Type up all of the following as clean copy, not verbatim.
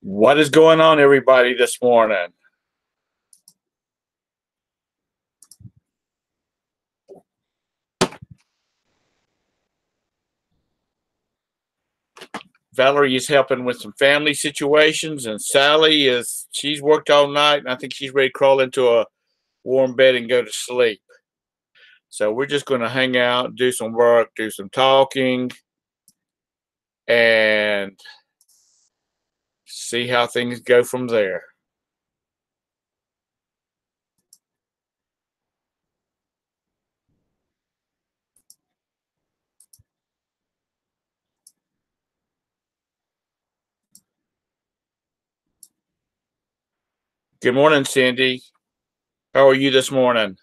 What is going on, everybody, this morning? Valerie is helping with some family situations, and Sally she's worked all night, and I think she's ready to crawl into a warm bed and go to sleep. So we're just going to hang out, do some work, do some talking, and see how things go from there. Good morning, Cindy. How are you this morning?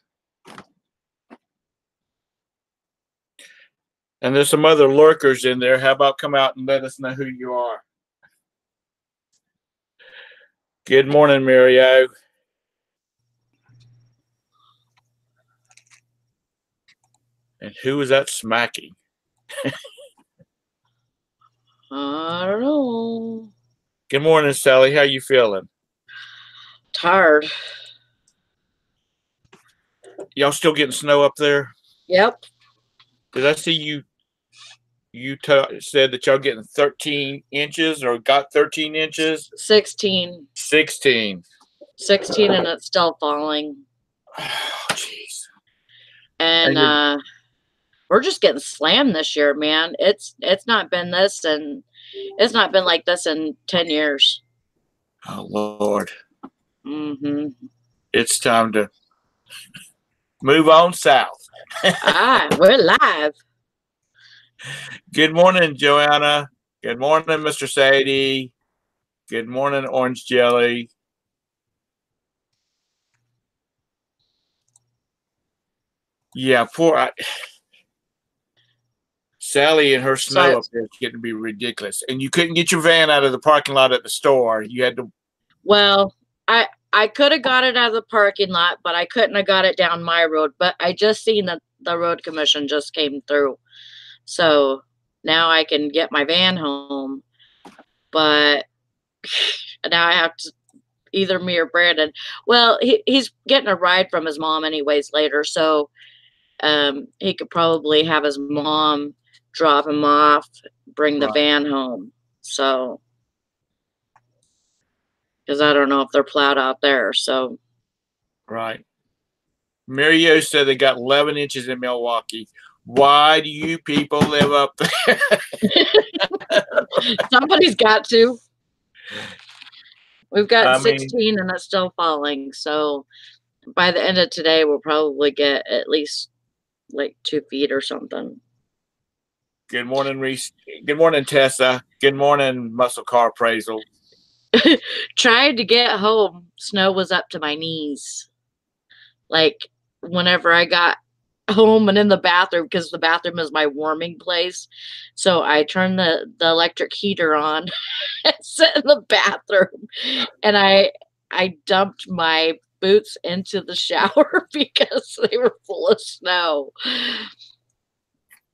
And there's some other lurkers in there. How about come out and let us know who you are? Good morning, Mario. And who is that smacking? I don't know. Good morning, Sally. How you feeling? Tired. Y'all still getting snow up there? Yep. Did I see you said that y'all getting 13 inches or got 13 inches? 16. 16. 16 and it's still falling. Oh, jeez. And we're just getting slammed this year, man. It's not been this, and it's not been like this in 10 years. Oh, Lord. Mm-hmm. It's time to move on south. We're live. Good morning, Joanna. Good morning, Mr. Sadie. Good morning, Orange Jelly. Yeah, Sally and her snow up there is getting to be ridiculous. And you couldn't get your van out of the parking lot at the store. You had to. Well, I could have got it out of the parking lot, but I couldn't have got it down my road. But I just seen that the road commission just came through. So now I can get my van home. But now I have to, either me or Brandon. Well, he's getting a ride from his mom anyways later. So he could probably have his mom drop him off, bring the van home. So, because I don't know if they're plowed out there. So, right. Mario said they got 11 inches in Milwaukee. Why do you people live up there? Somebody's got to. We've got 16 and it's still falling. So by the end of today, we'll probably get at least like 2 feet or something. Good morning, Reese. Good morning, Tessa. Good morning, Muscle Car Appraisal. Tried to get home, snow was up to my knees. Like whenever I got home and in the bathroom, because the bathroom is my warming place. So I turned the electric heater on and sat in the bathroom, and I dumped my boots into the shower because they were full of snow.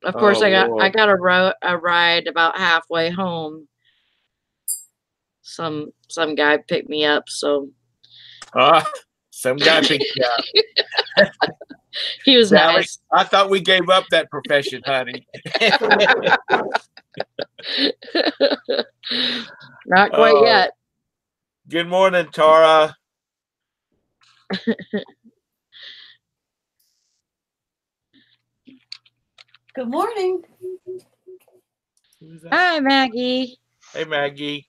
Of course, I got a ride about halfway home. Some guy picked me up, so. Some guy picked you up. He was nice. I thought we gave up that profession, honey. Not quite yet. Good morning, Tara. Good morning. Hi, Maggie. Hey, Maggie.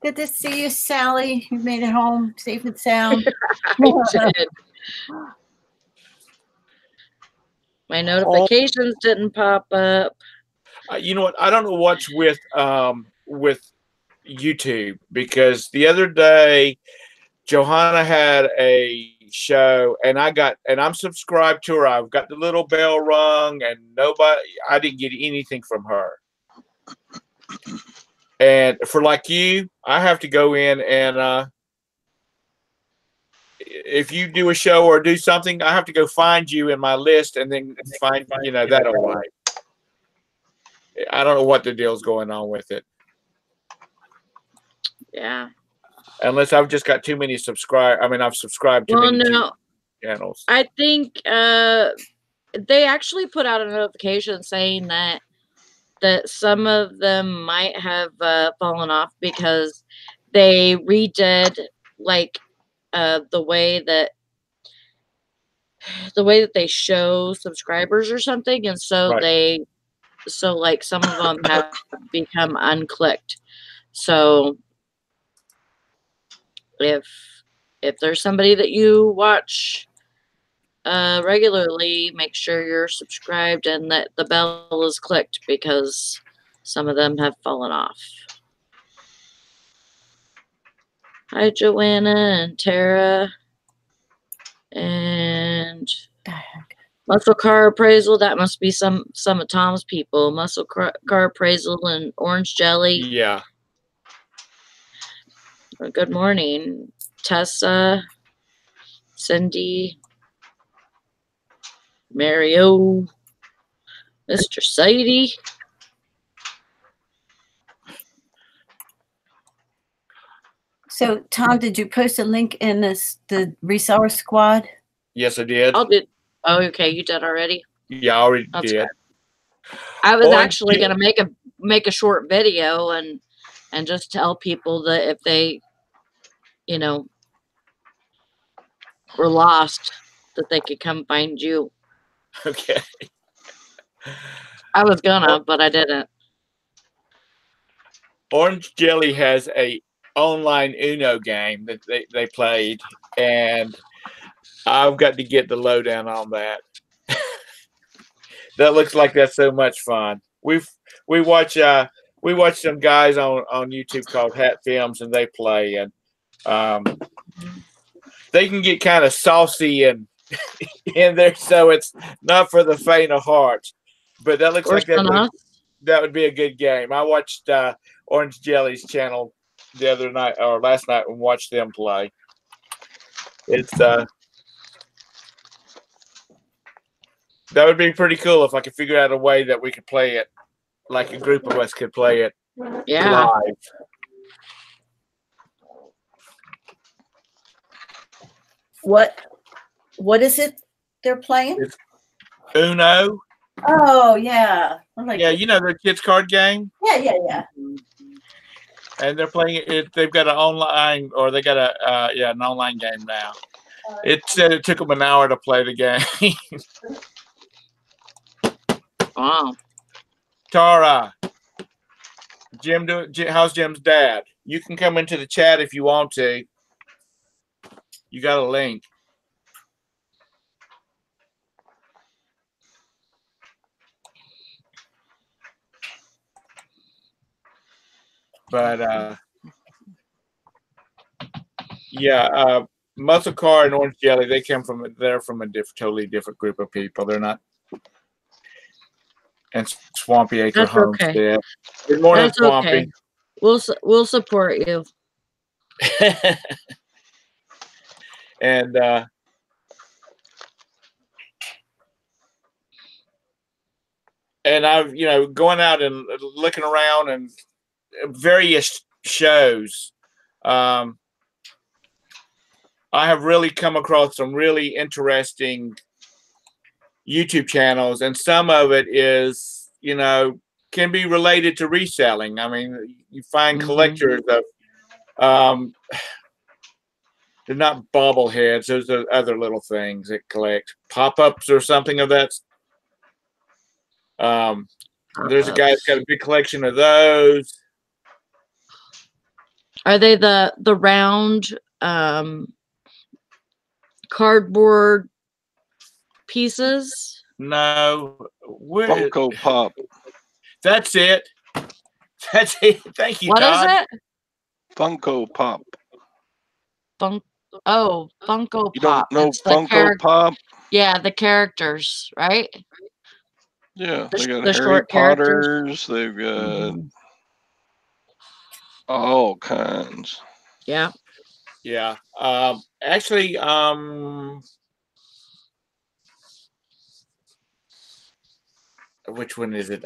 Good to see you, Sally. You made it home safe and sound. I did. My notifications didn't pop up. You know what? I don't know what's with YouTube, because the other day Johanna had a show and I'm subscribed to her. I've got the little bell rung and I didn't get anything from her. And for like you, I have to go in and if you do a show or do something, I have to go find you in my list and then find that away. I don't know what the deal's going on with it. Yeah. Unless I've just got too many I've subscribed to Well, many no, channels. I think they actually put out a notification saying that some of them might have fallen off because they redid like the way that they show subscribers or something, and so Right. like some of them have become unclicked. So if there's somebody that you watch regularly, make sure you're subscribed and that the bell is clicked because some of them have fallen off. Hi, Joanna and Tara. And muscle car appraisal. That must be some of Tom's people. Muscle car appraisal and orange jelly. Yeah. Good morning, Tessa, Cindy, Mario, Mr. Sadie. So, Tom, did you post a link in the reseller squad? Yes, I did. Oh, okay, you did already? Yeah, I already did. Good. I was actually going to make a short video and just tell people that if they, were lost, that they could come find you. Okay. I was gonna, but I didn't. Orange Jelly has a online Uno game that they played, and I've got to get the lowdown on that. That looks like that's so much fun. We watch some guys on YouTube called Hat Films, and they play, and they can get kind of saucy and in there, so it's not for the faint of heart. But that looks like that would be a good game. I watched Orange Jelly's channel the other night or last night and watched them play. It's that would be pretty cool if I could figure out a way that we could play it, like a group of us could play it live. What is it they're playing? It's Uno. Oh yeah. Yeah, you know the kids card game. Yeah. And they're playing it. They've got an online, or they got an online game now. It said it took them an hour to play the game. Wow. Tara, how's Jim's dad? You can come into the chat if you want to. You got a link. But Muscle Car and Orange Jelly, they're from a totally different group of people. They're not. And Swampy Acre Homestead. Okay. Good morning, Swampy. Okay. We'll support you. And I've going out and looking around and various shows. I have really come across some really interesting YouTube channels, and some of it is, can be related to reselling. I mean, you find collectors of, they're not bobbleheads. Those are other little things that collect pop-ups or something of that. There's a guy that's got a big collection of those. Are they the round cardboard pieces? No. Funko Pop. That's it. That's it. Thank you, Todd. What is it? Funko Pop. Funko Pop. You don't know Funko Pop? Yeah, the characters, right? Yeah, they got Harry Potters. They've got all kinds. Yeah. Yeah. Actually, which one is it?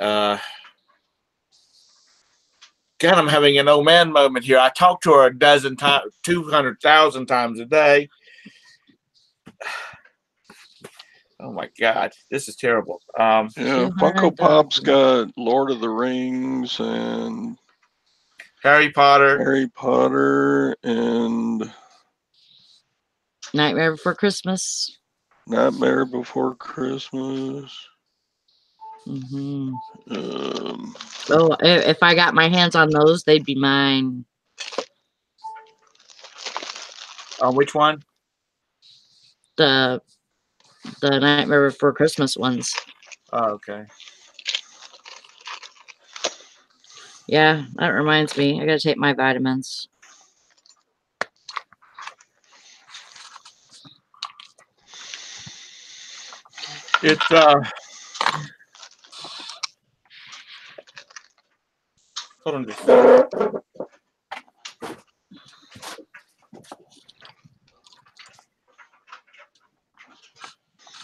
God, I'm having an old man moment here. I talk to her a dozen times, 200,000 times a day. Oh my God, this is terrible. Yeah, Funko Pop's got Lord of the Rings and Harry Potter, and Nightmare Before Christmas. Nightmare Before Christmas. Mm-hmm. Oh, if I got my hands on those, they'd be mine. Which one? The Nightmare Before Christmas ones. Oh, okay. Yeah, that reminds me. I gotta take my vitamins. It's hold on just a second.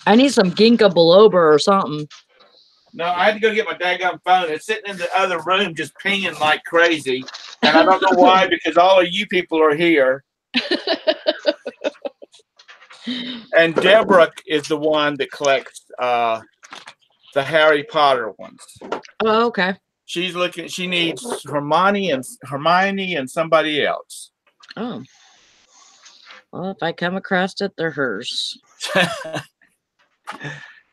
I need some ginkgo biloba or something. No, I had to go get my daggone phone. It's sitting in the other room just pinging like crazy. And I don't know why, because all of you people are here. And Deborah is the one that collects the Harry Potter ones. Oh, okay. She's looking. She needs Hermione and somebody else. Oh. Well, if I come across it, they're hers.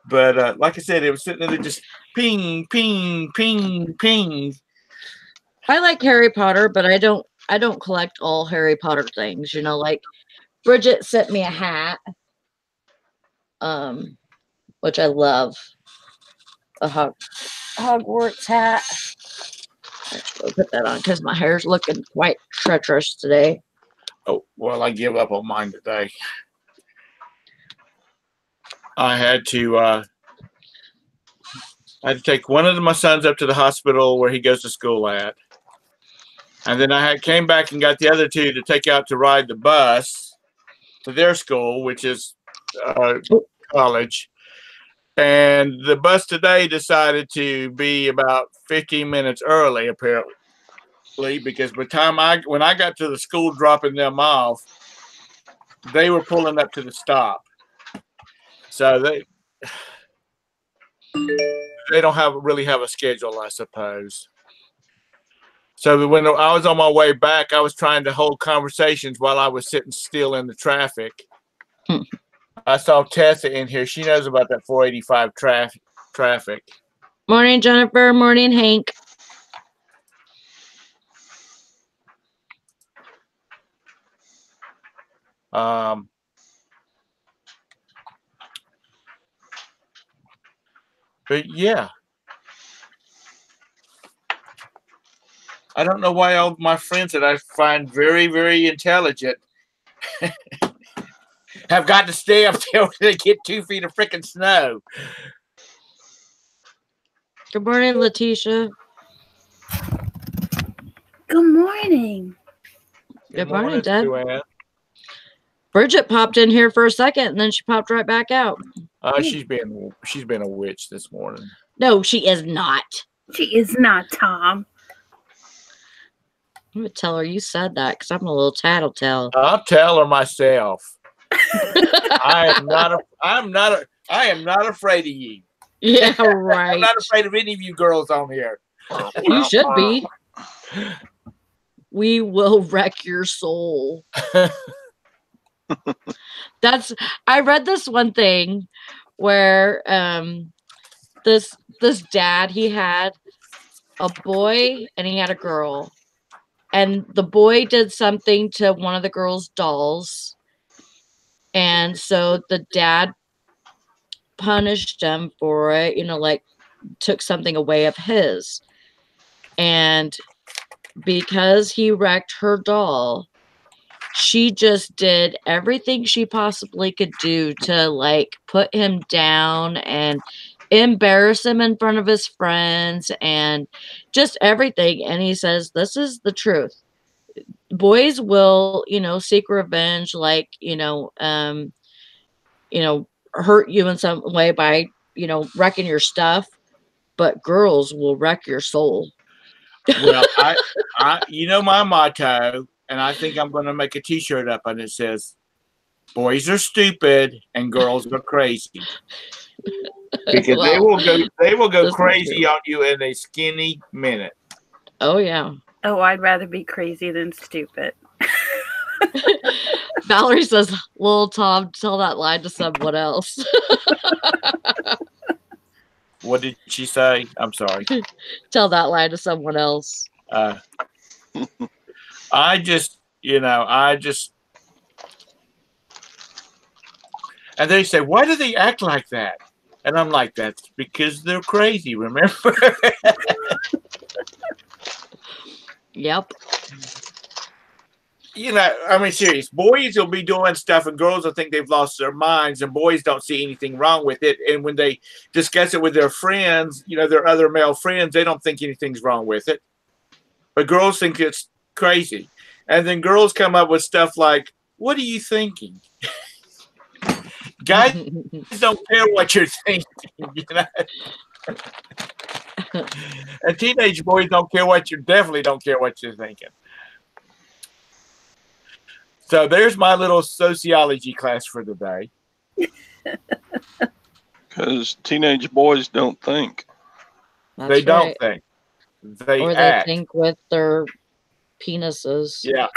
But like I said, it was sitting there just ping, ping, ping, ping. I like Harry Potter, but I don't collect all Harry Potter things. You know, like Bridget sent me a hat, which I love, a Hogwarts hat. I'll put that on because my hair's looking quite treacherous today. Oh well, I give up on mine today. I had to take one of my sons up to the hospital where he goes to school at. And then I came back and got the other two to take out to ride the bus to their school, which is college. And the bus today decided to be about 15 minutes early, apparently, because by the time when I got to the school dropping them off, they were pulling up to the stop. So they don't really have a schedule, I suppose. So when I was on my way back, I was trying to hold conversations while I was sitting still in the traffic. I saw Tessa in here. She knows about that 485 traffic. Morning, Jennifer. Morning, Hank. But yeah. I don't know why all my friends that I find very, very intelligent have got to stay up there when they get 2 feet of freaking snow. Good morning, Letitia. Good morning. Good morning, Dad. Bridget popped in here for a second, and then she popped right back out. She's been a witch this morning. No, she is not. She is not, Tom. I'm gonna tell her you said that because I'm a little tattletale. I'll tell her myself. I am not afraid of you. Yeah, right. I'm not afraid of any of you girls on here. You should be. We will wreck your soul. I read this one thing where this dad, he had a boy and he had a girl. And the boy did something to one of the girl's dolls. And so the dad punished him for it, you know, like took something away of his. And because he wrecked her doll, she just did everything she possibly could do to like put him down and embarrass him in front of his friends and just everything. And he says, this is the truth. Boys will, you know, seek revenge, like, hurt you in some way by, wrecking your stuff, but girls will wreck your soul. Well, you know my motto, and I think I'm going to make a T-shirt up, and it says, "Boys are stupid and girls are crazy," because they will go crazy on you in a skinny minute. Oh yeah. Oh, I'd rather be crazy than stupid. Valerie says, "Little Tom, tell that line to someone else." What did she say? I'm sorry. Tell that line to someone else. I just, and they say, why do they act like that? And I'm like, that's because they're crazy, remember? Yep. I mean, serious. Boys will be doing stuff and girls will think they've lost their minds, and boys don't see anything wrong with it. And when they discuss it with their friends, their other male friends, they don't think anything's wrong with it. But girls think it's crazy. And then girls come up with stuff like, what are you thinking? Guys don't care what you're thinking. And teenage boys definitely don't care what you're thinking. So there's my little sociology class for today. Because teenage boys don't think. They don't think. They act. They think with their penises. Yeah.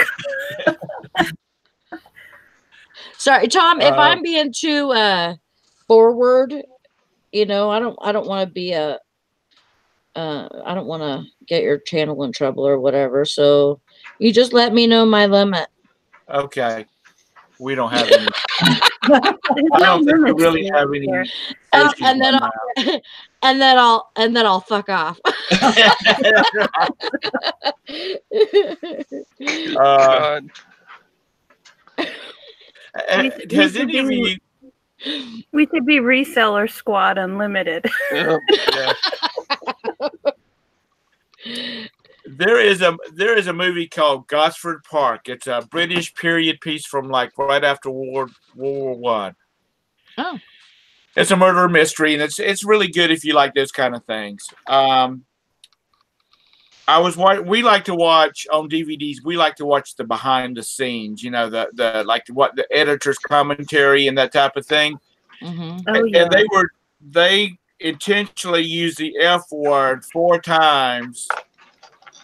Sorry, Tom, if I'm being too forward, I don't want to be I don't want to get your channel in trouble or whatever. So you just let me know my limit. Okay. We don't have any. I don't think we really have any. And then I'll fuck off. God. Has any of you? We could be Reseller Squad Unlimited. Yeah. There is a movie called Gosford Park. It's a British period piece from right after World War One. Oh. It's a murder mystery, and it's really good if you like those kind of things. We like to watch on DVDs. We like to watch the behind the scenes. The editor's commentary and that type of thing. Mm-hmm. And they intentionally used the F word 4 times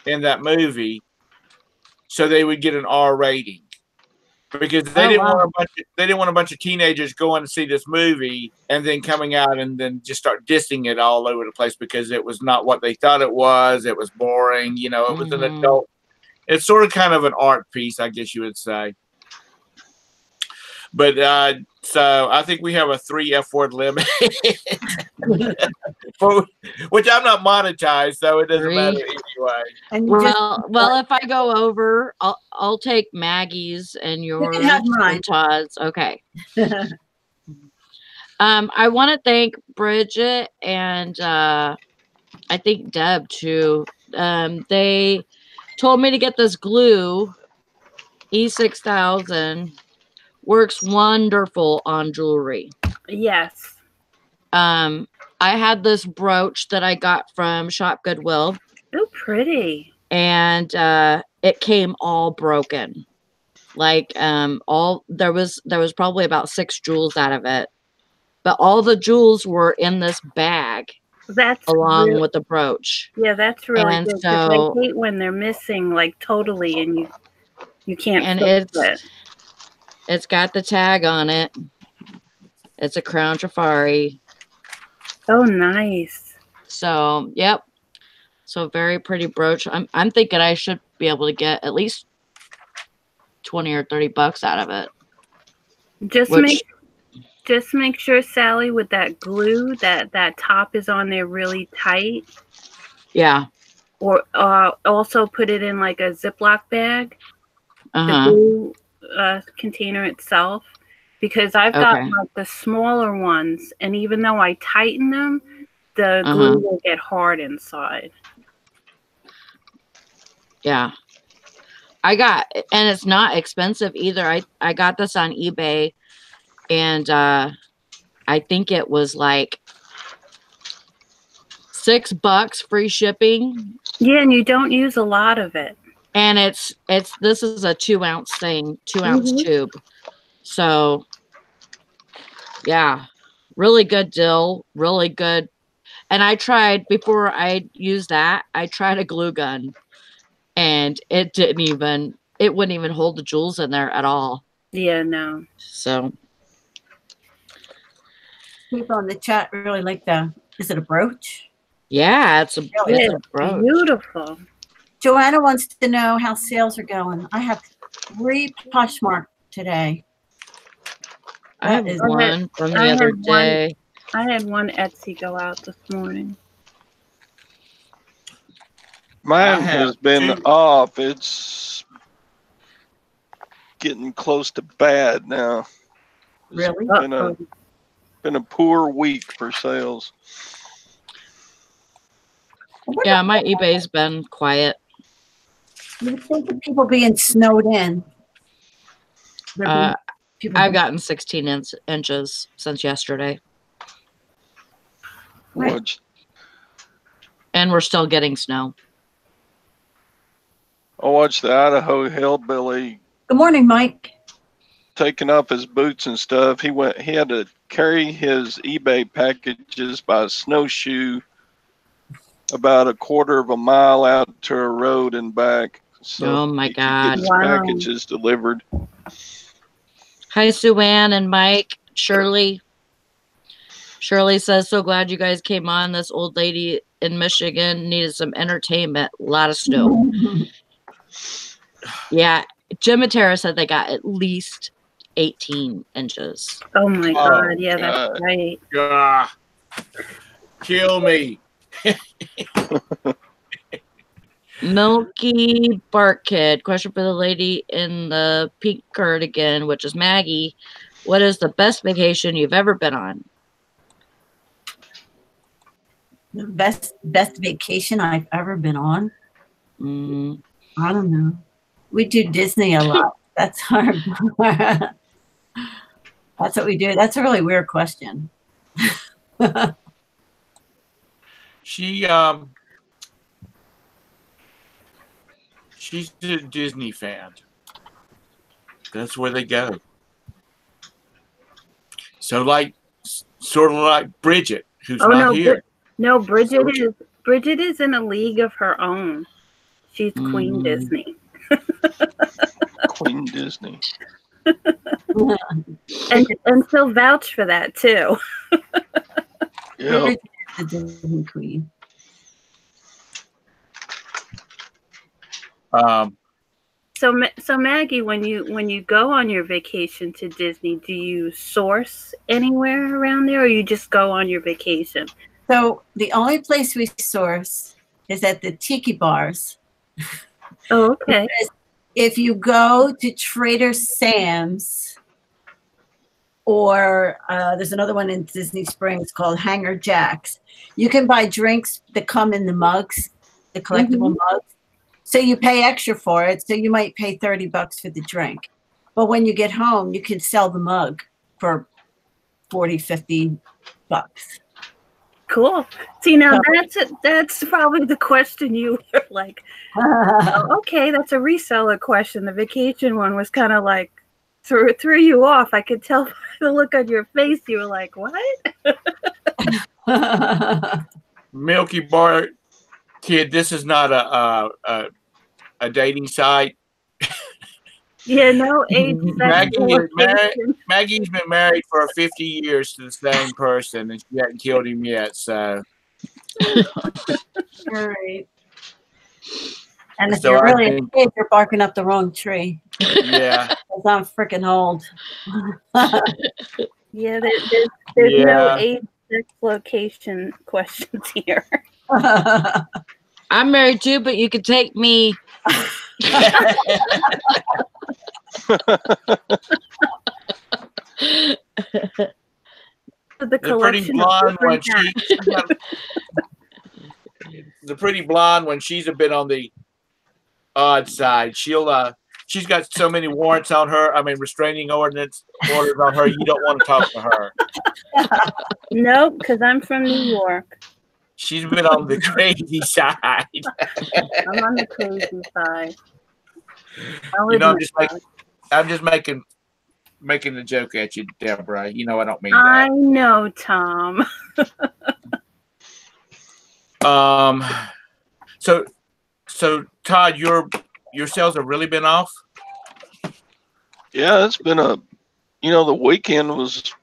in that movie, so they would get an R rating. Because they didn't want a bunch of teenagers going to see this movie and then coming out and then just start dissing it all over the place because it was not what they thought it was. It was boring. It was an adult. It's sort of kind of an art piece, I guess you would say. But so I think we have a 3 F word limit, which I'm not monetized, so it doesn't matter anyway. Well, if I go over, I'll take Maggie's and yours and Todd's. Okay. I want to thank Bridget and I think Deb too. They told me to get this glue, E6000. Works wonderful on jewelry. Yes. I had this brooch that I got from Shop Goodwill. Oh, pretty. And it came all broken. There was probably about 6 jewels out of it. But all the jewels were in this bag. That's along with the brooch. Yeah, that's really good. So, I hate when they're missing totally and you can't fix it. It's got the tag on it. It's a Crown Trifari. Oh, nice. So, yep. So very pretty brooch. I'm thinking I should be able to get at least 20 or 30 bucks out of it. Just make sure, Sally, with that glue, that top is on there really tight. Yeah. Or also put it in a Ziploc bag. The glue container itself, because I've got the smaller ones, and even though I tighten them, the glue will get hard inside. Yeah. And it's not expensive either. I got this on eBay, and I think it was $6 free shipping, Yeah, and you don't use a lot of it. And this is a 2-ounce thing, 2-ounce tube. So yeah, really good dill, really good. And I tried, before I used that, I tried a glue gun, and it wouldn't even hold the jewels in there at all. Yeah, no. So people in the chat really like is it a brooch? Yeah, it's a brooch. Beautiful. Joanna wants to know how sales are going. I have 3 Poshmark today. I have one from the other day. I had one Etsy go out this morning. Mine has been off. It's getting close to bad now. Really? It's been a poor week for sales. Yeah, my eBay's been quiet. You think of people being snowed in? I've gotten 16 inches since yesterday. Right. And we're still getting snow. I watched the Idaho hillbilly. Good morning, Mike. Taking off his boots and stuff. He had to carry his eBay packages by snowshoe about a quarter of a mile out to a road and back. So oh my God. Get his packages delivered. Hi, Sue-Ann and Mike. Shirley says, so glad you guys came on. This old lady in Michigan needed some entertainment. A lot of snow. Yeah. Jim and Tara said they got at least 18 inches. Oh my God. Yeah, that's right. God. Kill me. Milky Bark Kid. Question for the lady in the pink cardigan, which is Maggie. What is the best vacation you've ever been on? The best vacation I've ever been on? I don't know. We do Disney a lot. That's hard. That's what we do. That's a really weird question. She's a Disney fan. That's where they go. So sort of like Bridget, who's not here. No, Bridget is in a league of her own. She's Queen Disney. Queen Disney. and she'll vouch for that too. Yeah. The Disney Queen. So Maggie, when you go on your vacation to Disney, do you source anywhere around there, or you just go on your vacation? So the only place we source is at the tiki bars. Oh, okay. If you go to Trader Sam's, or there's another one in Disney Springs called Hanger Jack's, you can buy drinks that come in the mugs, the collectible mugs. So you pay extra for it. So you might pay $30 for the drink. But when you get home, you can sell the mug for $40, $50. Cool. See, now that's probably the question you were like, oh, okay, that's a reseller question. The vacation one was kind of like threw you off. I could tell by the look on your face. You were like, what? Milky Bar Kid, this is not a dating site. Yeah, no age. Maggie's been married for 50 years to the same person, and she hasn't killed him yet. So, all right. And if you're really a kid, you're barking up the wrong tree. Yeah, because I'm freaking old. Yeah, there's no age, sex, location questions here. I'm married too, but you could take me. The pretty blonde when she's a bit on the odd side. She's got so many warrants on her. I mean, restraining orders on her. You don't want to talk to her. Nope, because I'm from New York. She's been on the crazy side. I'm on the crazy side. You know, I'm just making the joke at you, Deborah. You know I don't mean that. I know, Tom. So Todd, your sales have really been off? Yeah, it's been the weekend was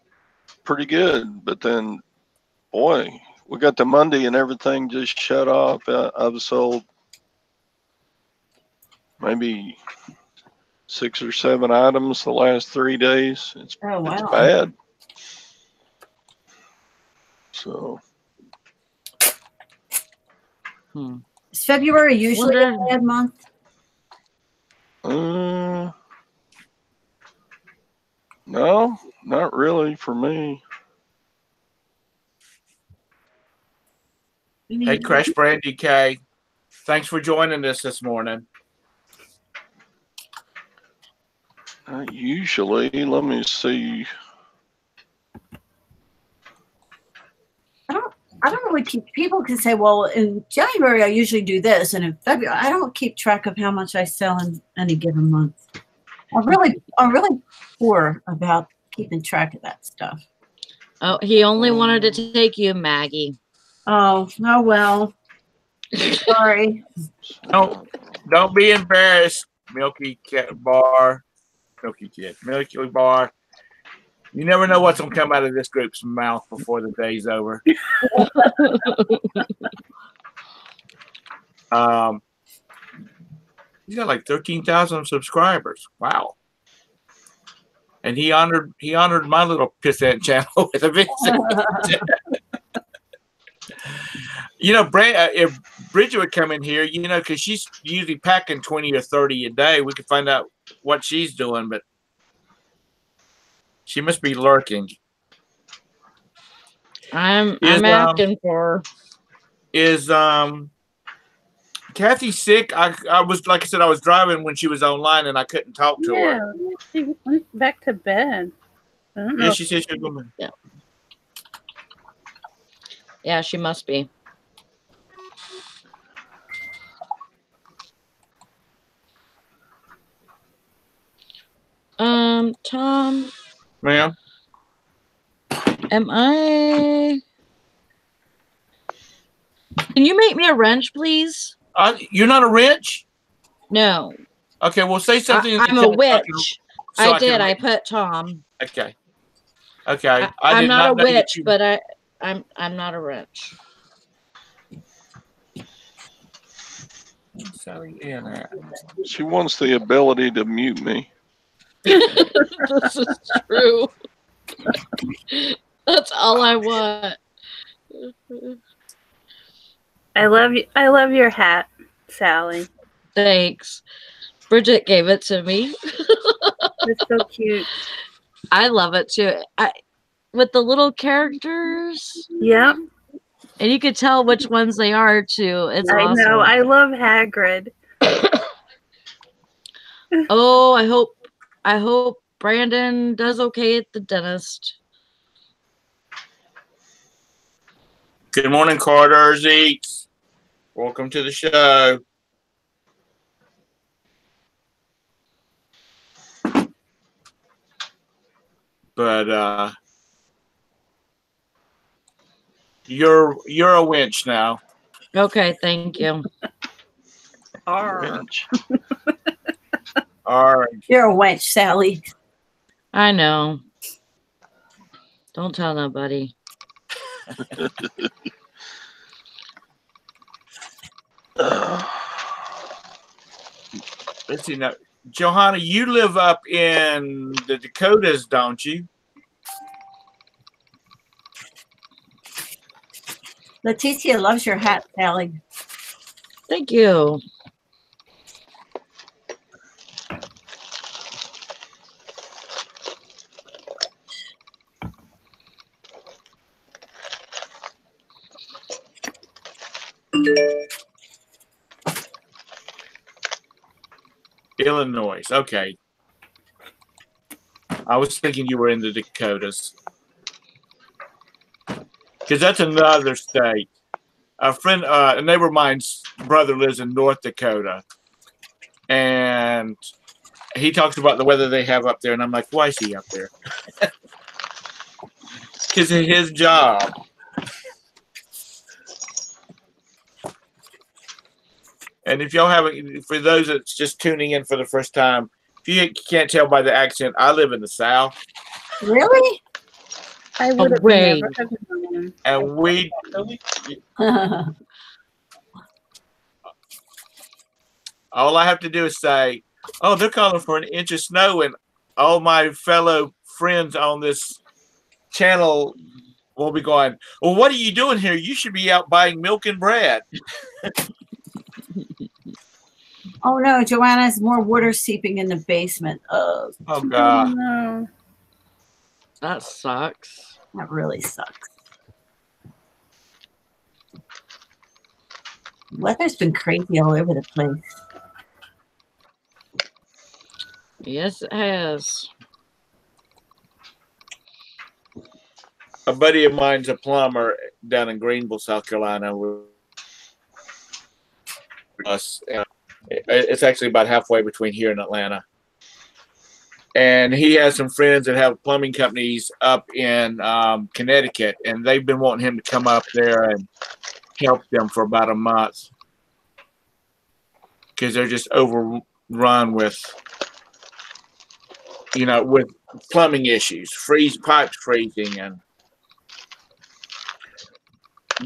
pretty good, but then, boy, we got to Monday and everything just shut off. I've sold maybe 6 or 7 items the last 3 days. It's bad. So. Is February usually a bad month? No, not really for me. Hey, Crash Brandy K, thanks for joining us this morning. Not usually. Let me see. I don't really keep. People can say, "Well, in January I usually do this," and in February I don't keep track of how much I sell in any given month. I'm really poor about keeping track of that stuff. Oh, he only wanted to take you, Maggie. Oh well. Sorry. No, don't be embarrassed, Milky Bar. You never know what's gonna come out of this group's mouth before the day's over. He's got like 13,000 subscribers. Wow. And he honored my little pissant channel with a visit. You know, if Bridget would come in here, you know, because she's usually packing 20 or 30 a day, we could find out what she's doing, but she must be lurking. I'm asking for. Is Kathy sick? I was, like I said, I was driving when she was online and I couldn't talk to her. Yeah, she went back to bed. I don't know. Yeah, she said she was going. Yeah, she must be. Tom. Ma'am? Can you make me a wrench, please? You're not a wrench? No. Okay, well, say something. I'm a witch. I put Tom. Okay. Okay. I'm not a witch, but I'm not a wrench. Sally Ann. She wants the ability to mute me. This is true. That's all I want. I love your hat, Sally. Thanks. Bridget gave it to me. It's so cute. I love it too. With the little characters. Yep. And you could tell which ones they are too. It's awesome. I know. I love Hagrid. Oh, I hope Brandon does okay at the dentist. Good morning, Carter's Eats. Welcome to the show. But you're a winch now. Okay, thank you. Winch. All right. You're a wench, Sally. I know. Don't tell nobody. Let's see now. Johanna, you live up in the Dakotas, don't you? Leticia loves your hat, Sally. Thank you. Illinois. Okay. I was thinking you were in the Dakotas. Because that's another state. a neighbor of mine's brother lives in North Dakota, and he talks about the weather they have up there, and I'm like, why is he up there? Because of his job. And if y'all haven't, for those that's just tuning in for the first time, if you can't tell by the accent, I live in the South. Really? I would have Wait. never have known. And we, all I have to do is say, oh, they're calling for an inch of snow, and all my fellow friends on this channel will be going, well, what are you doing here? You should be out buying milk and bread. Oh no, Joanna's more water seeping in the basement. Oh, Oh, God. no. That sucks. That really sucks. Weather's been crazy all over the place. Yes, it has. A buddy of mine's a plumber down in Greenville, South Carolina. It's actually about halfway between here and Atlanta. And he has some friends that have plumbing companies up in Connecticut, and they've been wanting him to come up there and help them for about a month because they're just overrun with, with plumbing issues, pipes freezing,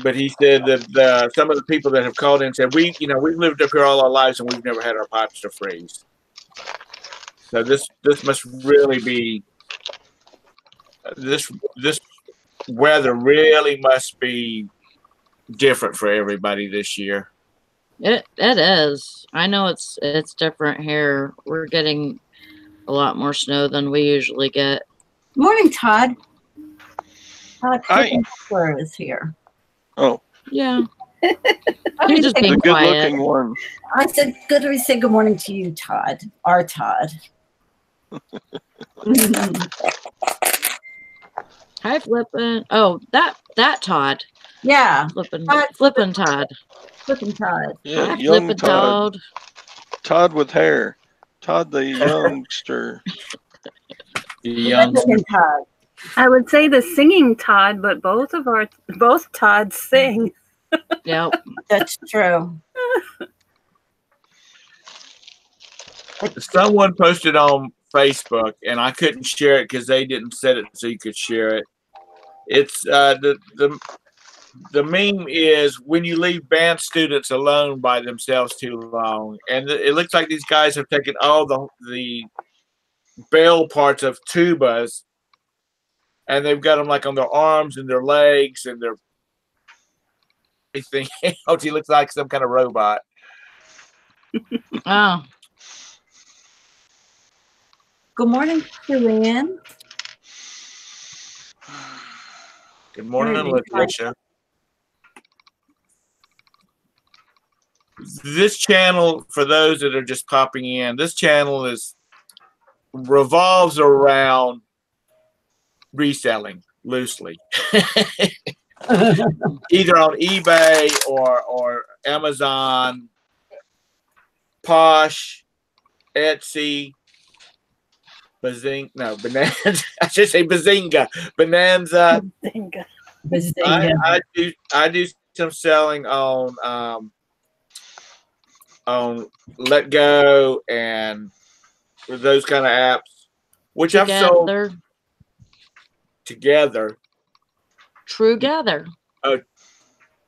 but he said that some of the people that have called in said, we've lived up here all our lives and we've never had our pipes to freeze. So this must really be, this weather really must be different for everybody this year. It is. I know it's different here. We're getting a lot more snow than we usually get. Morning, Todd. Todd is here. Oh. Yeah. He's just being the quiet. good-looking one. I said, good to say good morning to you, Todd. Our Todd. Hi, Flippin'. Oh, that Todd. Yeah. Flippin' Todd. Flippin' Todd. Flippin' Todd. Yeah, Hi, young Flippin' Todd. Todd. Todd with hair. Todd the youngster. Flippin' Todd. I would say the singing Todd, but both Todds sing. Yep. That's true. Someone posted on Facebook, and I couldn't share it because they didn't set it so you could share it. It's the meme is when you leave band students alone by themselves too long, and it looks like these guys have taken all the bell parts of tubas, and they've got them like on their arms and their legs and their everything else. He looks like some kind of robot. Oh. Good morning, Joanne. Good morning, Letitia. This channel, for those that are just popping in, this channel revolves around reselling loosely. Either on eBay or Amazon, Posh, Etsy, Bonanza. I should say Bazinga. Bonanza. Bazinga. I do some selling on Let Go and those kind of apps, which I've sold together. Truegether. Oh,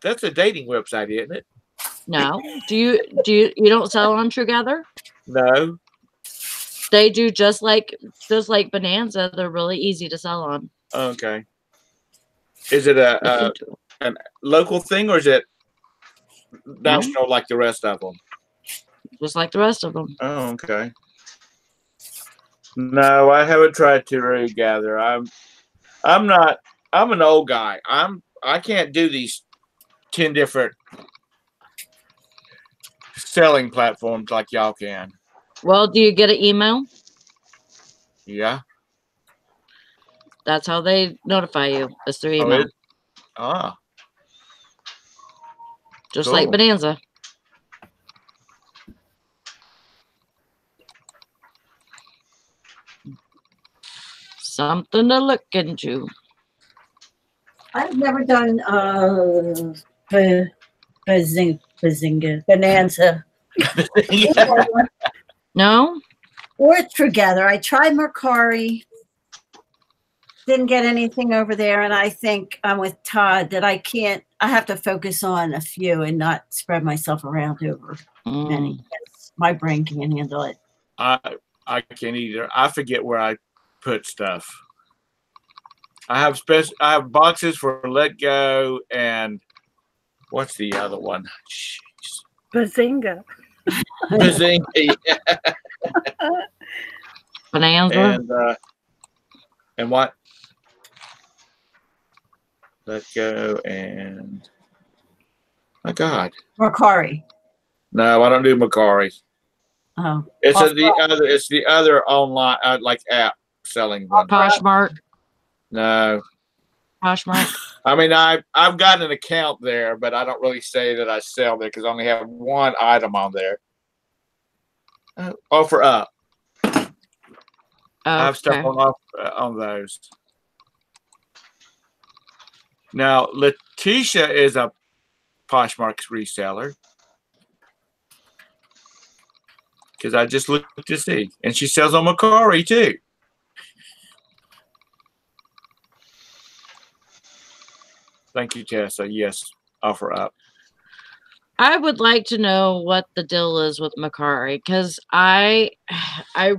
that's a dating website, isn't it? No. Do you don't sell on Truegether? No. They do just like Bonanza. They're really easy to sell on. Okay. Is it a local thing or is it national like the rest of them? Just like the rest of them. Oh, okay. No, I haven't tried Truegether. I'm an old guy. I can't do these 10 different selling platforms like y'all can. Well, do you get an email? Yeah. That's how they notify you. It's through email. Just like Bonanza. Something to look into. I've never done Bazinga, Bonanza. No? Or Together. I tried Mercari. Didn't get anything over there. And I think I'm with Todd that I have to focus on a few and not spread myself around over many. My brain can't handle it. I can't either. I forget where I put stuff. I have boxes for Let Go and what's the other one? Jeez. Bazinga. Bazinga. Bonanza. And what? Let Go and my God. Mercari. No, I don't do Mercari. Oh. It's the other online like app selling one. Poshmark. No. Poshmark. I mean, I've got an account there, but I don't really say that I sell there because I only have one item on there. Offer up. Oh, I have stuff on those. Now, Letitia is a Poshmark reseller because I just looked to see, and she sells on Mercari too. Thank you, Tessa. Yes, offer up. I would like to know what the deal is with Mercari because I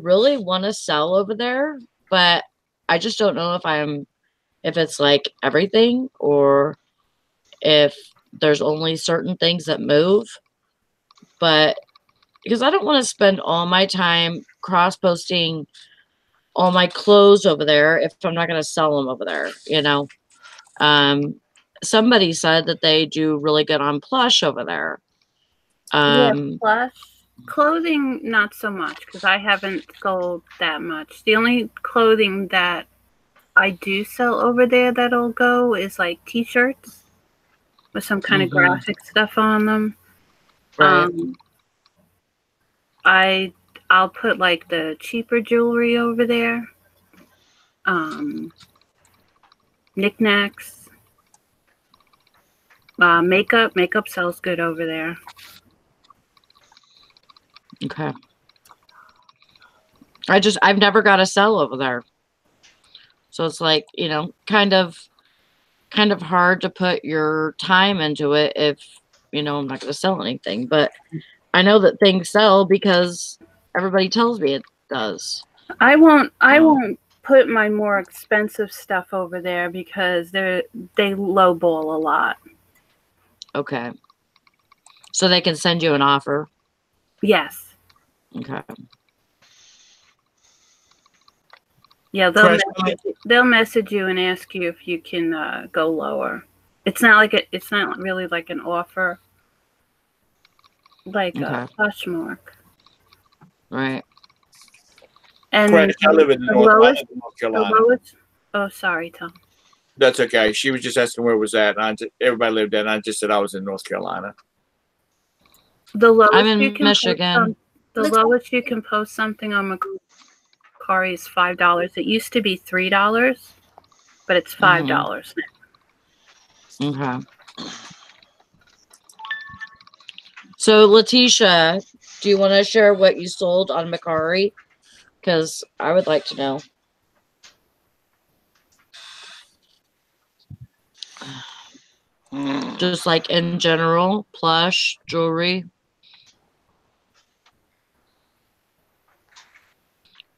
really want to sell over there, but I just don't know if it's like everything or if there's only certain things that move. But because I don't want to spend all my time cross-posting all my clothes over there if I'm not going to sell them over there, you know. Somebody said that they do really good on plush over there. Yeah, plush. Clothing, not so much, because I haven't sold that much. The only clothing that I do sell over there that'll go is like t-shirts with some kind of graphic stuff on them. Right. I'll put like the cheaper jewelry over there. Knickknacks. Makeup sells good over there. Okay. I've never got a sell over there. So it's like, you know, kind of hard to put your time into it if, you know, I'm not going to sell anything. But I know that things sell because everybody tells me it does. I won't put my more expensive stuff over there because they lowball a lot. Okay. So they can send you an offer? Yes. Okay. Yeah, they'll message you and ask you if you can go lower. It's not really like an offer, like a Poshmark. Right. And I live in North Carolina. Oh, sorry, Tom. That's okay. She was just asking where it was at. And everybody lived there, and I just said I was in North Carolina. The lowest I'm in Michigan. The lowest you can post something on Mercari is $5. It used to be $3, but it's $5 now. Okay. So, Letitia, do you want to share what you sold on Mercari? Because I would like to know. Just like in general, plush, jewelry.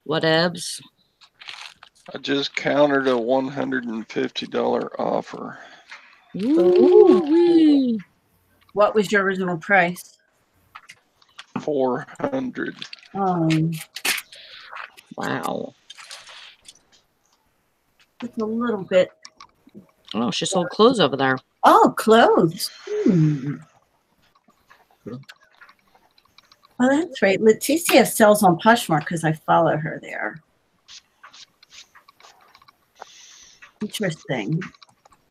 Whatevs. I just countered a $150 offer. Ooh. What was your original price? $400. Wow. It's a little bit. Oh, she sold clothes over there. Oh, clothes. Well, that's right. Leticia sells on Poshmark because I follow her there. Interesting.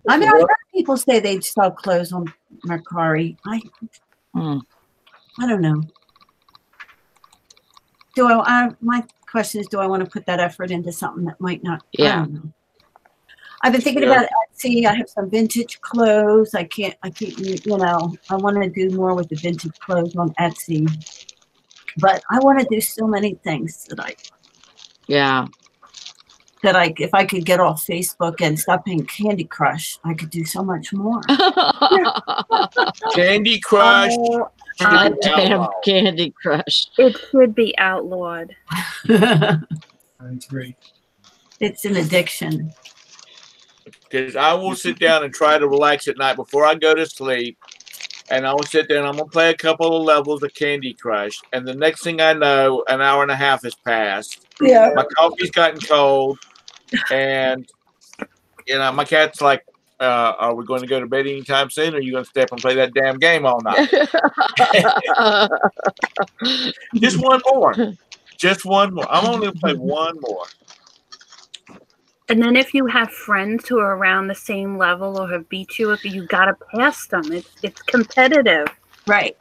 I mean, I've heard people say they sell clothes on Mercari. I don't know. My question is, do I want to put that effort into something that might not? Yeah. I don't know. I've been thinking about Etsy. I have some vintage clothes. I can't, you know, I want to do more with the vintage clothes on Etsy. But I want to do so many things if I could get off Facebook and stop playing Candy Crush, I could do so much more. Candy Crush. Damn Candy Crush. It should be outlawed. I agree. It's an addiction. Because I will sit down and try to relax at night before I go to sleep. And I will sit there and I'm going to play a couple of levels of Candy Crush. And the next thing I know, an hour and a half has passed. Yeah. My coffee's gotten cold. And, you know, my cat's like, are we going to go to bed anytime soon? Or are you going to stay up and play that damn game all night? Just one more. Just one more. I'm only going to play one more. And then if you have friends who are around the same level or have beat you up, you got to pass them. It's competitive. Right.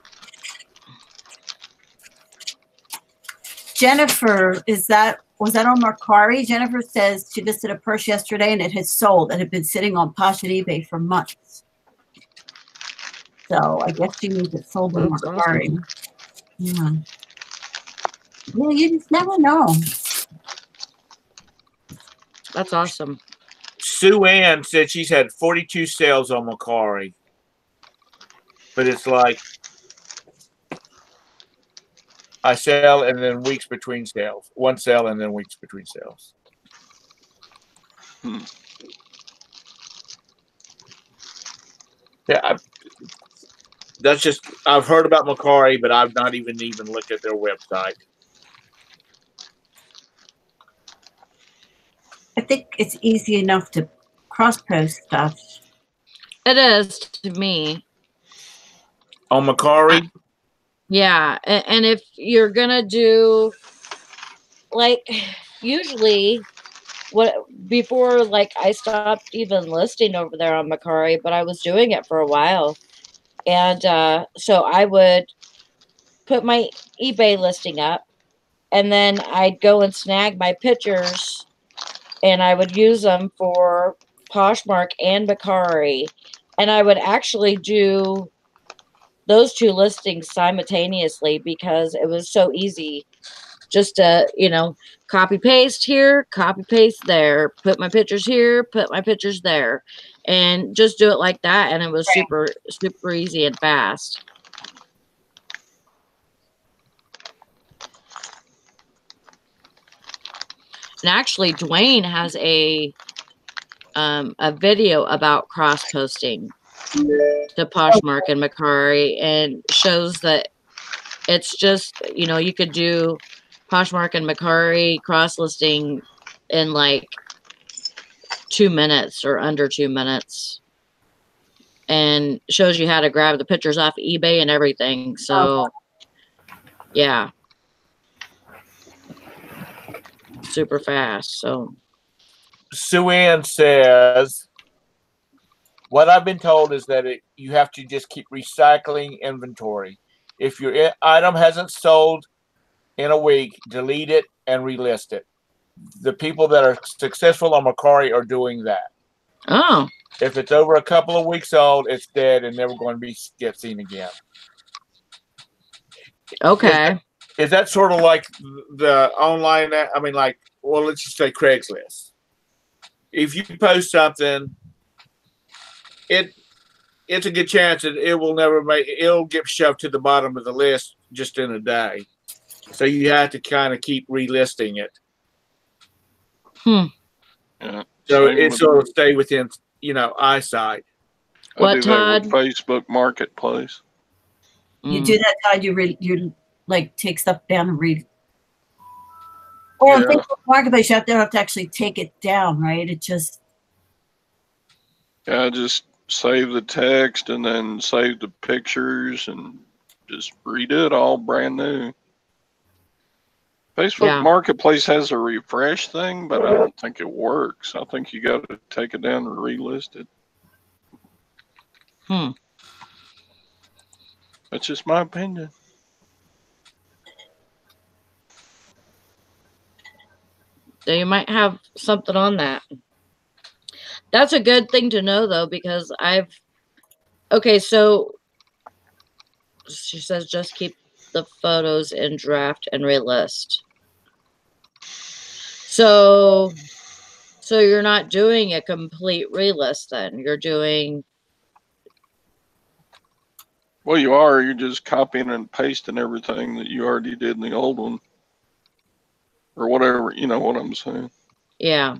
Jennifer, was that on Mercari? Jennifer says she listed a purse yesterday and it had sold. It had been sitting on Posh and eBay for months. So I guess she means it sold on Mercari. Awesome. Yeah, you just never know. That's awesome. Sue Ann said she's had 42 sales on Mercari. But it's like I sell and then weeks between sales. One sale and then weeks between sales. Yeah, I've heard about Mercari, but I've not even looked at their website. I think it's easy enough to cross-post stuff. It is to me. On Mercari? Yeah. And if you're going to do, like, usually, before, like, I stopped even listing over there on Mercari, but I was doing it for a while. And so I would put my eBay listing up, and then I'd go and snag my pictures, and I would use them for Poshmark and Mercari. And I would actually do those two listings simultaneously because it was so easy just to, you know, copy paste here, copy paste there, put my pictures here, put my pictures there, and just do it like that. And it was super, super easy and fast. And actually, Dwayne has a video about cross posting to Poshmark and Mercari, and shows that it's just, you know, you could do Poshmark and Mercari cross listing in like 2 minutes or under 2 minutes, and shows you how to grab the pictures off eBay and everything. So yeah, super fast. So Sue Ann says, what I've been told is that you have to just keep recycling inventory. If your item hasn't sold in a week, delete it and relist it. The people that are successful on Mercari are doing that. oh, If it's over a couple of weeks old, it's dead and never going to get seen again. okay. Is that sort of like the online? I mean, like, well, let's just say Craigslist. If you post something, it's a good chance that it'll get shoved to the bottom of the list just in a day. So you have to kind of keep relisting it. Yeah, so it sort of stay within, you know, eyesight. What, I do that with Todd? Facebook Marketplace. You do that, Todd? You like take stuff down and read. Or on Facebook Marketplace, you don't have to actually take it down, right? It just. Yeah, just save the text and then save the pictures and just read it all brand new. Facebook Marketplace has a refresh thing, but I don't think it works. I think you got to take it down and relist it. That's just my opinion. So you might have something on that. That's a good thing to know, though, because okay, so she says just keep the photos in draft and relist. So you're not doing a complete relist then. You're doing... Well, you are. You're just copying and pasting everything that you already did in the old one. Or whatever, you know what I'm saying. Yeah.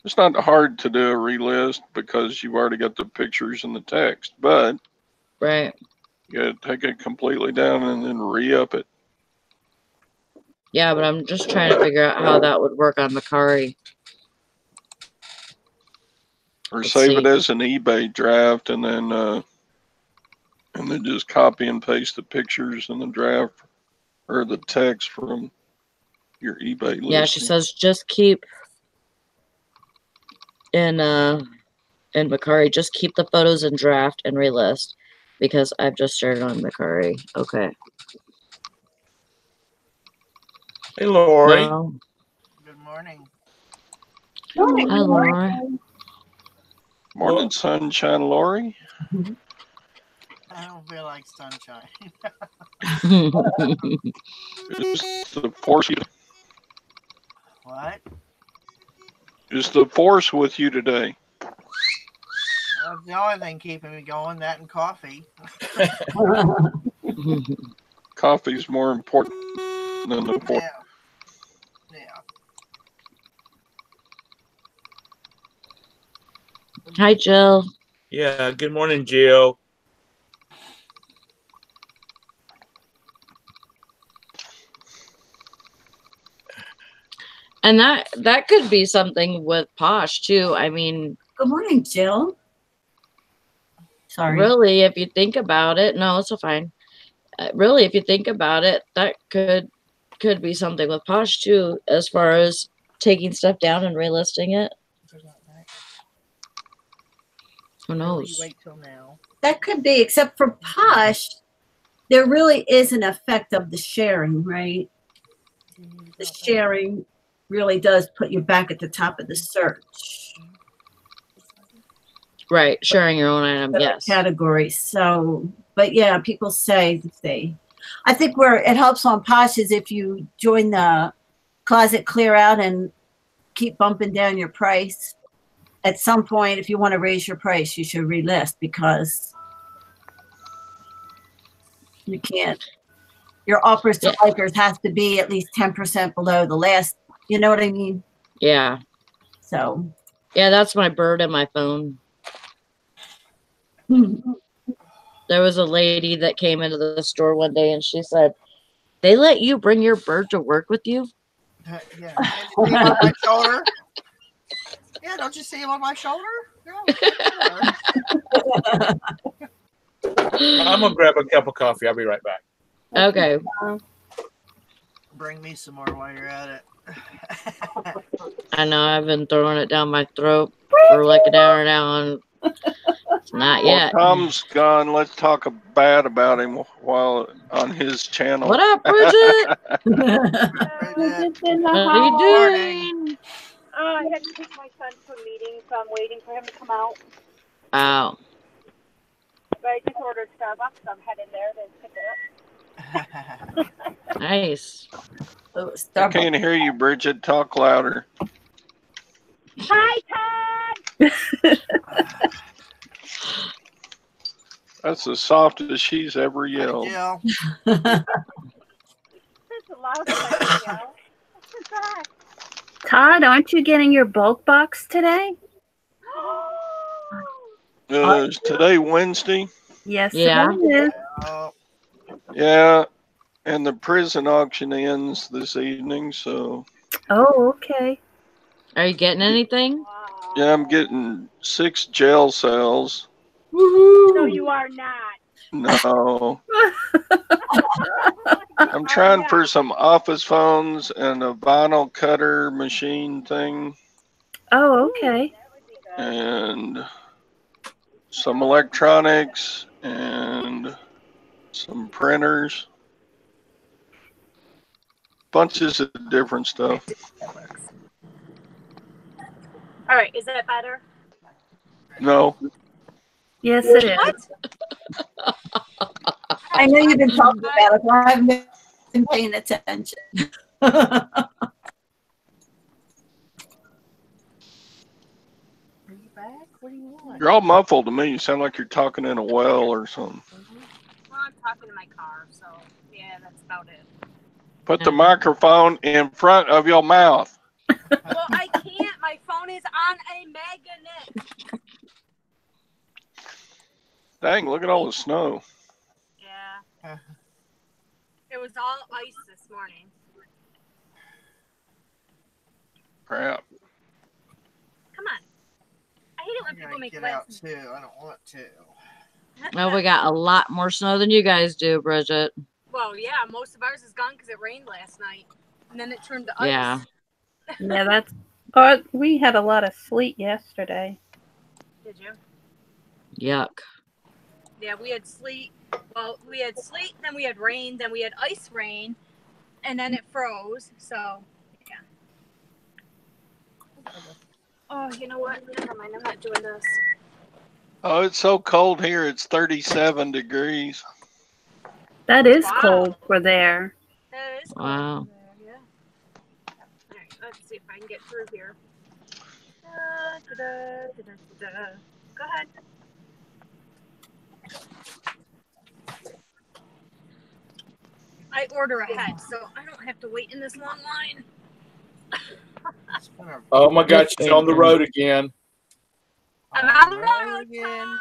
It's not hard to do a relist because you've already got the pictures and the text, but Right. you got to take it completely down and then re-up it. Yeah, but I'm just trying to figure out how that would work on Macari. Or save it as an eBay draft and then just copy and paste the pictures and the draft or the text from your eBay listing. Yeah, she says just keep in Macari, just keep the photos in draft and relist because I've just started on Macari. Okay. Hey, Lori. Well, good morning. Morning. hi, Lori. Morning, sunshine, Lori. I don't feel like sunshine. Just the force. What? Just the force with you today. Well, the only thing keeping me going, that and coffee. Coffee's more important than the force. Yeah. Hi, Jill. Yeah, good morning, Jill. And that could be something with Posh too. I mean, Good morning, Jill. Sorry. Really, if you think about it, no, it's fine. Really, if you think about it, that could be something with Posh too, as far as taking stuff down and relisting it. Who knows? Wait till now. That could be, except for Posh, there really is an effect of the sharing, right? The sharing really does put you back at the top of the search. Right, sharing your own item, yes. Category. So, but yeah, people say I think where it helps on Posh is if you join the closet clear out and keep bumping down your price. At some point, if you want to raise your price, you should relist because you can't. Your offers to likers has to be at least 10% below the last. You know what I mean? Yeah. So. Yeah, that's my bird and my phone. There was a lady that came into the store one day and she said, "They let you bring your bird to work with you?" Yeah. And you see him on my shoulder? Yeah, don't you see him on my shoulder? I'm going to grab a cup of coffee. I'll be right back. Okay. Bring me some more while you're at it. I know, I've been throwing it down my throat for like an hour now and it's not yet. Well, Tom's gone. Let's talk bad about him while on his channel. What up, Bridget? Bridget. What are you doing? I had to take my son to a meeting, so I'm waiting for him to come out. Wow. But I just ordered Starbucks, so I'm heading there to pick it up. Nice. I can't hear you, Bridget. Talk louder. Hi, Todd! That's the softest she's ever yelled. Yeah. That's a loud yell. Todd, aren't you getting your bulk box today? Is today Wednesday? Yes, Yeah. it is. Yeah, and the prison auction ends this evening, so. Oh, okay. Are you getting anything? Yeah, I'm getting 6 jail cells. Woohoo! No, you are not. No. I'm trying for some office phones and a vinyl cutter machine thing. Oh, okay. And some electronics, and some printers. Bunches of different stuff. All right, is that better? No. Yes, it is. What? I know you've been talking about it, but I haven't been paying attention. Are you back? What do you want? You're all muffled to me. You sound like you're talking in a well or something. Well, I'm talking to my car, so yeah, that's about it. Put the microphone in front of your mouth. Well, I can't. My phone is on a magnet. Dang, look at all the snow. Yeah. It was all ice this morning. Crap. Come on. I hate it when people make get out plans. too. I don't want to. Well, we got a lot more snow than you guys do, Bridget. Well, yeah, most of ours is gone because it rained last night, and then it turned to ice. Yeah. Yeah, that's. But we had a lot of sleet yesterday. Did you? Yuck. Yeah, we had sleet. Well, we had sleet, then we had rain, then we had ice rain, and then it froze. So, yeah. Oh, you know what? Never mind. I'm not doing this. Oh, it's so cold here. It's 37 degrees. That is Wow. cold for there. That is cold. Wow. Yeah. All right, let's see if I can get through here. Go ahead. I order ahead, so I don't have to wait in this long line. Oh my God, she's on the road again. I'm on the road again.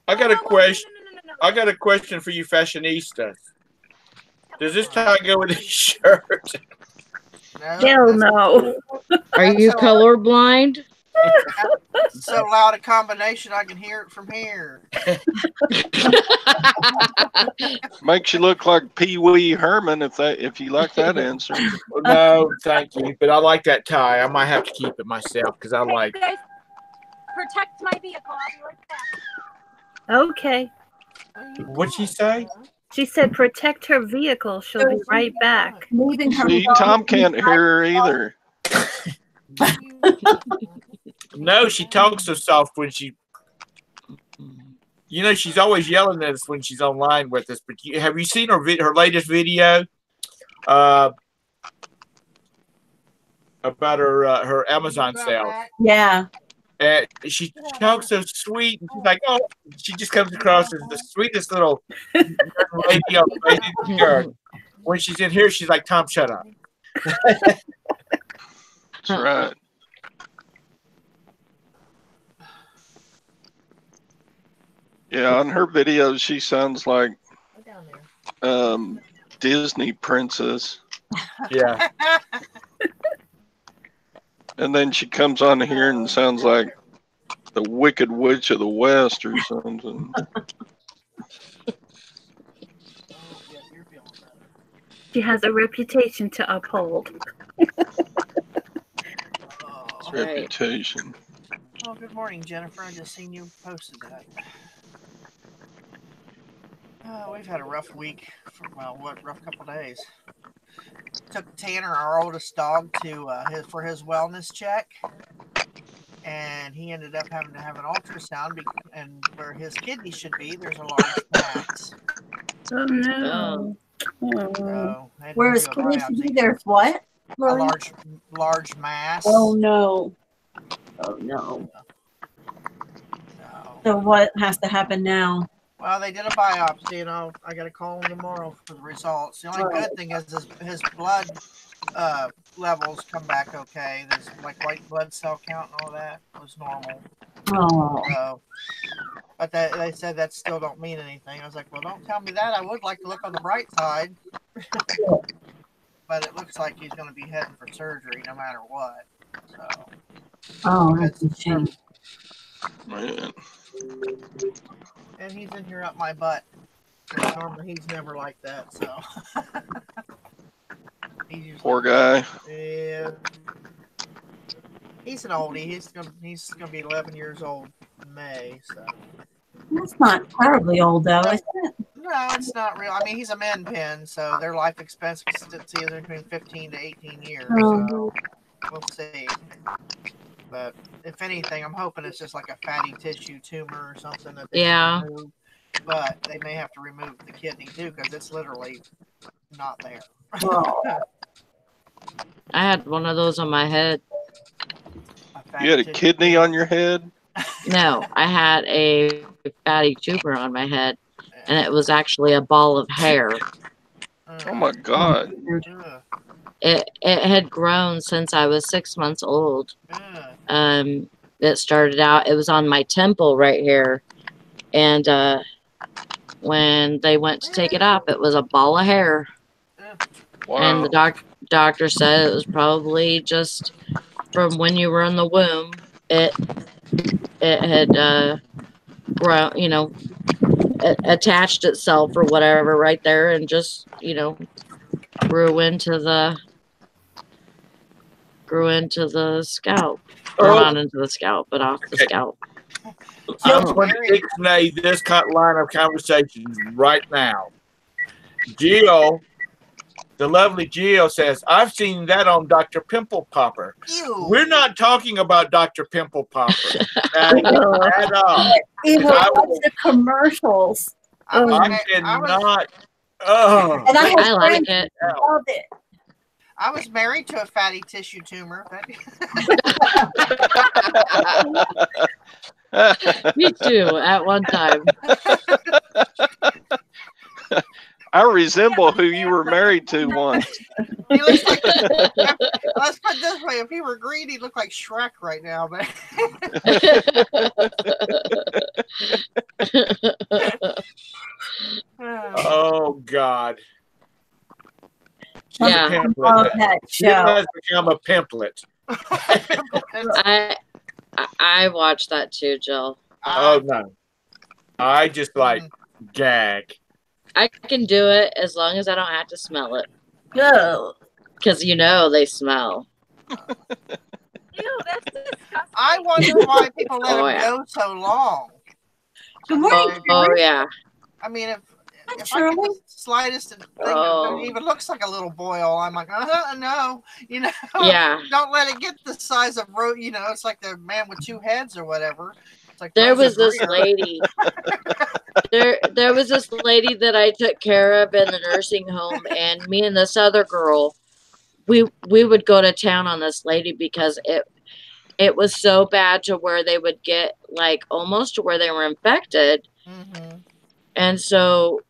I got a question. I got a question for you fashionistas. Does this tie go with this shirt? Hell no. Are you colorblind? So loud a combination, I can hear it from here. Makes you look like Pee Wee Herman if you like that answer. No, thank you. But I like that tie. I might have to keep it myself because I like. Guys, protect my vehicle. I'll be right back. Okay. What'd she say? She said protect her vehicle. She'll be right back. See, Tom can't hear her either. No, she talks so soft when she. You know, she's always yelling at us when she's online with us. But have you seen her latest video? About her Amazon sale. Yeah. And she talks so sweet, and she's like, "Oh," she just comes across as the sweetest little lady on the face of the earth. When she's in here, she's like, "Tom, shut up." That's right. Yeah, on her videos, she sounds like Disney princess. Yeah. And then she comes on here and sounds like the Wicked Witch of the West or something. She has a reputation to uphold. Reputation. Oh, good morning, Jennifer. I just seen you posted that. We've had a rough week. Rough couple days. Took Tanner, our oldest dog, to for his wellness check, and he ended up having to have an ultrasound, and where his kidney should be, there's a large mass. Oh no! So, where his kidney should be, there's what? A large mass. Oh no! Oh no! So what has to happen now? Well, they did a biopsy, and I got to call him tomorrow for the results. The only good thing is his blood levels come back okay. There's like white blood cell count and all that was normal. Oh. So, but they said that still don't mean anything. I was like, well, don't tell me that. I would like to look on the bright side. But it looks like he's going to be heading for surgery no matter what. So. Oh, that's a shame. Man. And he's in here up my butt. Normally he's never like that, so. Poor guy. Yeah. He's an oldie. He's gonna be 11 years old in May, so. That's not terribly old, though, is it? No, it's not real. I mean, he's a min pin, so their life expectancy is between 15 to 18 years. So we'll see. But if anything, I'm hoping it's just like a fatty tissue tumor or something that they can remove. But they may have to remove the kidney too, because it's literally not there. I had one of those on my head. You had a kidney on your head? No, I had a fatty tumor on my head, and it was actually a ball of hair. Oh my God. It had grown since I was 6 months old. It started out, it was on my temple right here. And when they went to take it off, it was a ball of hair. Wow. And the doctor said it was probably just from when you were in the womb. It had grown, you know, it attached itself or whatever right there, and just, you know, grew into the scalp. Or not into the scalp, but off the scalp. I'm going to dictate this line of conversations right now. Gio, the lovely Gio says, I've seen that on Dr. Pimple Popper. Ew. We're not talking about Dr. Pimple Popper at all. Even watch the commercials. I cannot. Oh, And I like it. Loved it. I was married to a fatty tissue tumor. Me too, at one time. I resemble who you were married to once. He looks like, let's put it this way, if he were green, he'd look like Shrek right now. But oh God. Yeah. That show. It has become a pimplet. I watched that too, Jill. Oh no. I just like gag. I can do it as long as I don't have to smell it. No. Because you know they smell. Ew, that's disgusting. I wonder why people let him go so long. Good morning. Oh yeah. I mean, if I get the slightest thing that even looks like a little boil, I'm like, no, you know, don't let it get the size of you know, it's like the man with two heads or whatever. It's like there was this lady. there was this lady that I took care of in the nursing home, and me and this other girl, we would go to town on this lady because it was so bad to where they would get like almost to where they were infected. Mm-hmm. And so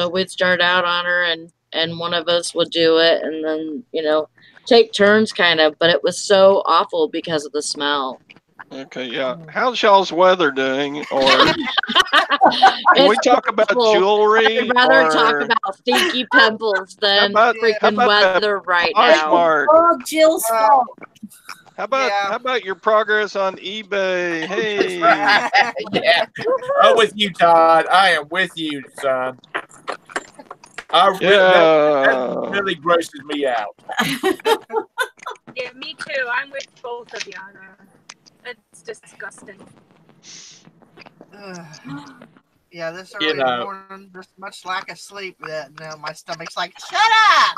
we'd start out on her, and one of us would do it, and then, you know, take turns kind of, but it was so awful because of the smell. Okay, yeah. How's y'all's weather doing? Or can we talk about jewelry? I'd rather talk about stinky pimples than freaking weather right now. Oh, Jill's fault. How about your progress on eBay? Hey. Yeah. I'm with you, Todd. I am with you, son. That really grosses me out. Yeah, me too. I'm with both of you. It's disgusting. Yeah, this early in the morning, this much lack of sleep that now my stomach's like, shut up!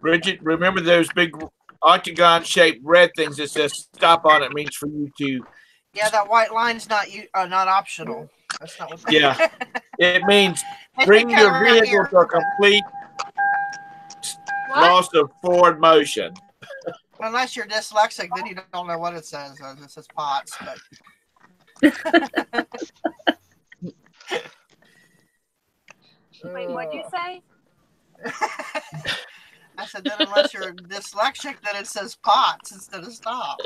Bridget, remember those big octagon-shaped red things that says "stop" on it means for you to. Yeah, that white line's not optional. That's not what. Yeah, it means bring your vehicle to a complete loss of forward motion. Unless you're dyslexic, then you don't know what it says. It says POTS, but. Wait, what'd you say? I said that unless you're dyslexic, then it says POTS instead of stop.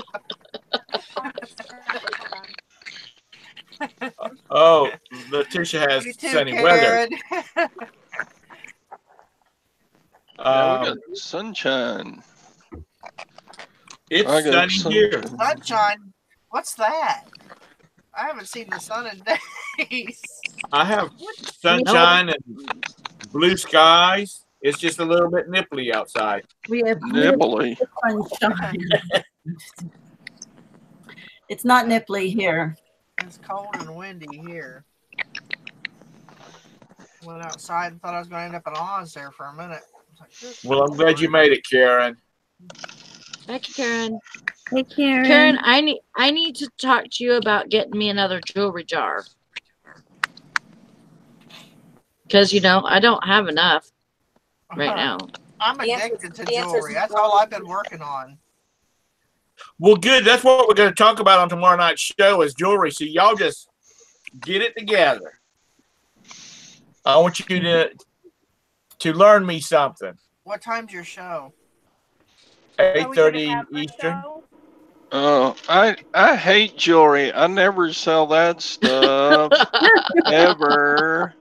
Oh, Letitia has sunny weather. We got sunshine. It's sunny here. Sunshine? What's that? I haven't seen the sun in days. I have sunshine and blue skies. It's just a little bit nipply outside. We have Nipply. sunshine. It's not nipply here. It's cold and windy here. Went outside and thought I was going to end up in Oz there for a minute. Well, I'm glad you made it, Karen. Thank you, Karen. Hey, Karen. Karen, I need to talk to you about getting me another jewelry jar. Because, you know, I don't have enough right now. I'm addicted to jewelry. That's all I've been working on. Well, good. That's what we're going to talk about on tomorrow night's show is jewelry. So y'all just get it together. I want you to learn me something. What time's your show? 8:30 Eastern. Oh, I hate jewelry. I never sell that stuff ever.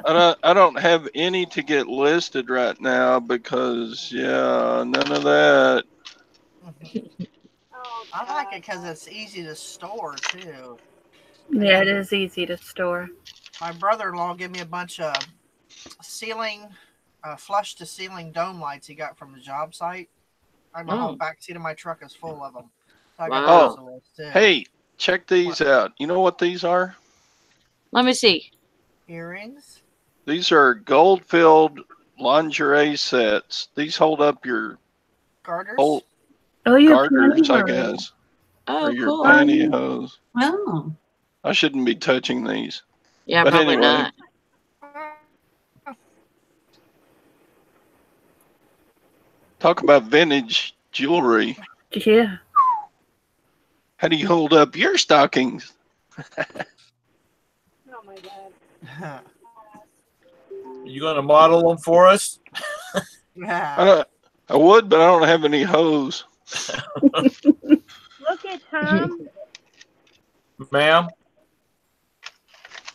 I don't have any to get listed right now because none of that. Oh, I like it because it's easy to store too. Yeah, it is easy to store. My brother-in-law gave me a bunch of ceiling, flush to ceiling dome lights he got from the job site. My whole back seat of my truck is full of them. So I got those on the list, too. Hey, check these out. You know what these are? Let me see. Earrings? These are gold-filled lingerie sets. These hold up your Garters? Garters, I guess. Oh, or your cool. pantyhose. Oh. I shouldn't be touching these. Yeah, but probably anyway. not. Talk about vintage jewelry. Yeah. How do you hold up your stockings? Oh my God. You going to model them for us? I would, but I don't have any hose. Look at Tom. Ma'am?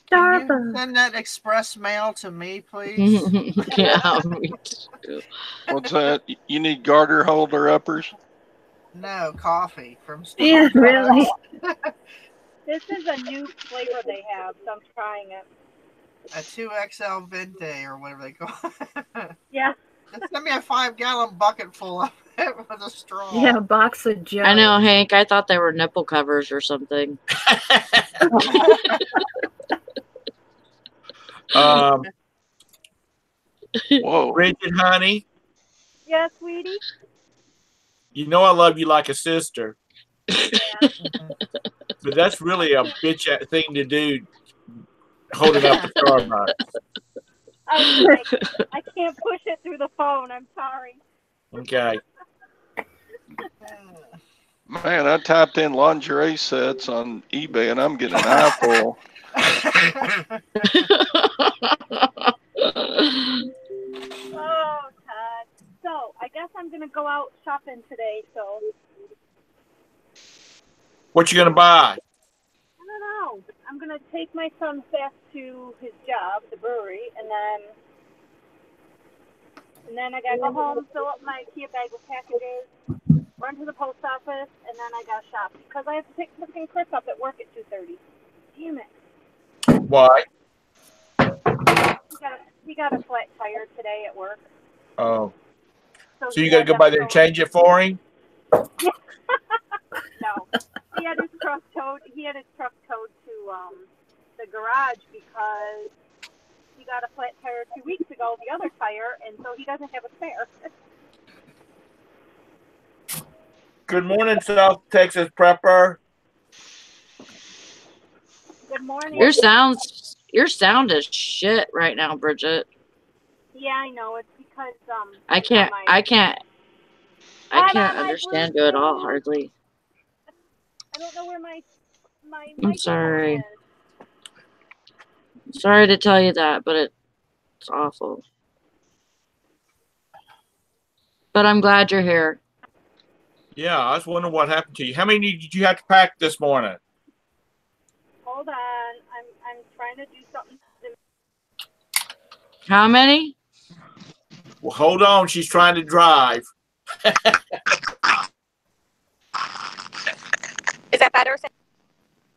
Can you send that express mail to me, please? Yeah, me too. What's that? You need garter holder uppers? No, coffee from Starbucks. Yeah, really. This is a new flavor they have, so I'm trying it. A 2XL Vente or whatever they call it. Yeah. Just send me a 5-gallon bucket full of it with a straw. Yeah, a box of Joe. I know, Hank. I thought they were nipple covers or something. Whoa. Bridget, honey, Yeah, sweetie. you know I love you like a sister. Yeah. But that's really a bitch thing to do, holding up the Starbucks. I can't push it through the phone. I'm sorry. Okay. Man, I typed in lingerie sets on eBay and I'm getting an eyeful. Oh, Todd. So, I guess I'm going to go out shopping today, so. What you going to buy? I don't know. I'm going to take my son fast to his job, the brewery, and then I got to go home, fill up my Kia bag with packages, run to the post office, and then I got to shop because I have to pick fucking Chris up at work at 2:30. Damn it. Why? He got a flat tire today at work. Oh. So you got to go by there and change it for him? No. He had his truck towed to the garage because he got a flat tire 2 weeks ago, the other tire, and so he doesn't have a spare. Good morning, South Texas Prepper. Good morning. Your sound is shit right now, Bridget. Yeah, I know. It's because I can't understand you at all, hardly. I don't know where my I'm sorry. is. Sorry to tell you that, but it's awful. But I'm glad you're here. Yeah, I was wondering what happened to you. How many did you have to pack this morning? Hold on. I'm trying to do something. How many? Well, hold on. She's trying to drive. Is that better?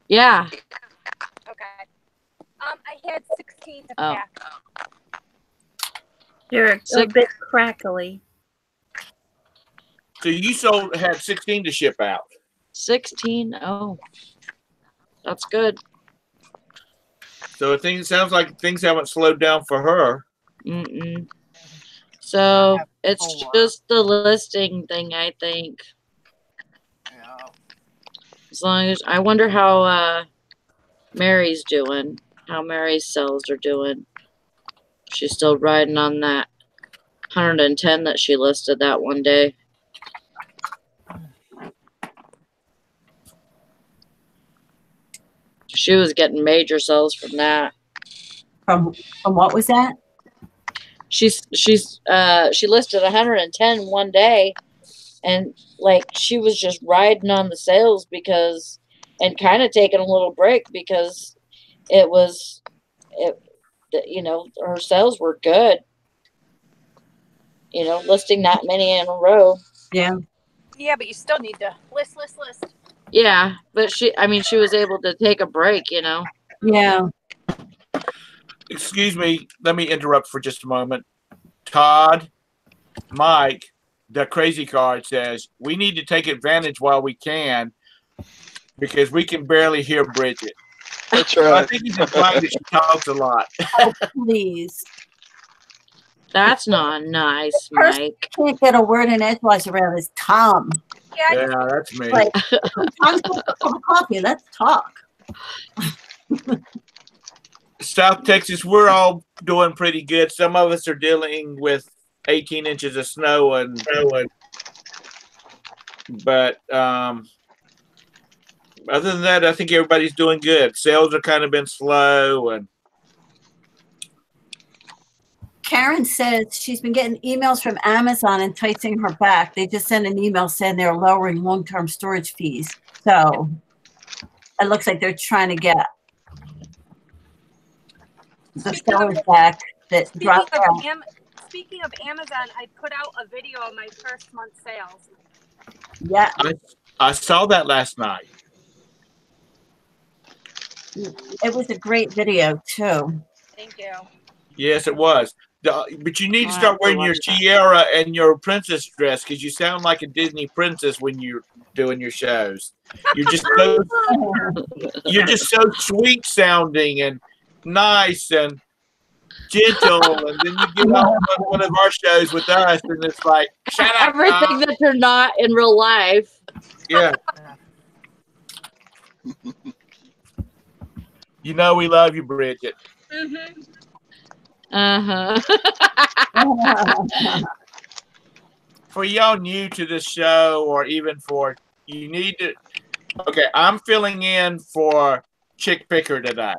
Yeah. Okay. I had 16 to pack. You're a bit crackly. So you had 16 to ship out. 16? Oh, that's good. So it sounds like things haven't slowed down for her. Mm-mm. So it's just the listing thing, I think. Yeah. As long as I wonder how Mary's doing, how Mary's sales are doing. She's still riding on that 110 that she listed that one day. She was getting major sales from that. From what was that? She listed 110 one day, and like she was just riding on the sales because, and kind of taking a little break because it you know, her sales were good. You know, listing that many in a row. Yeah. Yeah, but you still need to list. Yeah, but she was able to take a break, you know. Yeah. Excuse me, let me interrupt for just a moment. Todd, Mike, the crazy card says, we need to take advantage while we can because we can barely hear Bridget. That's right. I think he's implying that she talks a lot. Oh, please. That's not nice, Mike. Can't get a word in edgewise around is Tom. Yeah, that's me. Like, Tom's got a cup of coffee. Let's talk. South Texas, we're all doing pretty good. Some of us are dealing with 18 inches of snow but other than that, I think everybody's doing good. Sales have kind of been slow, and Karen says she's been getting emails from Amazon enticing her back. They just sent an email saying they're lowering long-term storage fees. So it looks like they're trying to get the sellers back that dropped out. Speaking of Amazon, I put out a video of my first month's sales. Yeah. I saw that last night. It was a great video, too. Thank you. Yes, it was. But you need to start wearing your tiara and your princess dress because you sound like a Disney princess when you're doing your shows. You're just so sweet sounding and nice and gentle, and then you get on one of our shows with us, and it's like, shut up. Everything that you're not in real life. Yeah. You know we love you, Bridget. Mm-hmm. For y'all new to the show, or even you need to. Okay, I'm filling in for Chick Picker today.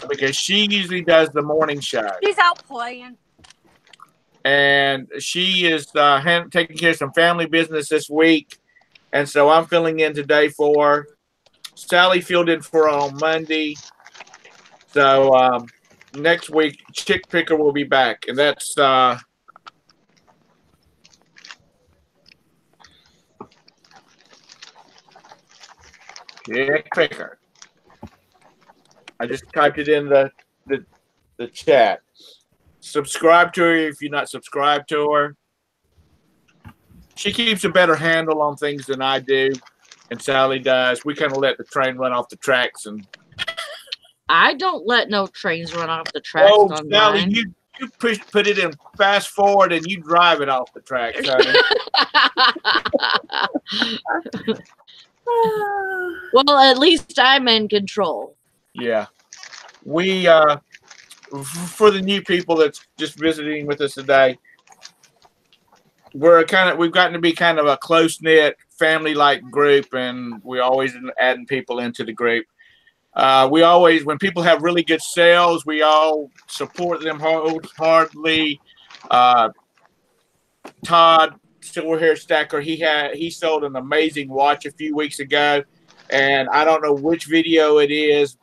Because she usually does the morning show. She's out playing. And she is taking care of some family business this week. And so I'm filling in today for her. Sally filled in for her on Monday. So next week, Chick Picker will be back. And that's Chick Picker. I just typed it in the chat. Subscribe to her if you're not subscribed to her. She keeps a better handle on things than I do, and Sally does. We kind of let the train run off the tracks, and I don't let no trains run off the tracks. Oh, on Sally, mine. you put it in fast forward, and you drive it off the tracks, honey. Well, at least I'm in control. Yeah. We for the new people that's just visiting with us today, we've gotten to be kind of a close-knit family-like group, and we always adding people into the group. We always, when people have really good sales, we all support them wholeheartedly. Todd, Silver Hair Stacker, he sold an amazing watch a few weeks ago, and I don't know which video it is,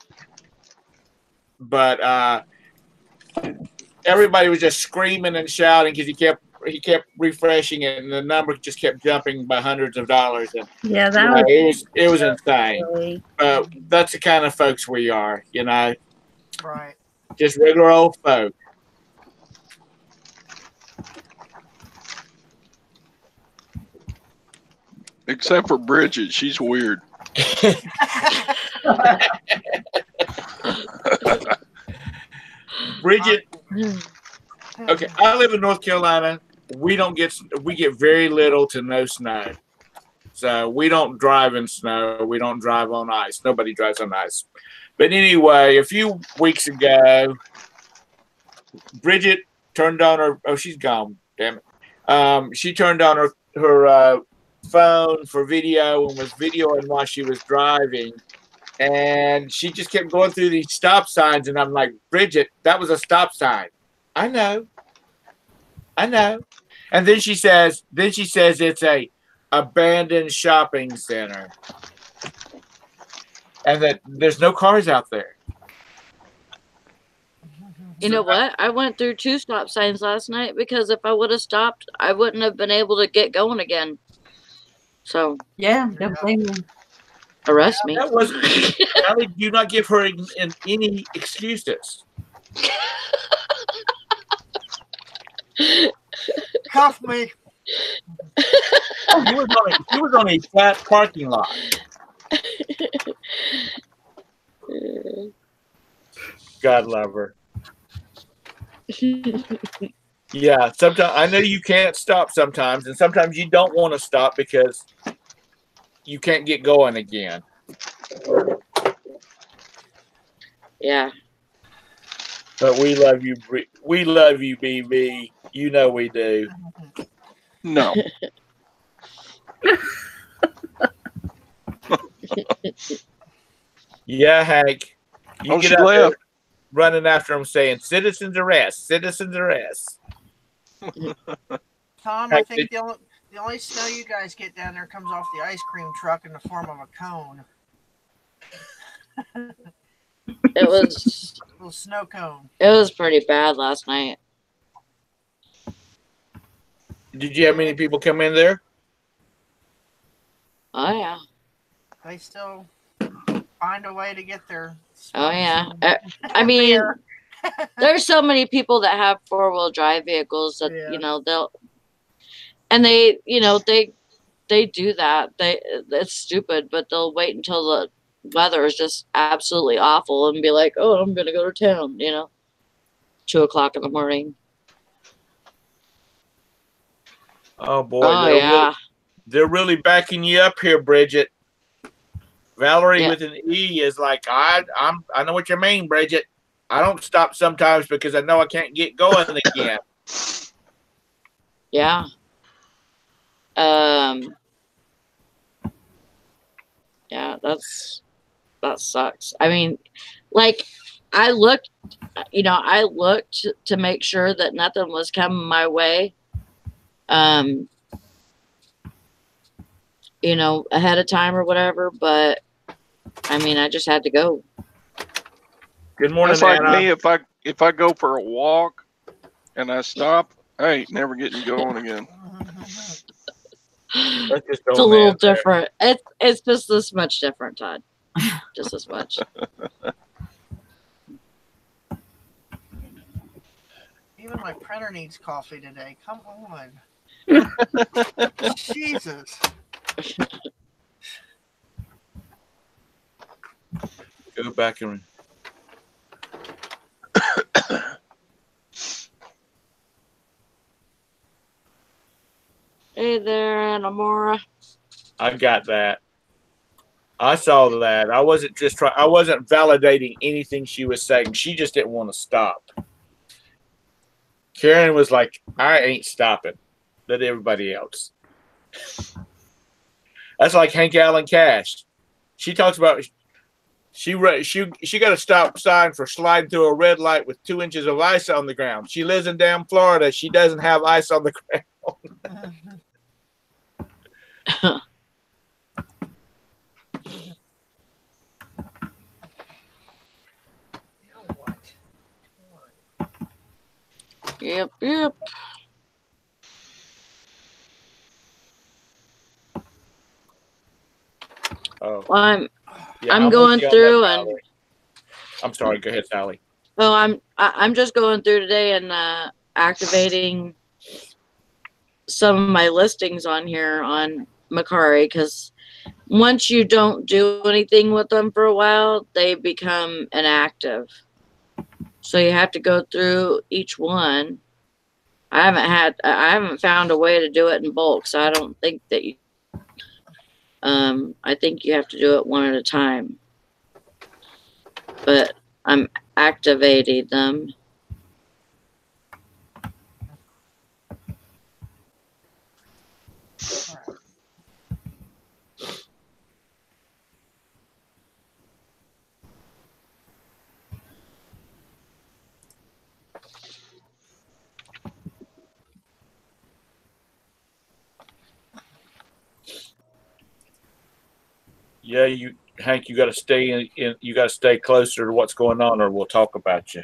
but everybody was just screaming and shouting because he kept refreshing it, and the number just kept jumping by hundreds of dollars. And yeah, it was insane. That's the kind of folks we are, you know. Right. Just regular old folk. Except for Bridget, she's weird. Bridget, okay, I live in North Carolina. We get very little to no snow. So we don't drive in snow. We don't drive on ice. Nobody drives on ice. But anyway, a few weeks ago, Bridget turned on her. Oh, she's gone. Damn it. She turned on her phone for video and was videoing while she was driving. And she just kept going through these stop signs. And I'm like, Bridget, that was a stop sign. I know. And then she says it's a abandoned shopping center. And that there's no cars out there. You know what? I went through 2 stop signs last night because if I would have stopped, I wouldn't have been able to get going again. So Yeah, don't blame me. arrest me. That was Sally, do not give her any excuses. Cuff me. He was on a flat parking lot. God love her. Yeah, sometimes I know you can't stop sometimes, and sometimes you don't want to stop because you can't get going again. Yeah. But we love you. We love you, BB. You know we do. No. Yeah, Hank. You She get out there left. running after them saying, citizens arrest, citizens arrest. Tom, I think the only snow you guys get down there comes off the ice cream truck in the form of a cone. It was A little snow cone. it was pretty bad last night. Did you have many people come in there? Oh yeah. They still find a way to get there. Oh yeah. I mean, there's so many people that have 4-wheel drive vehicles that Yeah. you know they do that. It's stupid, but they'll wait until the weather is just absolutely awful and be like, "Oh, I'm gonna go to town," 2:00 in the morning. Oh boy, Oh yeah. they're really backing you up here, Bridget. Valorie Yeah. with an E is like, I know what you mean, Bridget. I don't stop sometimes because I know I can't get going again. Yeah. Yeah, that sucks. I mean, like I looked to make sure that nothing was coming my way. Ahead of time or whatever, but I mean, I just had to go. Good morning, That's like Anna. me if I go for a walk and I stop, I ain't never getting going again. That's just It's a old little man there. different. It's just this much different, Todd. Just as much. Even my printer needs coffee today. Come on. Jesus. Go back and Hey there, Anamora. I got that. I saw that. I wasn't validating anything she was saying. She just didn't want to stop. Karen was like, I ain't stopping. Let everybody else. That's like Hank Allen Cash. She talks about she got a stop sign for sliding through a red light with 2 inches of ice on the ground. She lives in damn Florida. She doesn't have ice on the ground. Yep. Oh, Well, yeah, I'm with going you on through that, and Valerie. I'm sorry. Go ahead, Sally. I'm just going through today and activating some of my listings on here on Macari, because once you don't do anything with them for a while, they become inactive. So you have to go through each one. I haven't found a way to do it in bulk, so I don't think that you. I think you have to do it one at a time. But I'm activating them. Yeah, Hank, you got to stay in. You got to stay closer to what's going on, or we'll talk about you.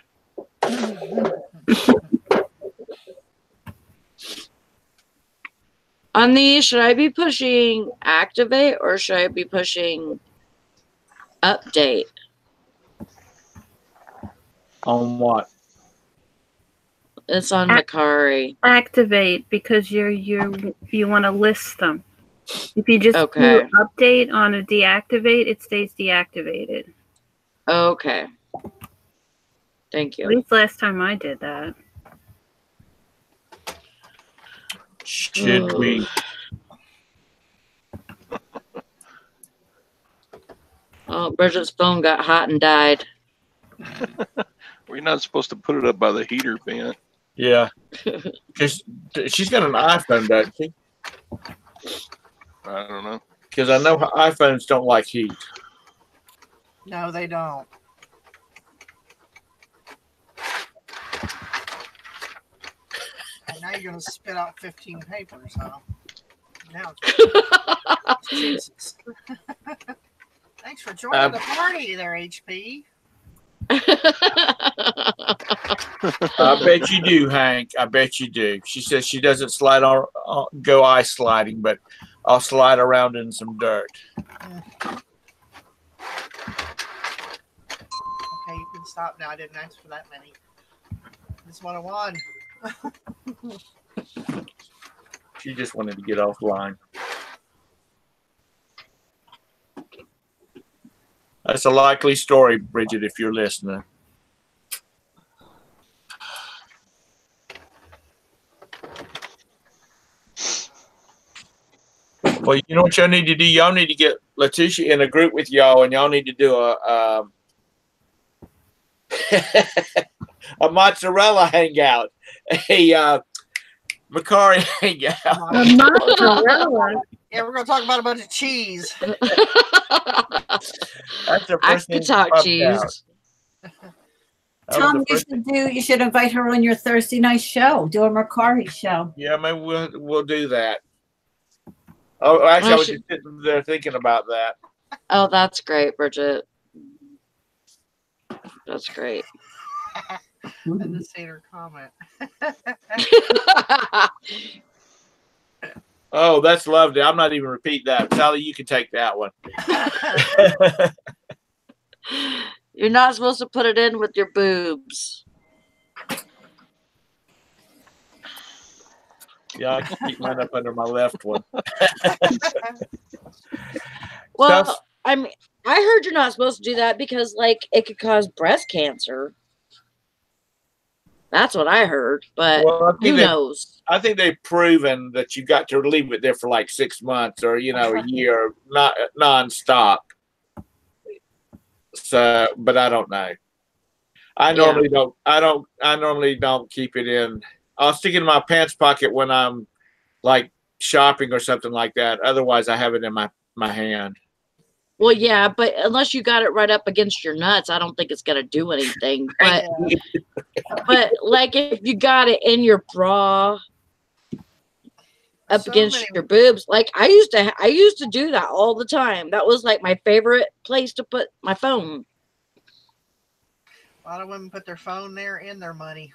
On these, should I be pushing activate or should I be pushing update? On what? It's on Macari. Activate, because you want to list them. If you just do update on a deactivate, it stays deactivated. Okay. Thank you. At least last time I did that. Should we? Oh, Bridget's phone got hot and died. We're not supposed to put it up by the heater vent. Yeah. Because she's got an iPhone, doesn't she? I don't know. Because I know iPhones don't like heat. No, they don't. And now you're going to spit out 15 papers, huh? Now Jesus. Thanks for joining the party there, HP. I bet you do, Hank. I bet you do. She says she doesn't go ice sliding, but I'll slide around in some dirt. Okay, you can stop now. I didn't ask for that many. This one I won. She just wanted to get offline. That's a likely story, Bridget, if you're listening. Well, you know what y'all need to do? Y'all need to get Letitia in a group with y'all, and y'all need to do a a mozzarella hangout, a Macari hangout. A mozzarella. Yeah, we're going to talk about a bunch of cheese. That's the first I could talk cheese. Tom, you should invite her on your Thursday night show. Do a Macari show. Yeah, maybe we'll do that. Oh, actually, I was just sitting there thinking about that. Oh, that's great, Bridget. That's great. I didn't see her comment. Oh, that's lovely. I'm not even repeating that. Sally, you can take that one. You're not supposed to put it in with your boobs. Yeah, I can keep mine up under my left one. Well, I mean, I heard you're not supposed to do that because, like, it could cause breast cancer. That's what I heard, but who knows? I think they've proven that you got to leave it there for like 6 months or, a year, not nonstop. So, but I don't know. I normally don't. I normally don't keep it in. I'll stick it in my pants pocket when I'm like shopping or something like that. Otherwise, I have it in my hand. Well, yeah, but unless you got it right up against your nuts, I don't think it's gonna do anything. But, but like if you got it in your bra, up against your boobs, like I used to do that all the time. That was like my favorite place to put my phone. A lot of women put their phone there and their money.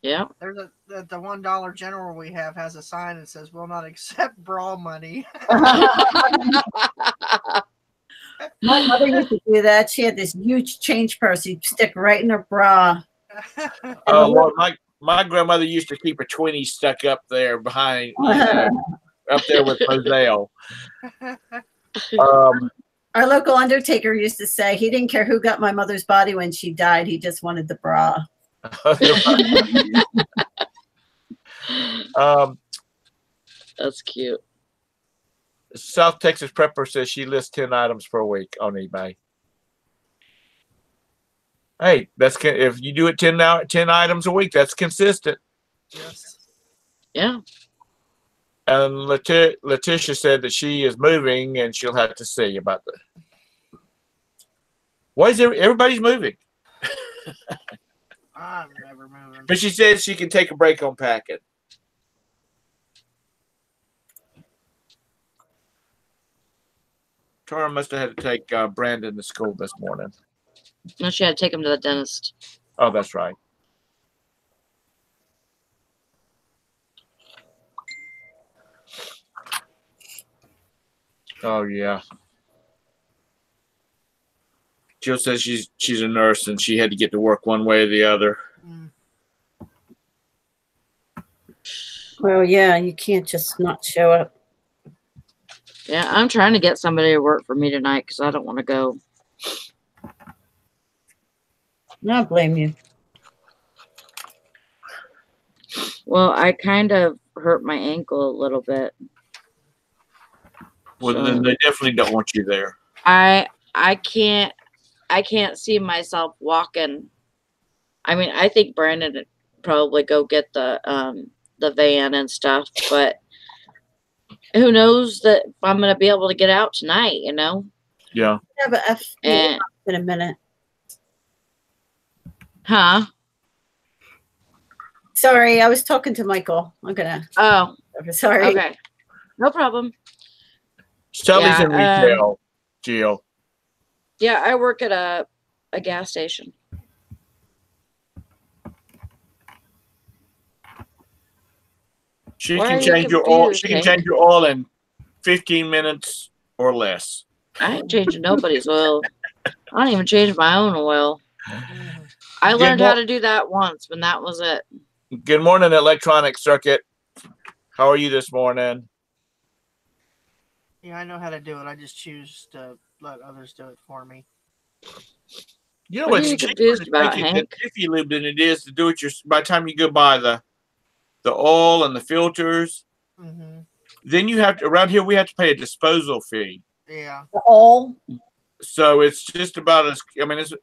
Yeah. There's the $1 General we have has a sign that says "Will not accept bra money." My mother used to do that. She had this huge change purse you'd stick right in her bra. Oh, Lord, my grandmother used to keep a 20 stuck up there behind up there with Moselle. Our local undertaker used to say he didn't care who got my mother's body when she died. He just wanted the bra. That's cute. South Texas Prepper says she lists 10 items per week on eBay. Hey, if you do it 10 items a week, that's consistent. Yes. Yeah. And Letitia said that she is moving and she'll have to see about that. Why is everybody's moving? I'm never moving. But she said she can take a break on packing. Tara must have had to take Brandon to school this morning. No, she had to take him to the dentist. Oh, that's right. Oh, yeah. Jill says she's a nurse and she had to get to work one way or the other. Well, yeah, you can't just not show up. Yeah, I'm trying to get somebody to work for me tonight because I don't want to go. No, I blame you. Well, I kind of hurt my ankle a little bit. Well, then they definitely don't want you there. I can't see myself walking. I mean, I think Brandon would probably go get the van and stuff, but who knows that I'm going to be able to get out tonight, you know? Yeah. Yeah, but in a minute. Huh? Sorry, I was talking to Michael. I'm gonna. Oh, sorry. Okay, no problem. Sally's in retail, Jill. Yeah, I work at a gas station. She can change your oil. She can change your oil in 15 minutes or less. I ain't changing nobody's oil. I don't even change my own oil. I learned how to do that once, and that was it. Good morning, Electronic Circuit. How are you this morning? Yeah, I know how to do it. I just choose to let others do it for me. You know what's confused about, Hank? If you lived in it is to do it by the time you go buy the oil and the filters, then you have to, around here we have to pay a disposal fee. Yeah. The oil. So it's just about as, I mean, it's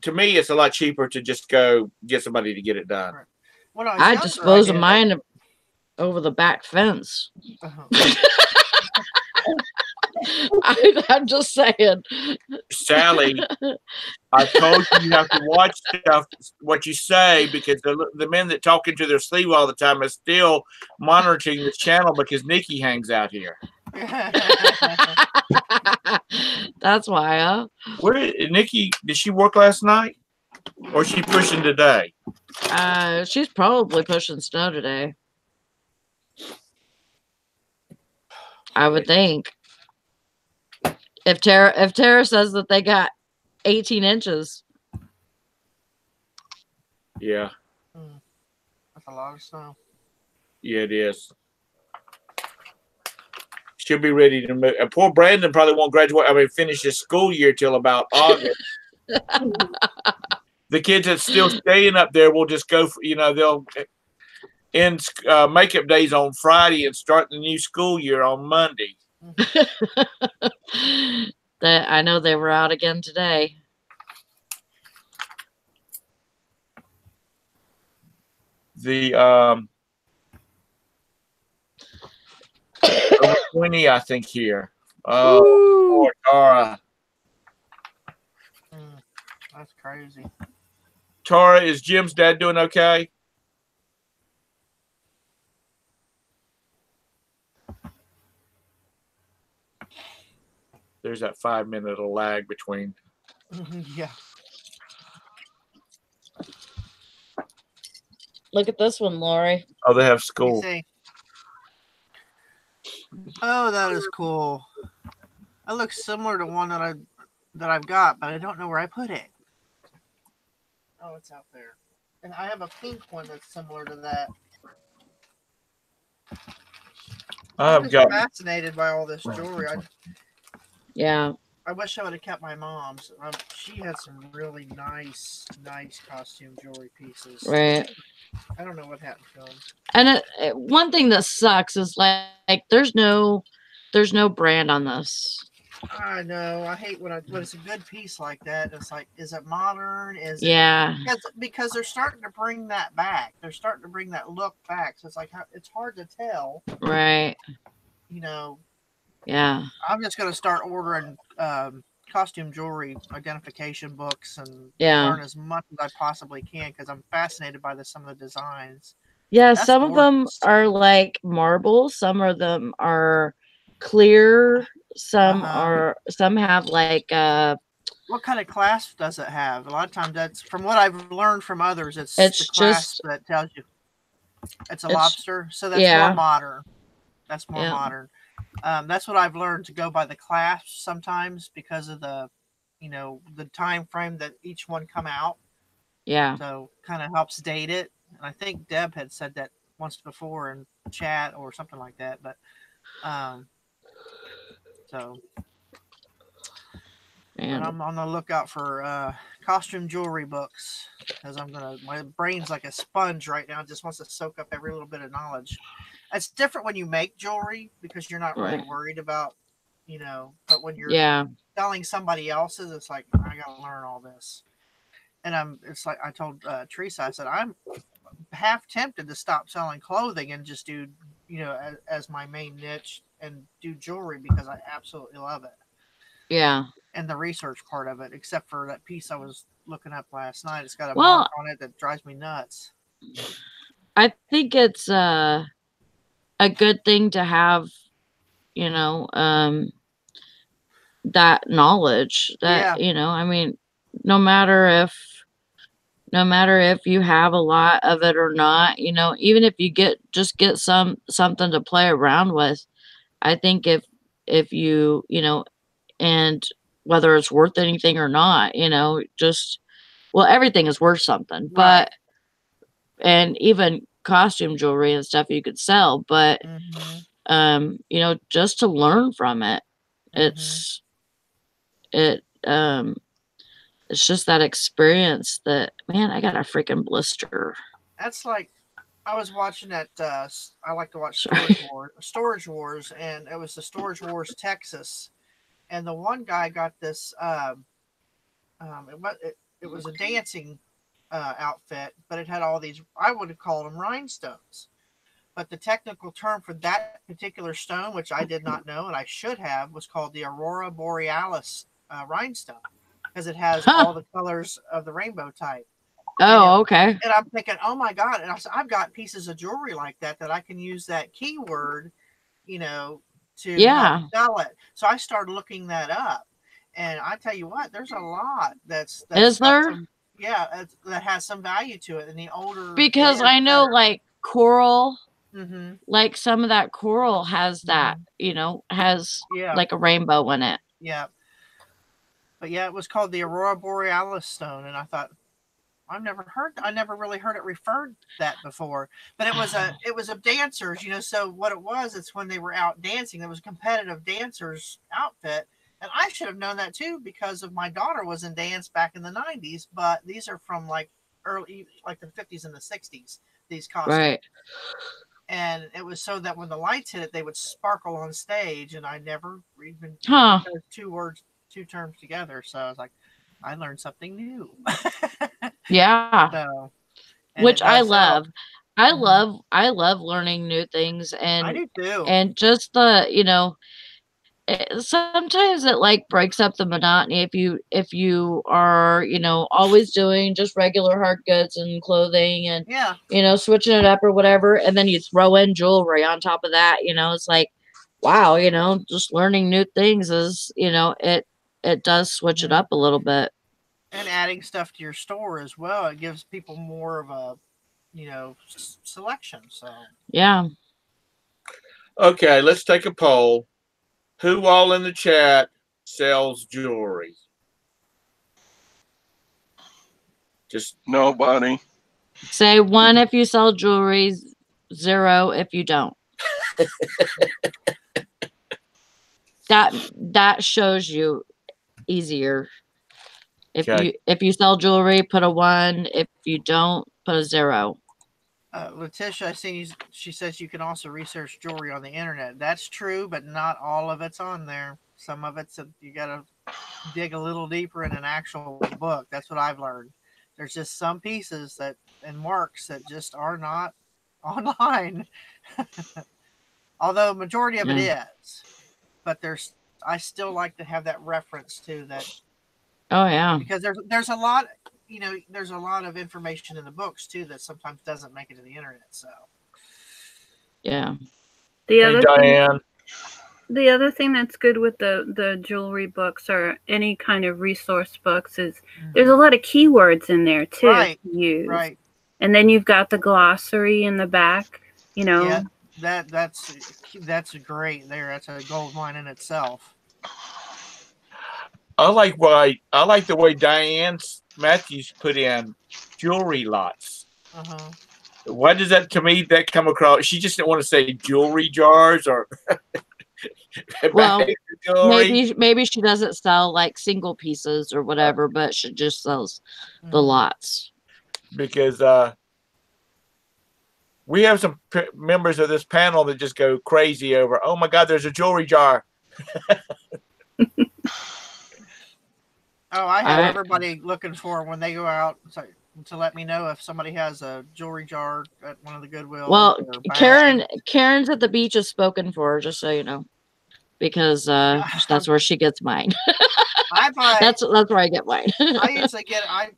to me it's a lot cheaper to just go get somebody to get it done. Right. When I was I younger, dispose I of mine over the back fence. I'm just saying. Sally, I told you have to watch what you say, because the men that talk into their sleeve all the time are still monitoring this channel because Nikki hangs out here. That's why, huh? Where Nikki, did she work last night? Or is she pushing today? She's probably pushing snow today. I would think. If Tara says that they got 18 inches. Yeah. That's a lot of snow. Yeah, it is. She'll be ready to move. Poor Brandon probably won't graduate. I mean, finish his school year till about August. The kids that's still staying up there will just go, they'll end makeup days on Friday and start the new school year on Monday. I know they were out again today. The over 20, I think, here. Oh, poor Tara. That's crazy. Tara, is Jim's dad doing okay? There's that 5-minute lag between. Yeah. Look at this one, Lori. Oh, they have school. Oh, that is cool. That looks similar to one that I've got, but I don't know where I put it. Oh, it's out there. And I have a pink one that's similar to that. I'm just fascinated by all this jewelry. Yeah. I wish I would have kept my mom's. She had some really nice costume jewelry pieces. Right. I don't know what happened to them. And one thing that sucks is like there's no brand on this. I know. I hate when it's a good piece like that. It's like, is it modern? Is it? Yeah. Because they're starting to bring that back. They're starting to bring that look back. So it's like it's hard to tell. Right. You know. Yeah. I'm just gonna start ordering costume jewelry identification books and learn as much as I possibly can because I'm fascinated by some of the designs. Yeah, some of them are like marble, some of them are clear, some have like what kind of clasp does it have? A lot of times that's from what I've learned from others, it's the clasp that tells you it's a lobster, so that's more modern. That's more modern. That's what I've learned, to go by the clasp sometimes because of the time frame that each one come out. Yeah. So kind of helps date it. And I think Deb had said that once before in chat or something like that. But but I'm on the lookout for costume jewelry books because my brain's like a sponge right now. It just wants to soak up every little bit of knowledge. It's different when you make jewelry because you're not really worried about, but when you're selling somebody else's, it's like, I got to learn all this. And it's like I told Teresa, I said, I'm half tempted to stop selling clothing and just do, as my main niche and do jewelry because I absolutely love it. Yeah. And the research part of it, except for that piece I was looking up last night. It's got a mark on it that drives me nuts. I think it's a good thing to have, that knowledge that, I mean, no matter if you have a lot of it or not, even if you get something to play around with, I think if you, and whether it's worth anything or not, everything is worth something, but, and even costume jewelry and stuff you could sell, but, just to learn from it, it's just that experience that, man, I got a freaking blister. That's like, I was watching that, I like to watch Storage Wars, and it was the Storage Wars Texas. And the one guy got this, it was a dancing outfit, but it had all these, I would have called them rhinestones. But the technical term for that particular stone, which I did not know and I should have, was called the Aurora Borealis rhinestone, because it has all the colors of the rainbow type. Oh, okay. And I'm thinking, oh my God. And I've got pieces of jewelry like that I can use that keyword, to help sell it. So I started looking that up. And I tell you what, there's a lot that's is there? That has some value to it. And the older, because I know like coral, like some of that coral has that, has like a rainbow in it. Yeah. But yeah, it was called the Aurora Borealis stone. And I thought, I never really heard it referred that before, but it was of dancers, so what it was, it's when they were out dancing, there was a competitive dancers outfit. And I should have known that too, because of my daughter was in dance back in the 90s, but these are from like early, like the 50s and the 60s, these costumes. Right. And it was so that when the lights hit it, they would sparkle on stage. And I never even put two terms together. So I was like, I learned something new. Yeah. So, which I love. I love learning new things, and I do too. And just the, sometimes it like breaks up the monotony if you are, always doing just regular hard goods and clothing and switching it up or whatever, and then you throw in jewelry on top of that, it's like, wow, just learning new things is, it does switch it up a little bit. And adding stuff to your store as well, it gives people more of a, selection. So yeah. Okay, let's take a poll. Who all in the chat sells jewelry? Just nobody. Say 1 if you sell jewelry, 0 if you don't. That shows you easier. If you sell jewelry, put a 1. If you don't, put a 0. Letitia, I see she says you can also research jewelry on the internet. That's true, but not all of it's on there. Some of it's you got to dig a little deeper in an actual book. That's what I've learned. There's just some pieces and marks that just are not online. Although majority of it is. But I still like to have that reference to that. Oh yeah. Because there's a lot, there's a lot of information in the books too that sometimes doesn't make it to the internet. So yeah. The other thing that's good with the jewelry books or any kind of resource books is there's a lot of keywords in there too to use. Right. And then you've got the glossary in the back, Yeah, that's great there. That's a gold mine in itself. I like the way Diane Matthews put in jewelry lots. Uh-huh. Why does that, to me, that come across? She just didn't want to say jewelry jars or well, maybe she doesn't sell like single pieces or whatever, but she just sells the lots. Because we have some members of this panel that just go crazy over, oh my God, there's a jewelry jar. Oh, I have everybody looking for when they go out to let me know if somebody has a jewelry jar at one of the Goodwill. Well, Karen's at the beach is spoken for, just so you know, because that's where she gets mine. That's where I get mine. I usually get I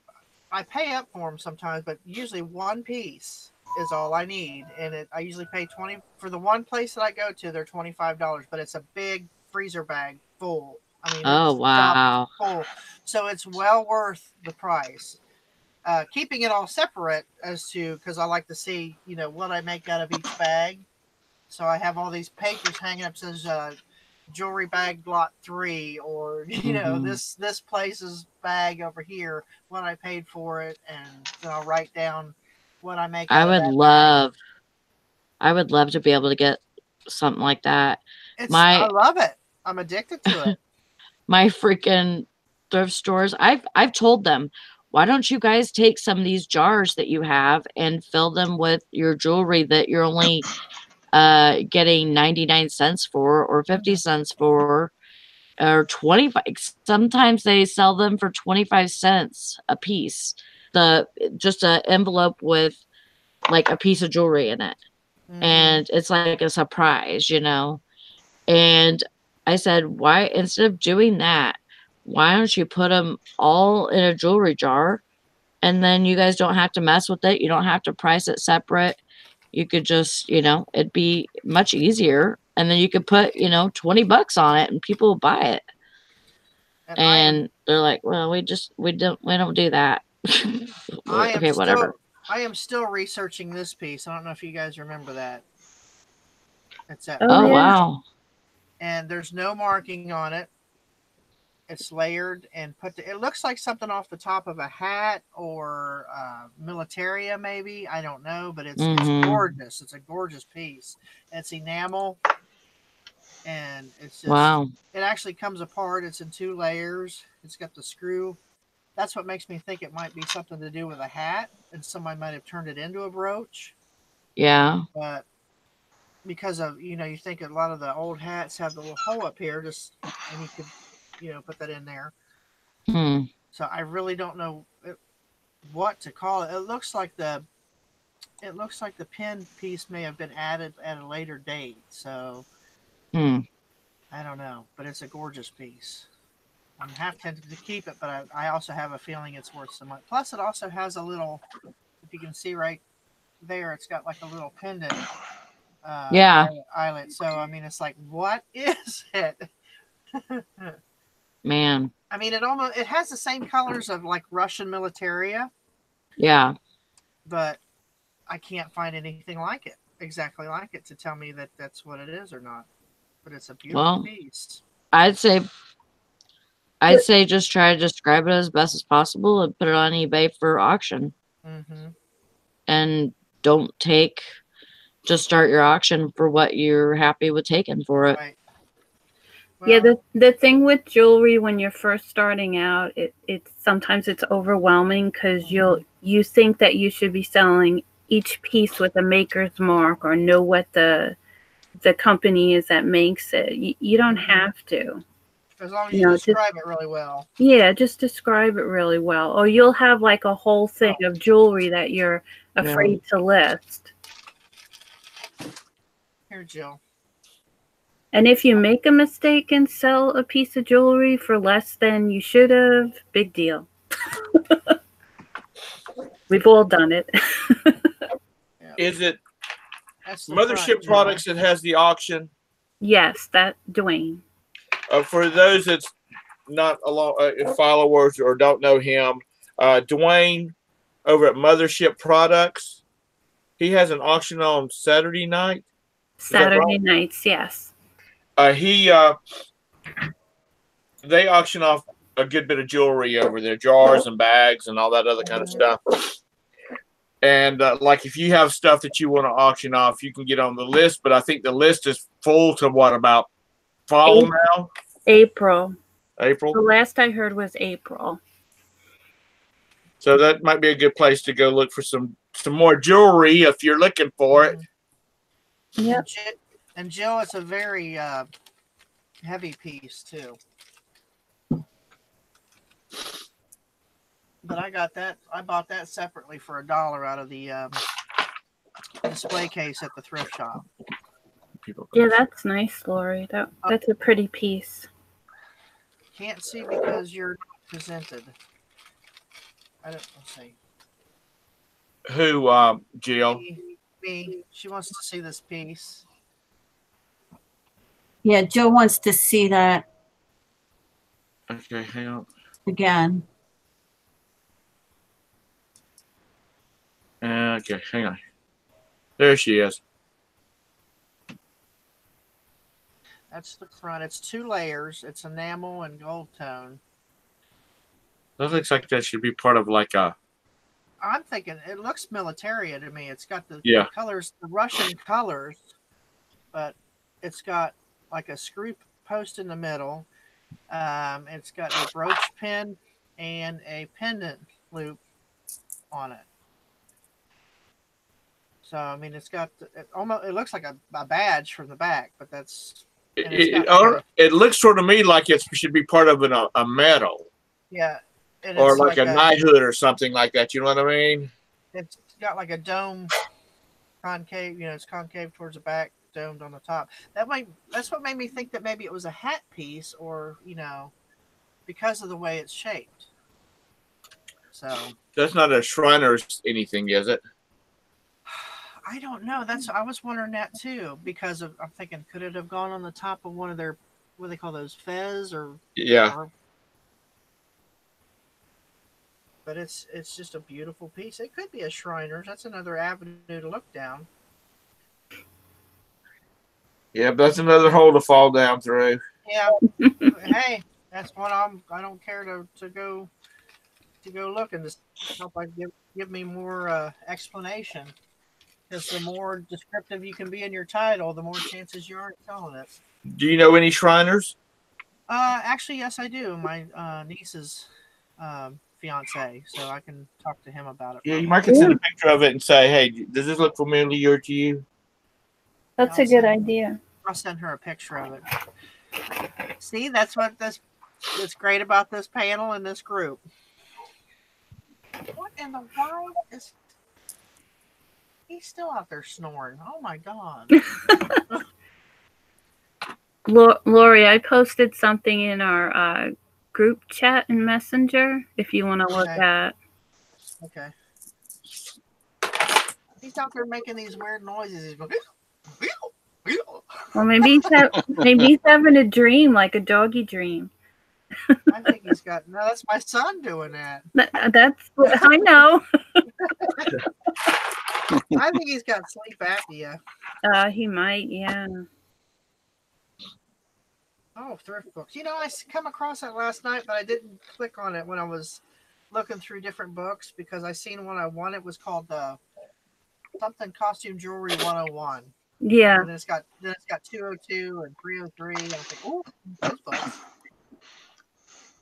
pay up for them sometimes, but usually one piece is all I need, and I usually pay $20 for the one place that I go to. They're $25, but it's a big freezer bag full. I mean, oh wow, full. So it's well worth the price. Keeping it all separate because I like to see, what I make out of each bag. So I have all these papers hanging up says jewelry bag lot 3, or this place's bag over here, what I paid for it, and then I'll write down what I make. I would love to be able to get something like that. I love it. I'm addicted to it. My freaking thrift stores, I've told them, why don't you guys take some of these jars that you have and fill them with your jewelry that you're only getting 99 cents for or 50 cents for or 25. Sometimes they sell them for 25 cents a piece. Just an envelope with like a piece of jewelry in it. And it's like a surprise, And I said, why, instead of doing that, why don't you put them all in a jewelry jar, and then you guys don't have to mess with it. You don't have to price it separate. You could just, it'd be much easier. And then you could put, $20 on it and people will buy it. And they're like, well, we don't do that. Okay, whatever. I am still researching this piece. I don't know if you guys remember that. It's that. Oh, wow. And there's no marking on it. It's layered and it looks like something off the top of a hat or militaria, maybe. I don't know, but it's gorgeous. It's a gorgeous piece. And it's enamel. And it's just, wow. It actually comes apart. It's in 2 layers. It's got the screw. That's what makes me think it might be something to do with a hat, and somebody might have turned it into a brooch. Yeah. But because of, you think a lot of the old hats have the little hole up here, and you could, put that in there. So I really don't know what to call it. It looks like the pin piece may have been added at a later date. So I don't know, but it's a gorgeous piece. I'm half tempted to keep it, but I also have a feeling it's worth some money. Plus, it also has a little, if you can see right there, it's got like a little pendant eyelet. So, I mean, it's like, what is it? Man. I mean, it has the same colors of like Russian militaria. Yeah. But I can't find anything like it, exactly like it, to tell me that that's what it is or not. But it's a beautiful piece. I'd say just try to describe it as best as possible and put it on eBay for auction. And don't take just start your auction for what you're happy with taking for it. Right. Yeah, the thing with jewelry when you're first starting out, it's sometimes it's overwhelming because you think that you should be selling each piece with a maker's mark or know what the company is that makes it. You don't have to. As long as you describe it really well. Yeah, just describe it really well. Or you'll have like a whole thing of jewelry that you're afraid to list. Here, Jill. And if you make a mistake and sell a piece of jewelry for less than you should have, big deal. We've all done it. Is it That's the Mothership Products that has the auction? Yes, that Dwayne. For those that's not followers or don't know him, Dwayne over at Mothership Products, he has an auction on Saturday night. Saturday nights, yes. They auction off a good bit of jewelry over there, jars and bags and all that other kind of stuff. And like if you have stuff that you want to auction off, you can get on the list. But I think the list is full to what, about fall now? April. April? The last I heard was April. So that might be a good place to go look for some more jewelry if you're looking for it. Yep. And Jill, it's a very heavy piece too. But I bought that separately for $1 out of the display case at the thrift shop. Yeah, that's nice, Lori. That's a pretty piece. Can't see because you're presented. Let's see. Who, Jill? Me. She wants to see this piece. Yeah, Joe wants to see that. Okay, hang on. Again. Okay, hang on. There she is. That's the front. It's 2 layers. It's enamel and gold tone. That looks like that should be part of like a... I'm thinking it looks military to me. It's got the colors, the Russian colors, but it's got like a screw post in the middle. It's got a brooch pin and a pendant loop on it. So I mean, it's got it looks like a badge from the back, but that's it looks sort of me like it should be part of a medal. Yeah. Or like a knighthood or something like that. You know what I mean? It's got like a dome concave. It's concave towards the back, domed on the top. That's what made me think that maybe it was a hat piece, or because of the way it's shaped. So that's not a Shriner's anything, is it? I don't know. I was wondering that too, because I'm thinking, could it have gone on the top of one of their, what do they call those, fez or But it's just a beautiful piece. It could be a Shriner's. That's another avenue to look down. Yeah, but that's another hole to fall down through. Yeah. Hey, that's one I don't care to go look and just help give me more explanation. Because the more descriptive you can be in your title, the more chances you aren't selling it. Do you know any Shriners? Actually, yes, I do. My niece's fiance, so I can talk to him about it. Yeah, you might send a picture of it and say, "Hey, does this look familiar to you?" That's a good idea. I'll send her a picture of it. See, that's what's great about this panel and this group. What in the world is? He's still out there snoring. Oh my God. Lori, I posted something in our group chat and Messenger if you want to look at. Okay. He's out there making these weird noises. He's going. Well, maybe he's having a dream, like a doggy dream. I think he's got. No, that's my son doing that. That's what I know. I think he's got sleep apnea. He might, yeah. Oh, thrift books. I come across that last night, but I didn't click on it when I was looking through different books because I seen one I wanted. It was called something costume jewelry 101. Yeah. And then it's got 202 and 303. And I think, oh, those books.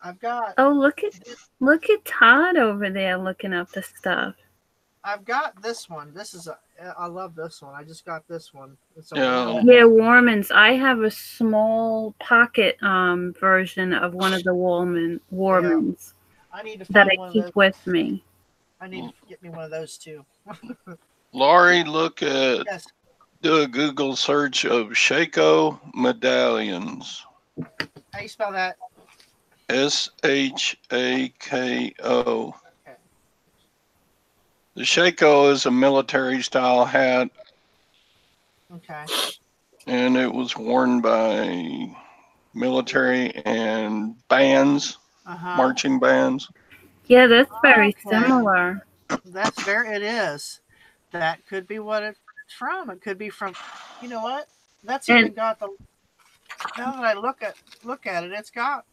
I've got. Oh, look at Todd over there looking up the stuff. I've got this one. I love this one. I just got this one. It's a Yeah, Warmans. I have a small pocket version of one of the Warmans I need to that find I one of keep those. with me. I need to get me one of those too. Laurie, look at Yes. do a Google search of Shako medallions. How you spell that? Shako. The Shako is a military style hat. Okay. And it was worn by military and bands, marching bands. Yeah, that's very similar. It is. That could be what it's from. It could be from, you know what? That's even got the, now that I look at it, it's got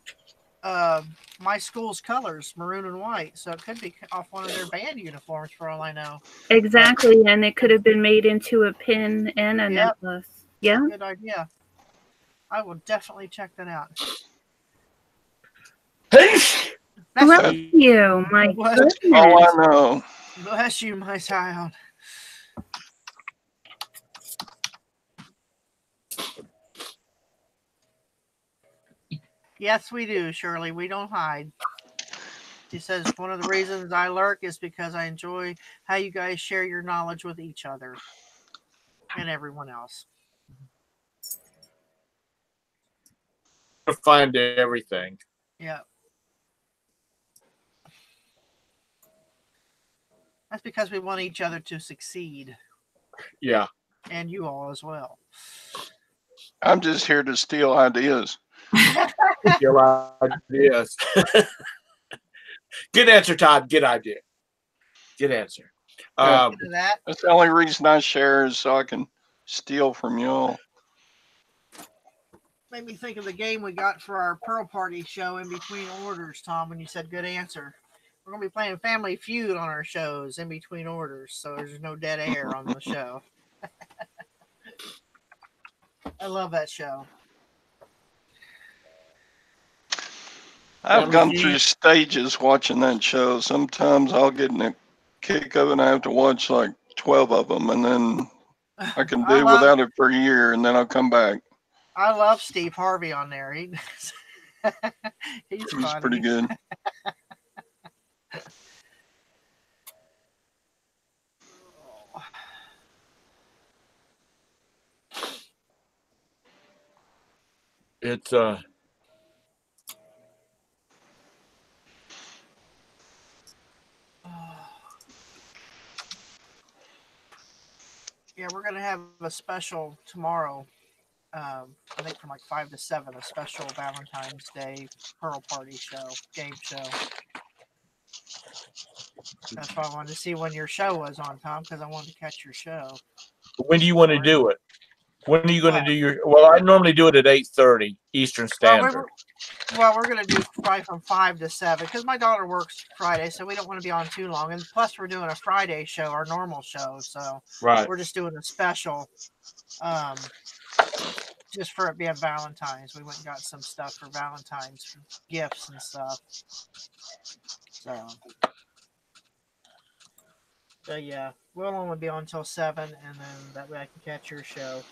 my school's colors, maroon and white. So it could be off one of their band uniforms for all I know. Exactly, and it could have been made into a pin and a necklace. Yeah. Good idea. I will definitely check that out. Bless you, my goodness. Oh, I know. Bless you, my child. Yes, we do, Shirley. We don't hide. She says one of the reasons I lurk is because I enjoy how you guys share your knowledge with each other and everyone else. Find everything. Yeah. That's because we want each other to succeed. Yeah. And you all as well. I'm just here to steal ideas. Steal ideas. Good answer, Todd. Good idea. Good answer. That's the only reason I share is so I can steal from y'all. Made me think of the game we got for our Pearl Party show in between orders, Tom, when you said good answer. We're going to be playing Family Feud on our shows in between orders, so there's no dead air on the show. I love that show. I've gone through stages watching that show. Sometimes I'll get in a kick of it and I have to watch like 12 of them, and then I can do without it for a year, and then I'll come back. I love Steve Harvey on there. He's pretty good. It's yeah, we're gonna have a special tomorrow. I think from like 5 to 7, a special Valentine's Day Pearl Party show, game show. That's why I wanted to see when your show was on, Tom, because I wanted to catch your show. When do you want to do it? When are you going to do your? Well, I normally do it at 8:30 Eastern Standard. Well, we're going to do probably from 5 to 7 because my daughter works Friday, so we don't want to be on too long. And plus, we're doing a Friday show, our normal show, so we're just doing a special, just for it being Valentine's. We went and got some stuff for Valentine's gifts and stuff. So yeah, we'll only be on until 7, and then that way I can catch your show.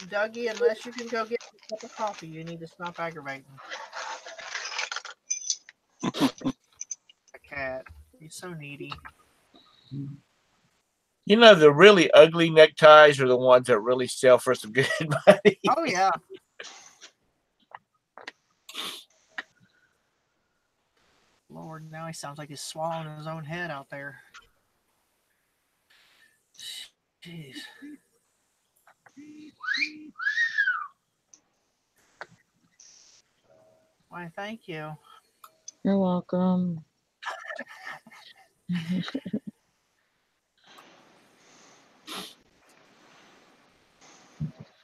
Dougie, unless you can go get a cup of coffee, you need to stop aggravating. A cat. He's so needy. You know, the really ugly neckties are the ones that really sell for some good money. Oh, yeah. Lord, now he sounds like he's swallowing his own head out there. Jeez. Why, thank you. You're welcome.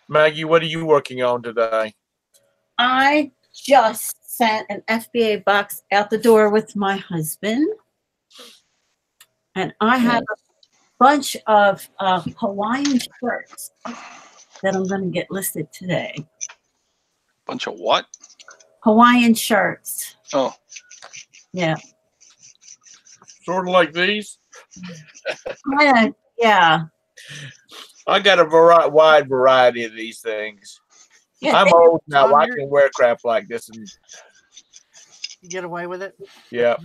Maggie, what are you working on today? I just sent an FBA box out the door with my husband. And I have a bunch of Hawaiian shirts that I'm going to get listed today. Bunch of what? Hawaiian shirts. Oh. Yeah. Sort of like these. Yeah. I got a wide variety of these things. Yeah, I'm old now. I can wear crap like this. And you get away with it? Yeah.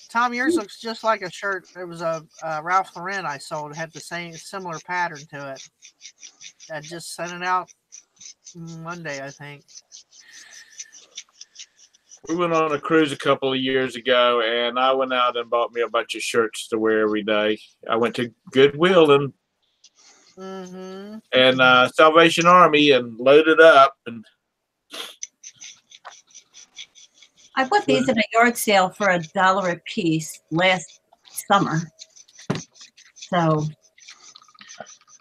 Tom, yours looks just like a shirt. It was a Ralph Lauren I sold. It had the similar pattern to it. I just sent it out Monday, I think. We went on a cruise a couple of years ago, and I went out and bought me a bunch of shirts to wear every day. I went to Goodwill and Salvation Army and loaded up. And I bought these at a yard sale for $1 a piece last summer. So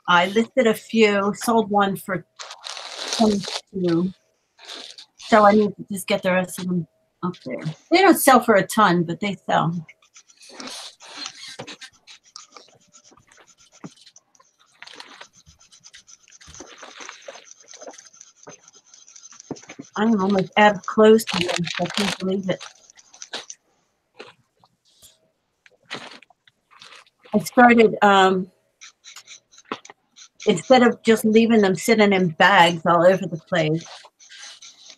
I listed a few, sold one for $22. So I need to just get the rest of them up there. They don't sell for a ton, but they sell. I'm almost out of clothes to them. I can't believe it. I started, instead of just leaving them sitting in bags all over the place,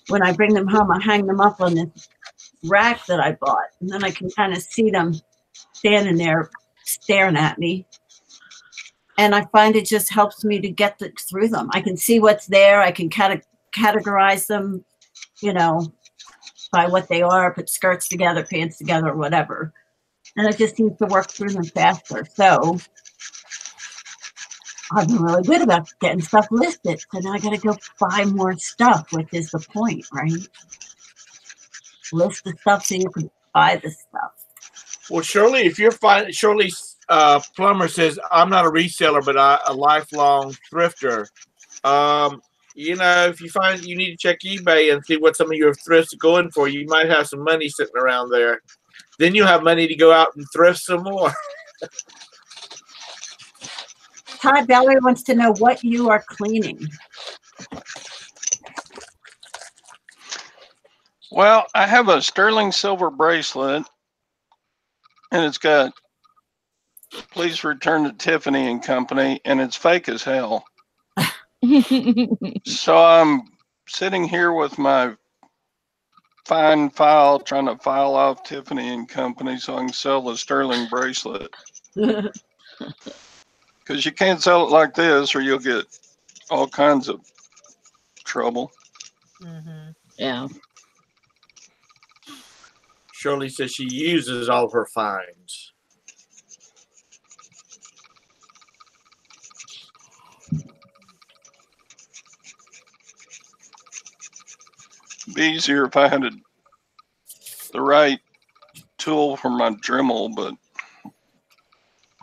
when I bring them home, I hang them up on this rack that I bought. And then I can kind of see them standing there staring at me. And I find it just helps me to get through them. I can see what's there. I can kind of categorize them, you know, by what they are, put skirts together, pants together, or whatever. And it just seems to work through them faster. So I've been really good about getting stuff listed. So now I got to go buy more stuff, which is the point, right? List the stuff so you can buy the stuff. well, Shirley, if you're fine, Shirley Plummer says, I'm not a reseller, but a lifelong thrifter. You know, if you find you need to check eBay and see what some of your thrifts are going for, you might have some money sitting around there. Then you'll have money to go out and thrift some more. Todd, Valerie wants to know what you are cleaning. Well, I have a sterling silver bracelet, and it's got "Please return to Tiffany and Company," and it's fake as hell. So I'm sitting here with my fine file, trying to file off Tiffany and Company so I can sell the sterling bracelet. Because you can't sell it like this, or you'll get all kinds of trouble. Yeah. Shirley says she uses all of her finds. It'd be easier if I had the right tool for my Dremel, but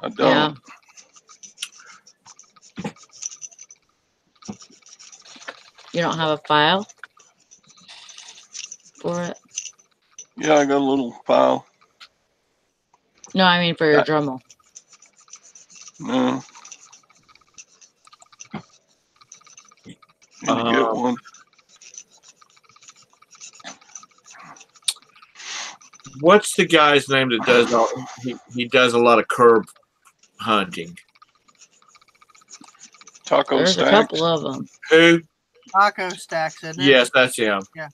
I don't. Yeah. You don't have a file for it? Yeah, I got a little file. No, I mean for your Dremel. No. Need to get one. What's the guy's name that does he does a lot of curb hunting? Taco There's Stacks. a couple of them. Who? Taco Stacks, isn't it? Yes, that's him. Yeah.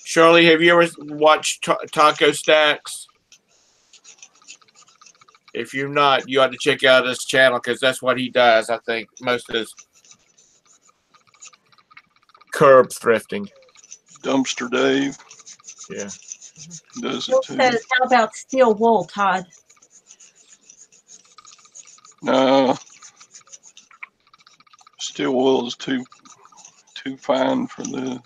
Shirley, have you ever watched Taco Stacks? If you're not, you ought to check out his channel because that's what he does. I think most of his curb thrifting. Dumpster Dave. Yeah. Does Bill it too. says, how about steel wool, Todd? No. Steel wool is too fine for this.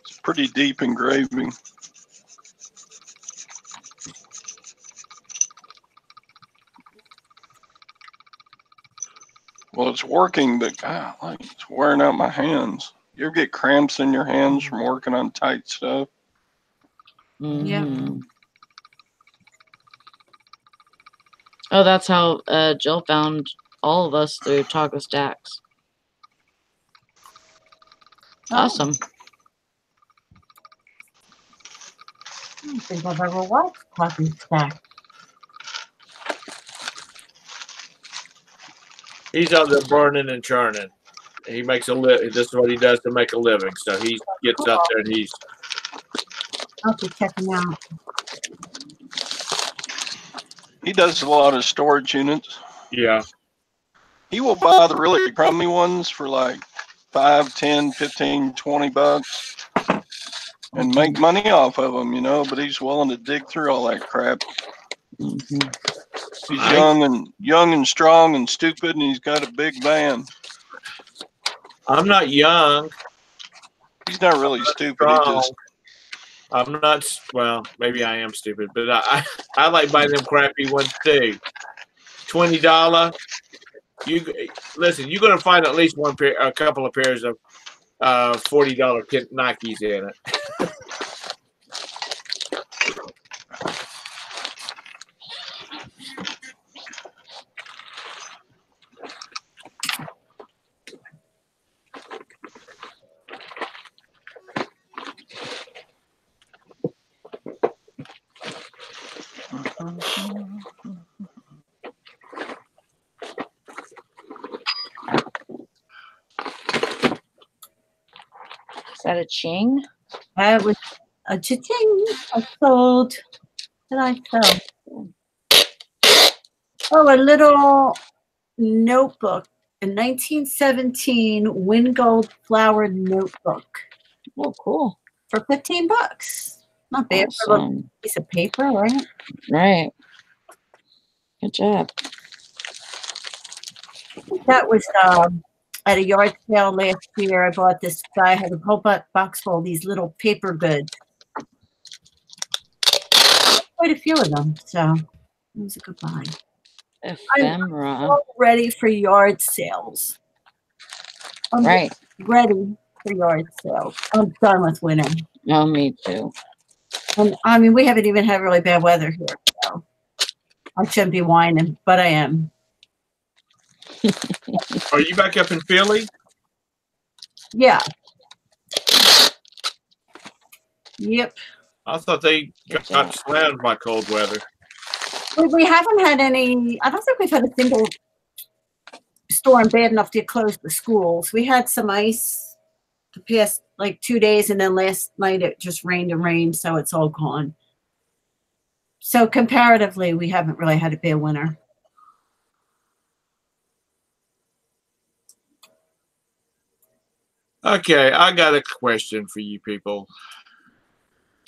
It's pretty deep engraving. Well, it's working, but God, like, it's wearing out my hands. You ever get cramps in your hands from working on tight stuff? Mm-hmm. Oh, that's how Jill found all of us through Taco Stacks. Awesome. I don't think I've ever watched Taco Stacks. He's out there burning and churning. He makes a living. This is what he does to make a living. So he gets out there and he's. I'll have to check him out. He does a lot of storage units. Yeah. He will buy the really crummy ones for like 5, 10, 15, 20 bucks and make money off of them, you know, but he's willing to dig through all that crap. Mm-hmm. He's young and strong and stupid, and he's got a big van. I'm not young. He's not really stupid. I'm not. Well, maybe I am stupid, but I like buying them crappy ones too. $20. You listen. You're gonna find at least a couple of pairs of $40 Nikes in it. Is that a ching? That was a cha-ching. I sold. What did I sell? Oh, a little notebook. A 1917 Wingold flowered notebook. Oh, cool. For $15. Not bad for a little piece of paper, right? Right. Good job. That was at a yard sale last year. I bought this guy had a whole box full of these little paper goods. Quite a few of them, so it was a good buy. Ephemera. I'm all ready for yard sales. I'm ready for yard sales. I'm done with winter. Oh, me too. And I mean, we haven't even had really bad weather here, so I shouldn't be whining, but I am. Are you back up in Philly? Yeah. Yep. I thought they got slammed by cold weather. We haven't had any. I don't think we've had a single storm bad enough to close the schools. We had some ice the past like 2 days, and then last night it just rained and rained, so it's all gone. So comparatively, we haven't really had a bad winter. Okay, I got a question for you people.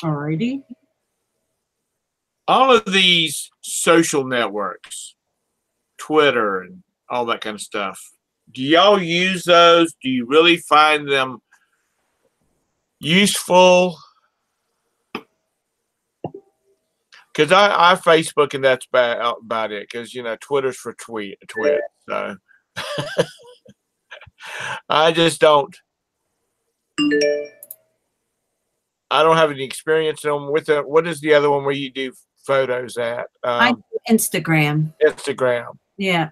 Alrighty. All of these social networks, Twitter and all that kind of stuff, do y'all use those? Do you really find them useful? Because I Facebook and that's about it. Because, you know, Twitter's for tweet. So I just don't. I don't have any experience with it. What is the other one where you do photos at? I do Instagram. Instagram. Yeah.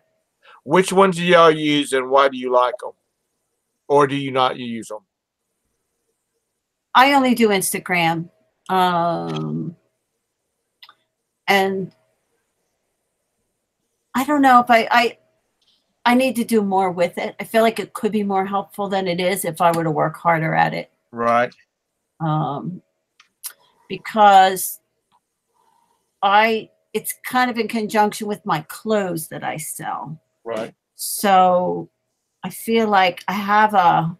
Which ones do y'all use and why do you like them? Or do you not use them? I only do Instagram. And I don't know if I need to do more with it. I feel like it could be more helpful than it is if I were to work harder at it. Right. Because it's kind of in conjunction with my clothes that I sell. Right. So I feel like I have a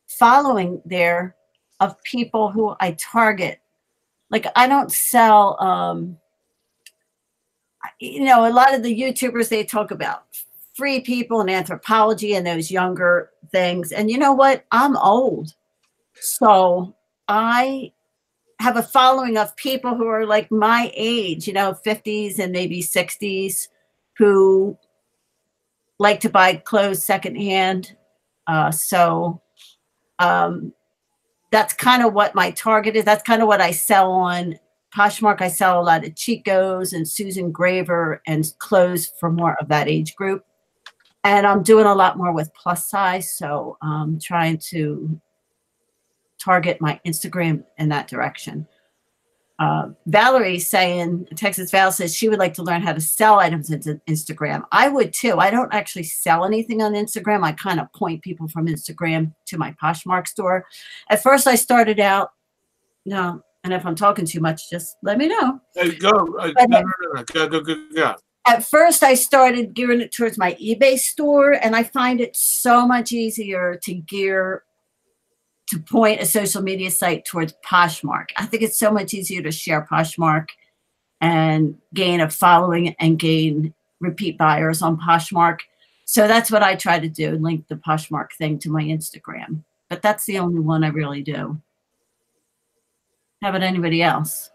following there of people who I target. Like I don't sell, you know, a lot of the YouTubers, they talk about free people and anthropology and those younger things. And you know what? I'm old. So I have a following of people who are like my age, you know, 50s and maybe 60s, who like to buy clothes secondhand. So That's kind of what my target is. That's kind of what I sell on Poshmark. I sell a lot of Chicos and Susan Graver and clothes for more of that age group. And I'm doing a lot more with plus size. So I'm trying to target my Instagram in that direction. Valerie saying, Texas Val says she would like to learn how to sell items into Instagram. I would too. I don't actually sell anything on Instagram. I kind of point people from Instagram to my Poshmark store. At first I started out, no, and if I'm talking too much, just let me know. Hey, go. Go. At first I started gearing it towards my eBay store, and I find it so much easier to point a social media site towards Poshmark. I think it's so much easier to share Poshmark and gain a following and gain repeat buyers on Poshmark. So that's what I try to do, link the Poshmark thing to my Instagram. But that's the only one I really do. How about anybody else?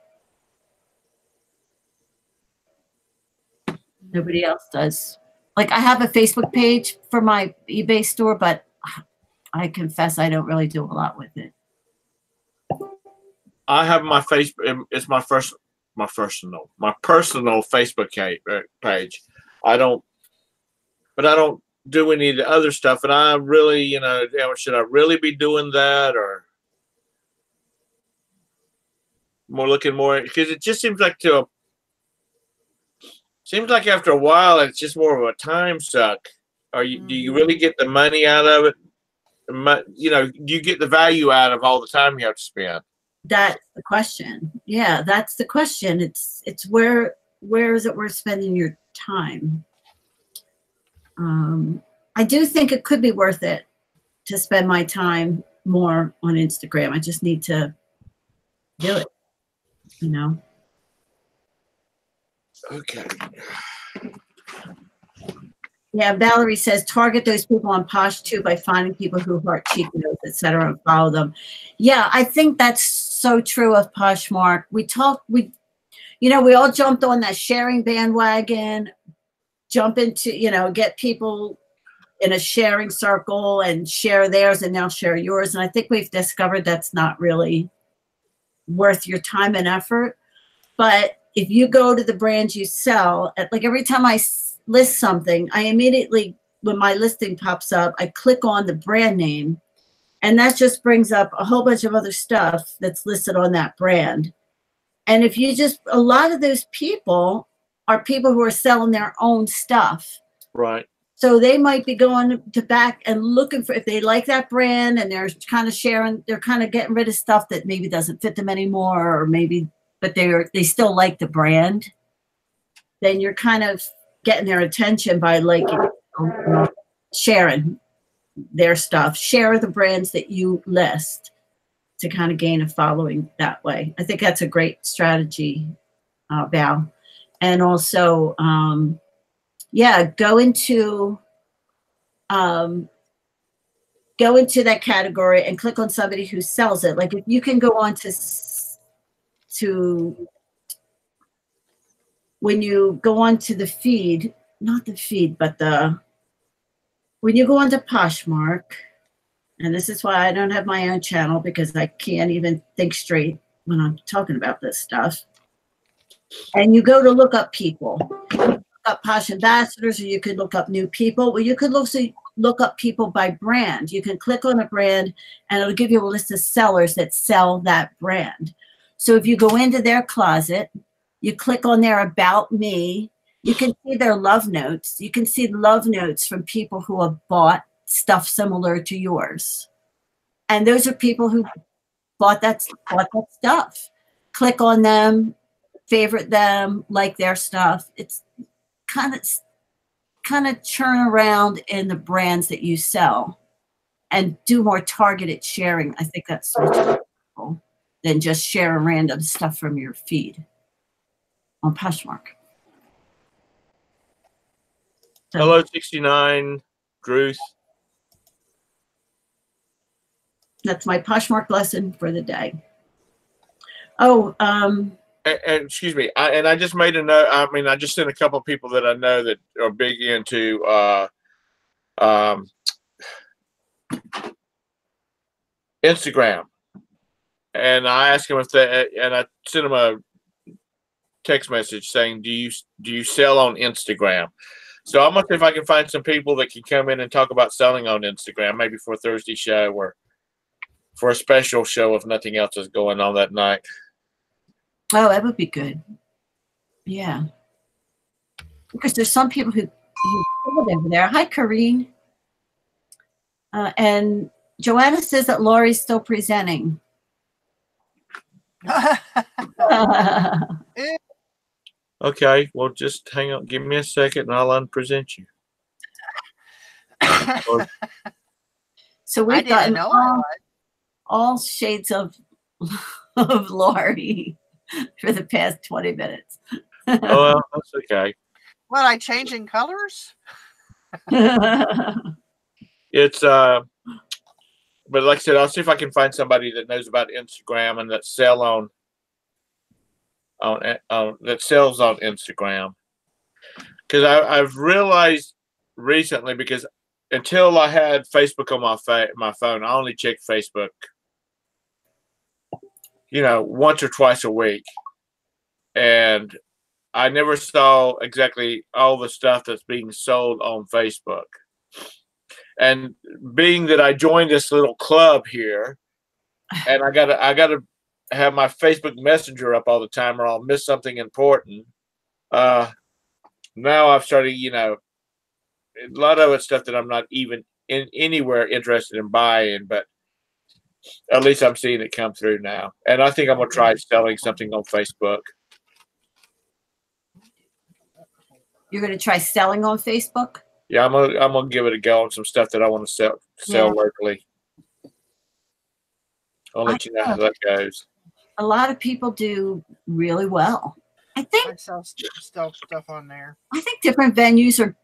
Nobody else does. Like, I have a Facebook page for my eBay store, but I confess I don't really do a lot with it. I have my Facebook. It's my personal Facebook page. I don't do any of the other stuff. And I really, should I really be doing that, or looking more? Because it just seems like after a while, it's just more of a time suck. Do you really get the money out of it? You get the value out of all the time you have to spend. That's the question. Yeah, that's the question. It's where is it worth spending your time? I do think it could be worth it to spend my time more on Instagram. I just need to do it, Okay. Yeah, Valerie says target those people on Posh too by finding people who heart cheap notes, etc., and follow them. Yeah, I think that's so true of Poshmark. We all jumped on that sharing bandwagon, jump into, get people in a sharing circle and share theirs and now share yours. And I think we've discovered that's not really worth your time and effort. But if you go to the brands you sell, like every time I list something, I immediately, when my listing pops up, I click on the brand name, and that just brings up a whole bunch of other stuff that's listed on that brand. And if you a lot of those people are people who are selling their own stuff. Right. So they might be going to back and looking for, if they like that brand and they're kind of sharing, they're kind of getting rid of stuff that maybe doesn't fit them anymore, or maybe, but they still like the brand, then you're kind of getting their attention by sharing their stuff. Share the brands that you list to kind of gain a following that way. I think that's a great strategy, Val. And also, go into that category and click on somebody who sells it. Like, if you can go on to when you go on to the feed, not the feed, but when you go onto Poshmark, and this is why I don't have my own channel, because I can't even think straight when I'm talking about this stuff. And you go to look up people, look up Posh ambassadors, or you could look up new people. Well, you could look up people by brand. You can click on a brand and it'll give you a list of sellers that sell that brand. So if you go into their closet, you click on their About Me, you can see their love notes. You can see love notes from people who have bought stuff similar to yours. And those are people who bought that stuff. Click on them, favorite them, like their stuff. It's kind of churn around in the brands that you sell and do more targeted sharing. I think that's so helpful than just sharing random stuff from your feed on Poshmark. So, Hello, 69, Druth. That's my Poshmark lesson for the day. Oh, and excuse me, I just made a note. I mean, I just sent a couple of people that I know that are big into Instagram. And I asked him if they, and I sent him a text message saying, do you sell on Instagram? So I'm gonna see if I can find some people that can come in and talk about selling on Instagram, maybe for a Thursday show or for a special show if nothing else is going on that night. Oh, that would be good. Yeah. Because there's some people who live over there. Hi, Corrine. And Joanna says that Laurie's still presenting. Okay, well, just hang on. Give me a second and I'll unpresent you. So we've gotten all shades of Laurie for the past 20 minutes. Oh, well, that's okay. What, I changing colors? It's but like I said, I'll see if I can find somebody that knows about Instagram and that sell on that sells on Instagram. Because I've realized recently, because until I had Facebook on my phone, I only checked Facebook, once or twice a week, and I never saw exactly all the stuff that's being sold on Facebook. And being that I joined this little club here, and I gotta have my Facebook Messenger up all the time, or I'll miss something important. Now I've started, a lot of it's stuff that I'm not even anywhere interested in buying, but at least I'm seeing it come through now. And I think I'm gonna try selling something on Facebook. You're gonna try selling on Facebook? Yeah, I'm gonna give it a go on some stuff that I want to sell locally. I'll let you know how that goes. A lot of people do really well. I think sell stuff on there. I think different venues are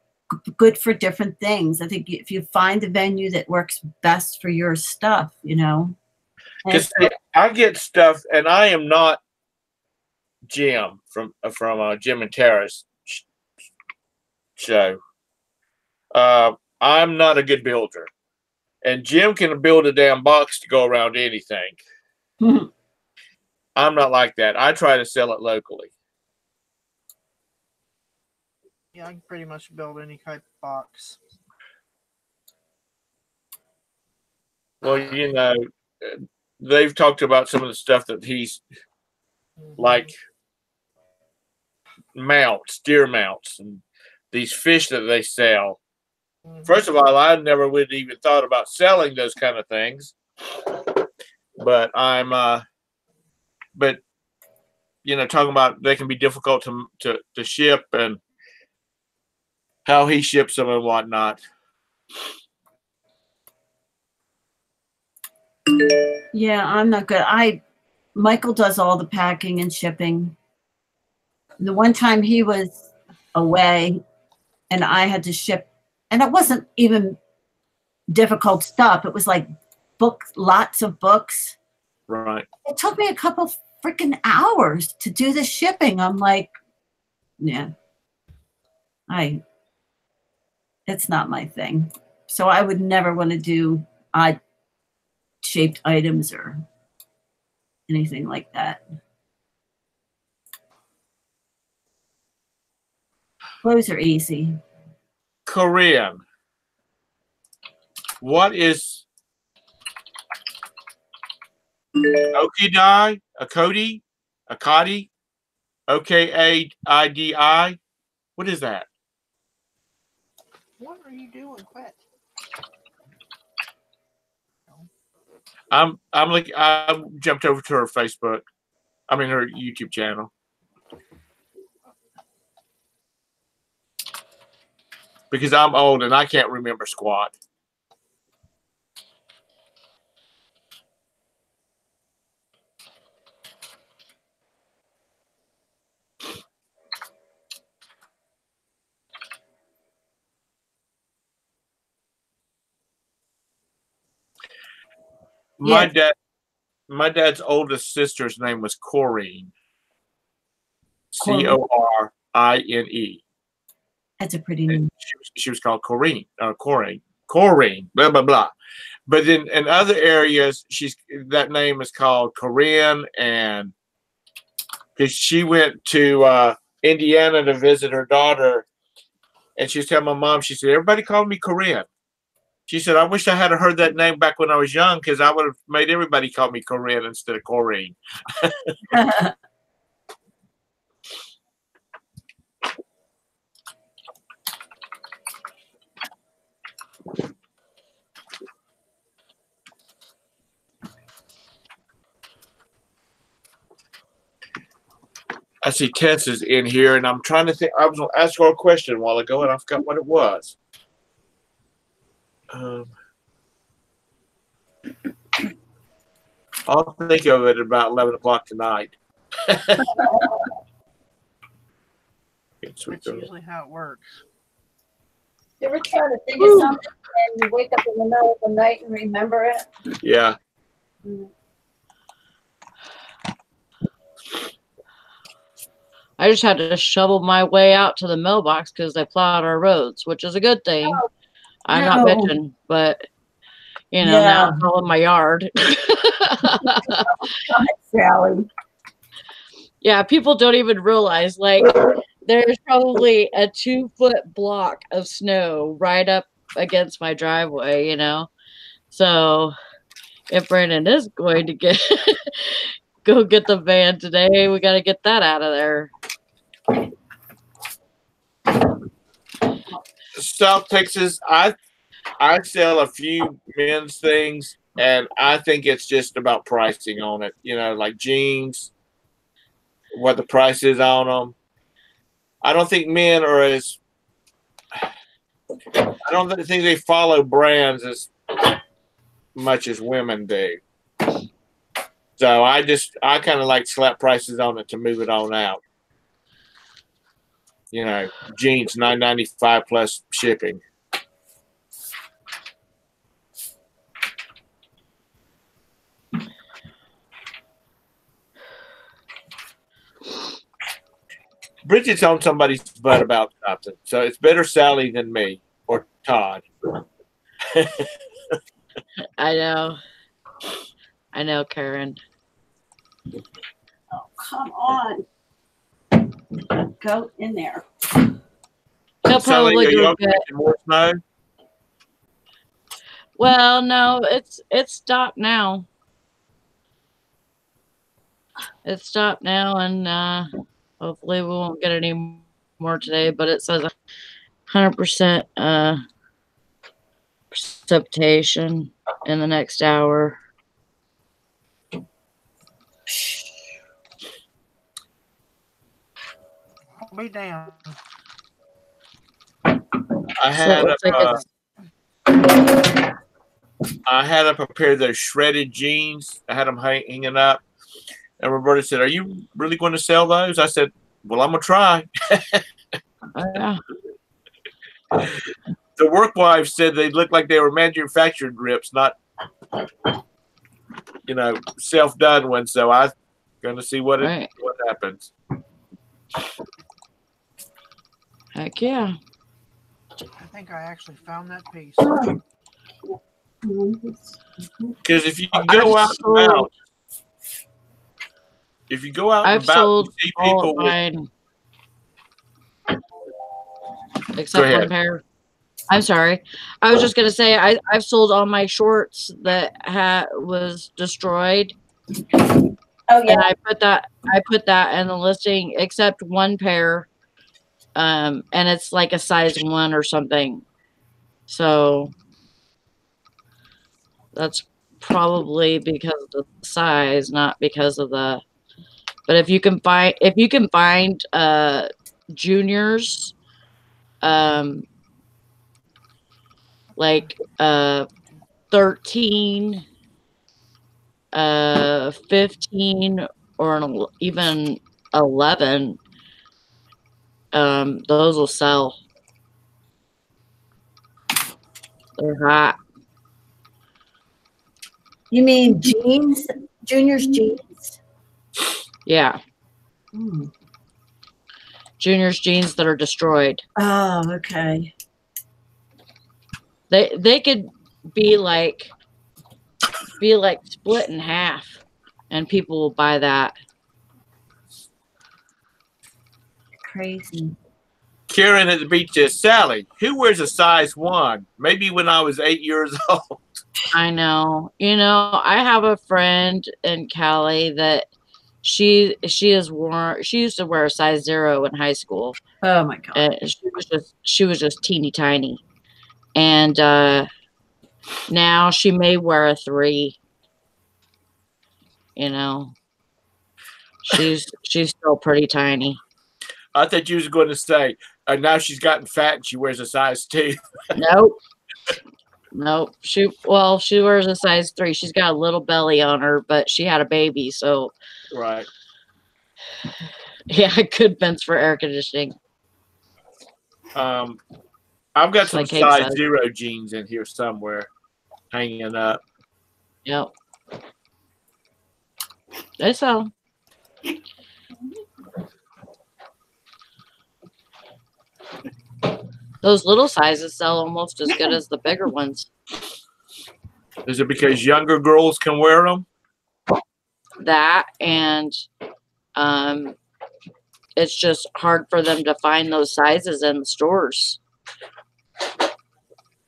good for different things. I think if you find a venue that works best for your stuff, Because I get stuff, and I am not Jim from Jim and Tara's show. I'm not a good builder, and Jim can build a damn box to go around anything. I'm not like that. I try to sell it locally. Yeah, I can pretty much build any type of box. Well, they've talked about some of the stuff that he's like deer mounts, and these fish that they sell. First of all, I never would even thought about selling those kind of things, but talking about they can be difficult to ship and how he ships them and whatnot. Yeah, I'm not good. Michael does all the packing and shipping. The one time he was away and I had to ship, and it wasn't even difficult stuff. It was like lots of books. Right. It took me a couple freaking hours to do the shipping. I'm like, yeah, it's not my thing. So I would never want to do odd shaped items or anything like that. Clothes are easy. Korean. What is Okidai? Akodi? Akadi? OKAIDI? What is that? What are you doing? Quit. I jumped over to her Facebook. I mean her YouTube channel. Because I'm old and I can't remember squat. My dad's oldest sister's name was Corrine. Corine. That's a pretty name. She was called Corrine. Corrine. Blah blah blah. But then in other areas, that name is called Corinne, and because she went to Indiana to visit her daughter, and she was telling my mom, she said, everybody called me Corinne. She said, I wish I had heard that name back when I was young, because I would have made everybody call me Corinne instead of Corrine. I see Tess is in here, and I'm trying to think. I was going to ask her a question a while ago, and I forgot what it was. I'll think of it about 11 o'clock tonight. That's usually how it works. You ever try to think of something and you wake up in the middle of the night and remember it? Yeah. I just had to shovel my way out to the mailbox because they plowed our roads, which is a good thing. Oh, I'm not bitching, but now it's all in my yard. Sally. Yeah, people don't even realize, like, there's probably a 2-foot block of snow right up against my driveway, So if Brandon is going to go get the van today, we got to get that out of there. South Texas, I sell a few men's things, and I think it's just about pricing on it. Like jeans, what the price is on them. I don't think men are as. I don't think they follow brands as much as women do. So I kind of like slap prices on it to move it on out. Jeans $9.95 plus shipping. Bridget's on somebody's butt about something, so it's better Sally than me or Todd. I know, Karen. Oh, come on. Go in there. He'll probably go get more snow. Well, no, it's stopped now. It's stopped now, and hopefully we won't get any more today. But it says 100% precipitation in the next hour. I'll be down. I had up a pair of those shredded jeans. I had them hanging up. And Roberta said, "Are you really going to sell those?" I said, "Well, I'm going to try." Yeah. The work wife said they looked like they were manufactured rips, not, self-done ones. So I'm going to see what happens. Heck yeah. I think I actually found that piece. Because if you go out and about, I've sold you see all people of mine, except one pair. I'm sorry. I was just gonna say I've sold all my shorts that was destroyed. Oh yeah. And I put that in the listing, except one pair, and it's like a size 1 or something. So that's probably because of the size, not because of the. But if you can find juniors, like 13, 15, or even 11, those will sell. They're hot. You mean jeans? Junior's jeans? Yeah. Junior's jeans that are destroyed. Oh, okay. They could be like be like split in half, and people will buy that. Crazy. Karen at the beach says, Sally, who wears a size 1? Maybe when I was 8 years old. I know. You know, I have a friend in Cali that she used to wear a size 0 in high school. Oh my God. And she was just teeny tiny. And now she may wear a 3. You know. She's still pretty tiny. I thought you was going to say, now she's gotten fat and she wears a size 2. Nope. She wears a size 3. She's got a little belly on her, but she had a baby, so Right. Yeah, good vents for air conditioning. I've got It's some like size 0 jeans in here somewhere hanging up. Yep. They sell. Those little sizes sell almost as good as the bigger ones. Is it because younger girls can wear them? That, and it's just hard for them to find those sizes in the stores.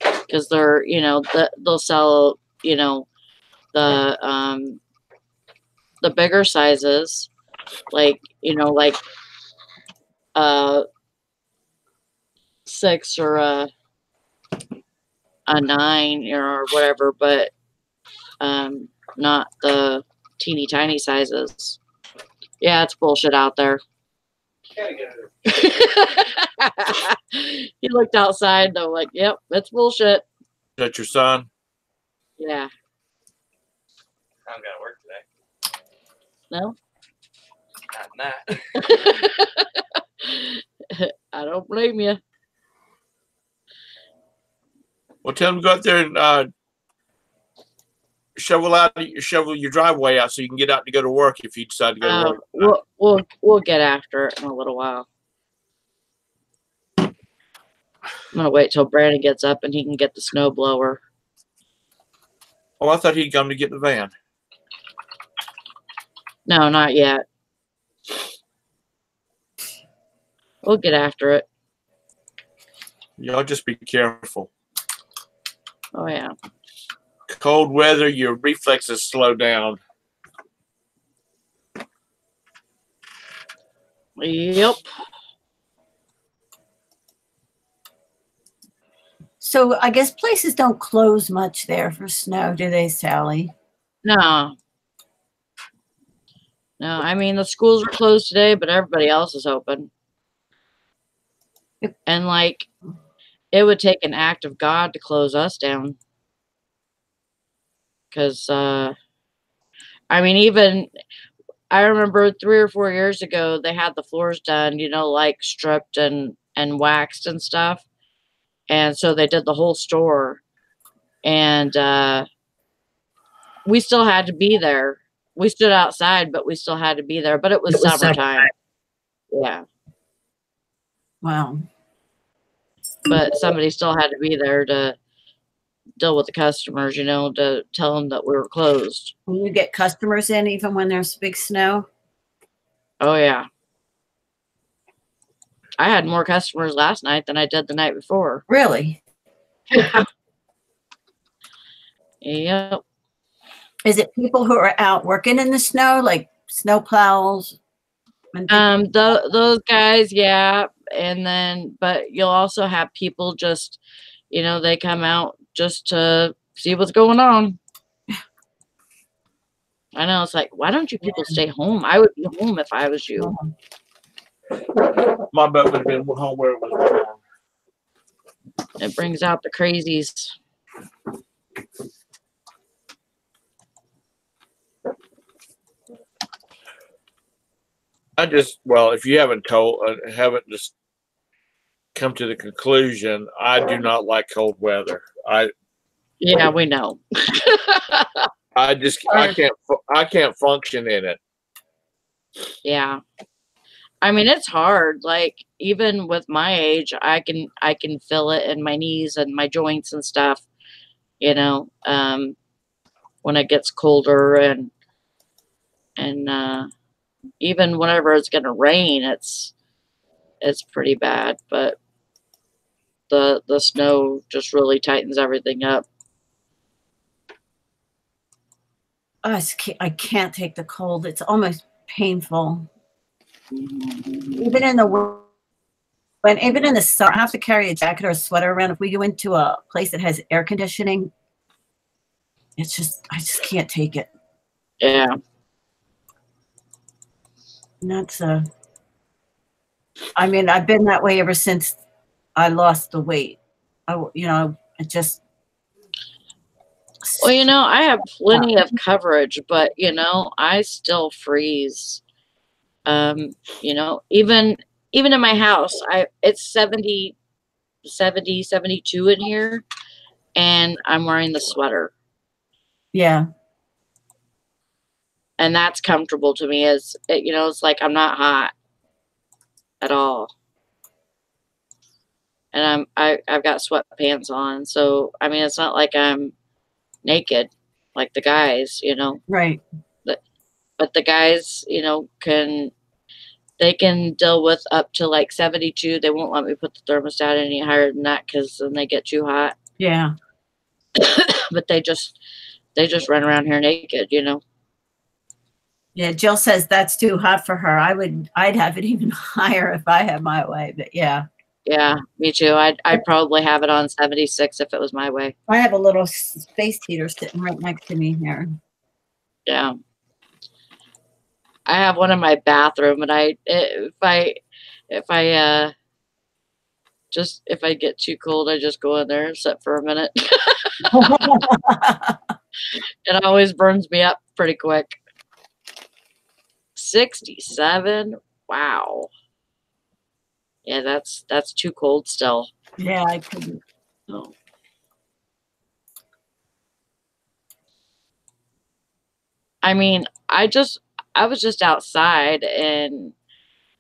Because they're, you know, they'll sell, you know, the bigger sizes, like, you know, like 6 or a 9 or whatever, but not the teeny tiny sizes. Yeah, it's bullshit out there. He looked outside though, like, yep, it's bullshit. Is that your son? Yeah. I haven't got to work today. No? Not that. I don't blame you. Well, tell him to go out there and shovel your driveway out so you can get out to go to work if you decide to go to work. We'll get after it in a little while. I'm gonna wait till Brandon gets up and he can get the snow blower. Oh, I thought he'd come to get the van. No, not yet. We'll get after it. Y'all just be careful. Oh yeah. Cold weather, your reflexes slow down. Yep. So I guess places don't close much there for snow, do they, Sally? No. No, I mean, the schools are closed today, but everybody else is open. And, like, it would take an act of God to close us down. Because, I mean, even, I remember 3 or 4 years ago, they had the floors done, you know, like stripped and waxed and stuff. And so they did the whole store. And we still had to be there. We stood outside, but we still had to be there. But it was summertime. Yeah. Wow. But somebody still had to be there to deal with the customers, you know, to tell them that we were closed. When you get customers in, even when there's big snow? Oh, yeah. I had more customers last night than I did the night before. Really? Yep. Is it people who are out working in the snow, like snow plows? Those guys, yeah. And then, but you'll also have people just, you know, they come out just to see what's going on. I know, it's like, why don't you people stay home? I would be home if I was you. My boat would have been home where it was warm. It brings out the crazies. If you haven't just come to the conclusion, I do not like cold weather. Yeah, we know. I can't function in it. Yeah. I mean, it's hard. Like, even with my age, I can feel it in my knees and my joints and stuff, you know. when it gets colder, and even whenever it's going to rain, it's pretty bad. But the snow just really tightens everything up. I can't take the cold. It's almost painful. Even in the summer, I have to carry a jacket or a sweater around. If we go into a place that has air conditioning, I just can't take it. Yeah. And that's I mean, I've been that way ever since I lost the weight. It just. Well, I have plenty of coverage, but I still freeze. Even in my house, it's 70, 72 in here, and I'm wearing the sweater. Yeah. And that's comfortable to me. It's like I'm not hot at all. And I've got sweatpants on, so I mean it's not like I'm naked like the guys, Right. But the guys, they can deal with up to like 72. They won't let me put the thermostat any higher than that because then they get too hot. Yeah. But they just run around here naked, Yeah, Jill says that's too hot for her. I'd have it even higher if I had my way, but yeah. Yeah, me too. I'd probably have it on 76 if it was my way. I have a little space heater sitting right next to me here. Yeah. I have one in my bathroom, and if I get too cold, I just go in there and sit for a minute. It always burns me up pretty quick. 67. Wow. Yeah, that's too cold still. Yeah, I couldn't. Oh. I mean, I was just outside, and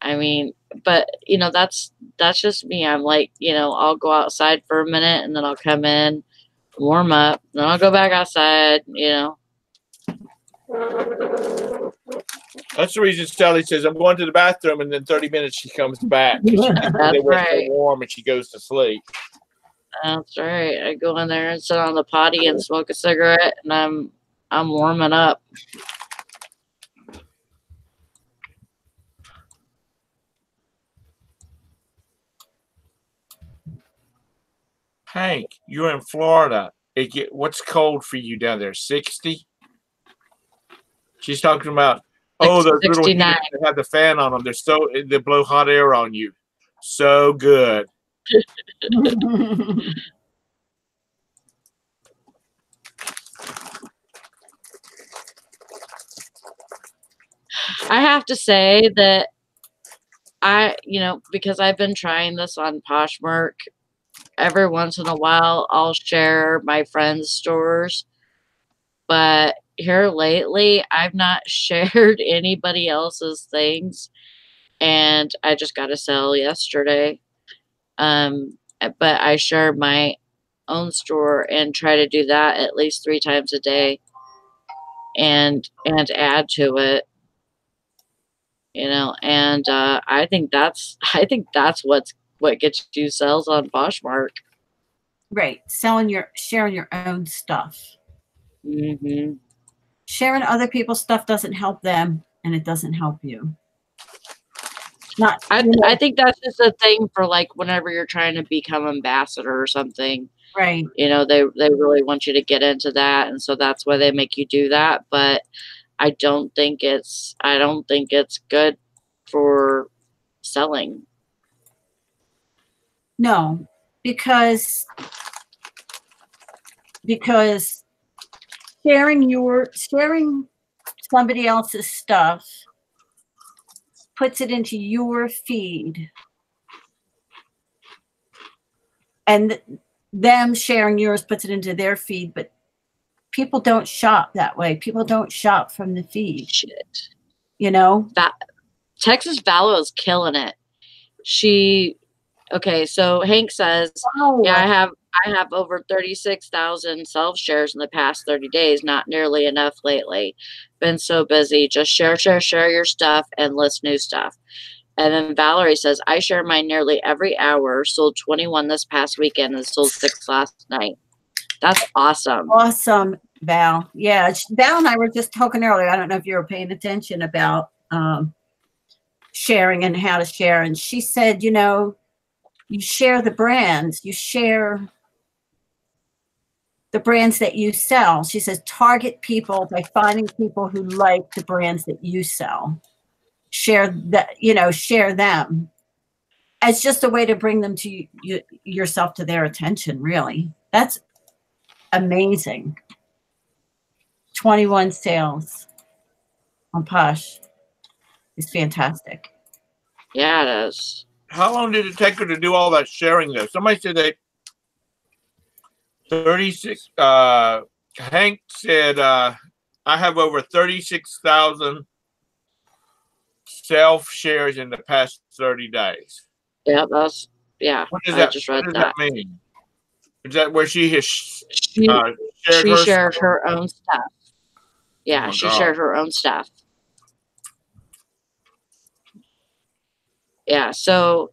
I mean, but that's just me. I'm like, I'll go outside for a minute, and then I'll come in, warm up, then I'll go back outside, That's the reason Sally says, I'm going to the bathroom, and then 30 minutes she comes back. That's right. So warm, and she goes to sleep. That's right. I go in there and sit on the potty and smoke a cigarette, and I'm warming up. Hank, you're in Florida. What's cold for you down there? 60? She's talking about, those little heaters that have the fan on them. They blow hot air on you. So good. I have to say that because I've been trying this on Poshmark, every once in a while I'll share my friends' stores. But here lately, I've not shared anybody else's things. And I just got a sale yesterday. But I share my own store and try to do that at least 3 times a day and add to it. And I think that's what gets you sales on Poshmark. Right. Sharing your own stuff. Mm-hmm. Sharing other people's stuff doesn't help them, and it doesn't help you. I think that's just a thing for like whenever you're trying to become ambassador or something. Right. They really want you to get into that, and so that's why they make you do that. But I don't think it's good for selling. No, because sharing somebody else's stuff puts it into your feed, and them sharing yours puts it into their feed, but people don't shop that way. People don't shop from the feed. Shit. That Texas Valo is killing it. So Hank says, yeah, I have over 36,000 self shares in the past 30 days. Not nearly enough lately. Been so busy. Just share your stuff and list new stuff. And then Valerie says, I share mine nearly every hour. Sold 21 this past weekend and sold 6 last night. That's awesome. Awesome, Val. Yeah, Val and I were just talking earlier. I don't know if you were paying attention about sharing and how to share. And she said, you know, you share the brands. You share the brands that you sell. She says, target people by finding people who like the brands that you sell. Share that, you know, share them. It's just a way to bring them to yourself to their attention, really. That's amazing. 21 sales on Posh is fantastic. Yeah, it is. How long did it take her to do all that sharing though? Somebody said that 36 Hank said I have over 36,000 self shares in the past 30 days. Yeah, that's What does I that, just read what does that mean? Is that where she has She shared her own stuff. Yeah, she shared her own stuff. Yeah, so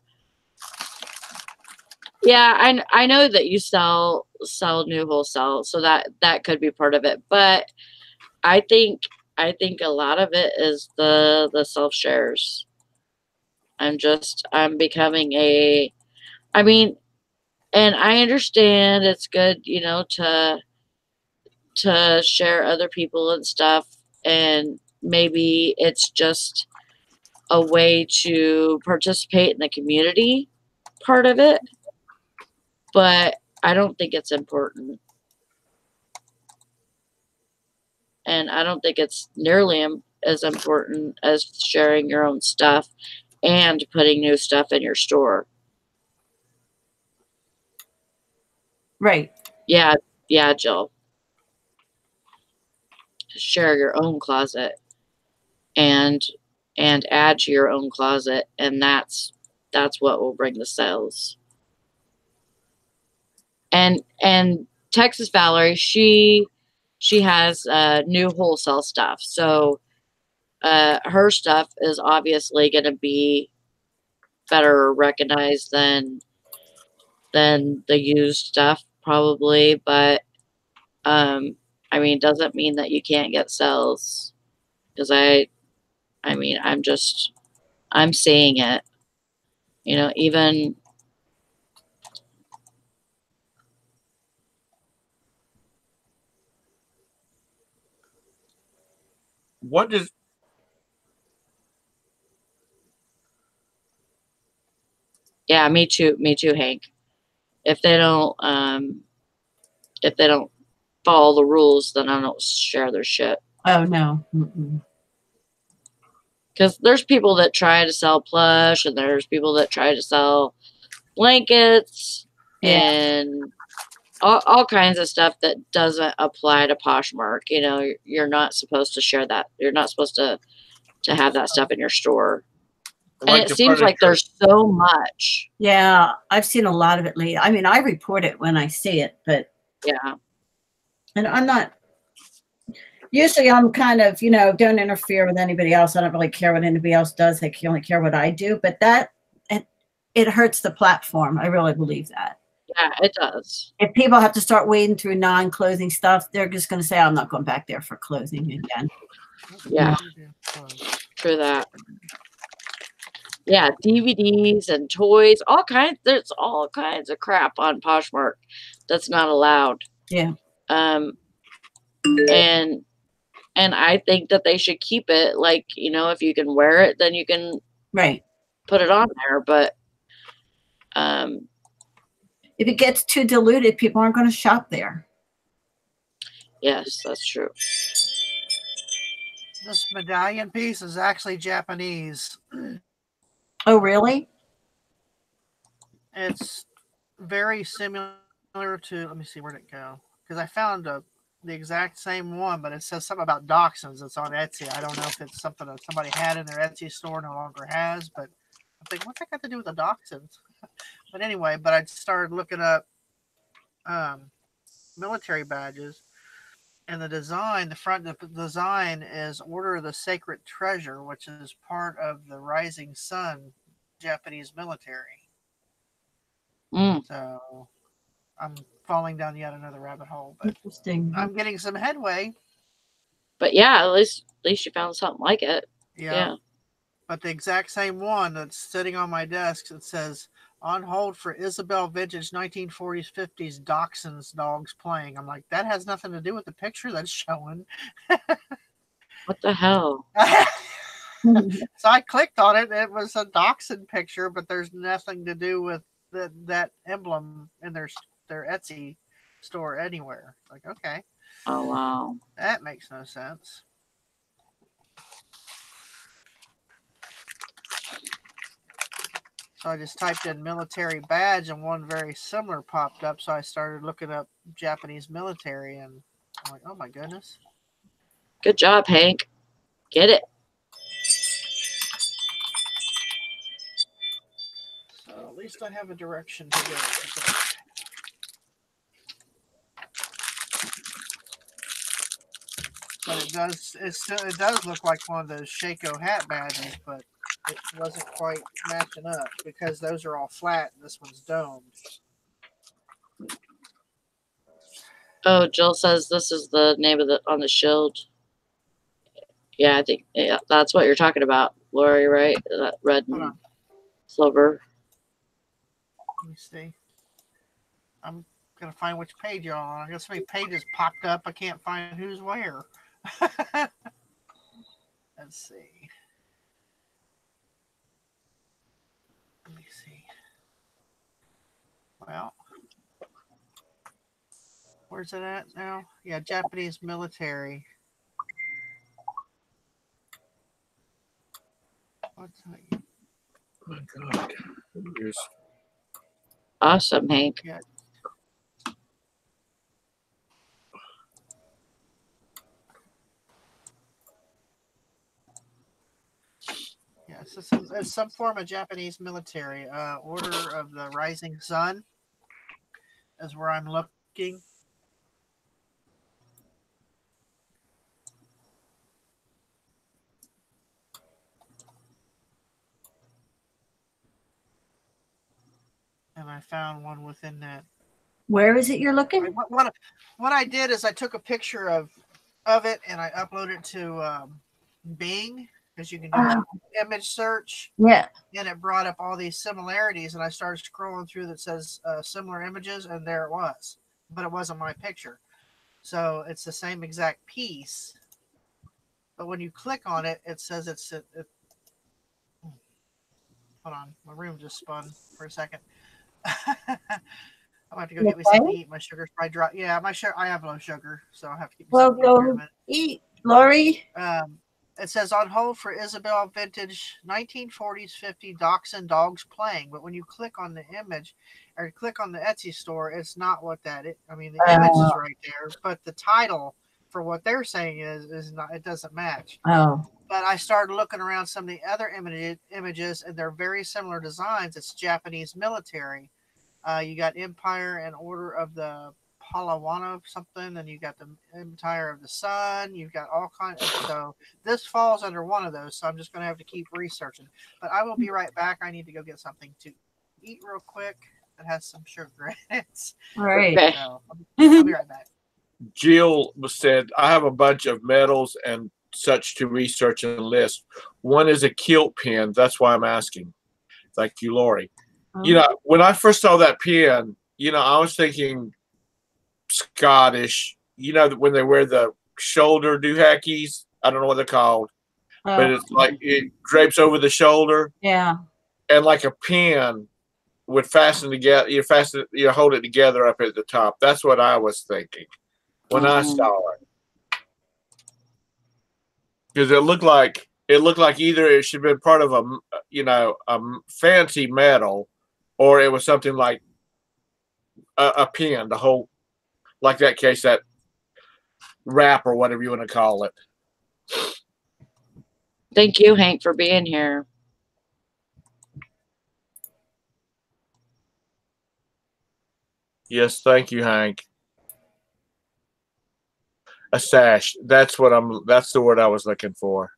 yeah, I know that you sell new wholesale, so that could be part of it. But I think a lot of it is the self shares. I'm becoming I mean, and I understand it's good, you know, to share other people and stuff, and maybe it's just a way to participate in the community part of it, but I don't think it's important. And I don't think it's nearly as important as sharing your own stuff and putting new stuff in your store. Right. Yeah, Jill. Share your own closet and add to your own closet, and that's what will bring the sales. And Texas Valerie, she has new wholesale stuff, so her stuff is obviously going to be better recognized than the used stuff probably, but I mean, doesn't mean that you can't get sales, because I mean, I'm seeing it, you know, even what does yeah, me too, Hank. If they don't follow the rules, then I don't share their shit. Oh no. Because there's people that try to sell plush, and there's people that try to sell blankets, and all kinds of stuff that doesn't apply to Poshmark. You know, you're not supposed to share that. You're not supposed to have that stuff in your store. And it seems like there's so much. Yeah, I've seen a lot of it lately. I mean, I report it when I see it, but yeah. And I'm not. Usually, I'm kind of, you know, don't interfere with anybody else. I don't really care what anybody else does. I only care what I do. But it hurts the platform. I really believe that. Yeah, it does. If people have to start wading through non-clothing stuff, they're just going to say, I'm not going back there for clothing again. Yeah, true that. Yeah, DVDs and toys, all kinds. There's all kinds of crap on Poshmark that's not allowed. Yeah. And I think that they should keep it. Like, you know, if you can wear it, then you can put it on there. But if it gets too diluted, people aren't going to shop there. Yes, that's true. This medallion piece is actually Japanese. Oh, really? It's very similar to, let me see, where'd it go? Because I found the exact same one, but it says something about dachshunds. It's on Etsy. I don't know if it's something that somebody had in their Etsy store, no longer has, but I'm thinking, what's that got to do with the dachshunds? But anyway, I started looking up military badges. And the design, the front design is Order of the Sacred Treasure, which is part of the Rising Sun Japanese military. So I'm falling down yet another rabbit hole, but interesting. I'm getting some headway. But yeah, at least you found something like it. Yeah. But the exact same one that's sitting on my desk, it says on hold for Isabel vintage 1940s 50s Dachshunds dogs playing. I'm like, that has nothing to do with the picture that's showing. What the hell? So I clicked on it. It was a Dachshund picture, but there's nothing to do with that emblem in their Etsy store anywhere. Like, okay. Oh, wow. That makes no sense. So I just typed in military badge and one very similar popped up. So I started looking up Japanese military and I'm like, oh my goodness. Good job, Hank. Get it. So at least I have a direction to go. So. But it does look like one of those Shako hat badges, but it wasn't quite matching up because those are all flat and this one's domed. Oh, Jill says this is the name of on the shield. Yeah, I think that's what you're talking about, Lori, right? That red and silver. Let me see. I'm gonna find which page you're on. I got so many pages popped up. I can't find who's where. Let's see. Let me see. Well, where's it at now? Yeah, Japanese military. What's that? Oh my God. Here's... Awesome, Hank. Yeah. Yeah, so it's some form of Japanese military. Order of the Rising Sun is where I'm looking. And I found one within that. Where is it you're looking? What I did is I took a picture of it and I uploaded it to Bing, because you can do image search. Yeah. And it brought up all these similarities, and I started scrolling through that says similar images, and there it was. But it wasn't my picture. So it's the same exact piece. But when you click on it, it says it's... Hold on. My room just spun for a second. I'm going to have to go get me something to eat. My sugar's probably dry. Yeah, I have low sugar, so I'll have to get me something to eat. Well, go eat, Lori. It says on hold for Isabel vintage 1940s 50 Dachshund dogs playing. But when you click on the image or click on the Etsy store, it's not what that is. I mean, the image is right there, but the title for what they're saying is not, it doesn't match. Oh. But I started looking around some of the other images, and they're very similar designs. It's Japanese military. You got Empire and Order of the Palawana something, and you got the Empire of the Sun. You've got all kinds. So this falls under one of those. So I'm just going to have to keep researching. But I will be right back. I need to go get something to eat real quick that has some sugar in it. All right. So I'll be right back. Jill said, I have a bunch of medals and such to research and list. One is a kilt pin. That's why I'm asking. Thank you, Lori. You know, when I first saw that pin, you know, I was thinking Scottish, you know, when they wear the shoulder doohickeys. I don't know what they're called, but it's like it drapes over the shoulder. Yeah. And like a pin would fasten together. You hold it together up at the top. That's what I was thinking when I saw it. Because it looked like either it should have been part of a fancy medal, or it was something like a pin, the whole, like that case, that wrap or whatever you want to call it. Thank you, Hank, for being here. Yes, thank you, Hank. A sash. That's the word I was looking for.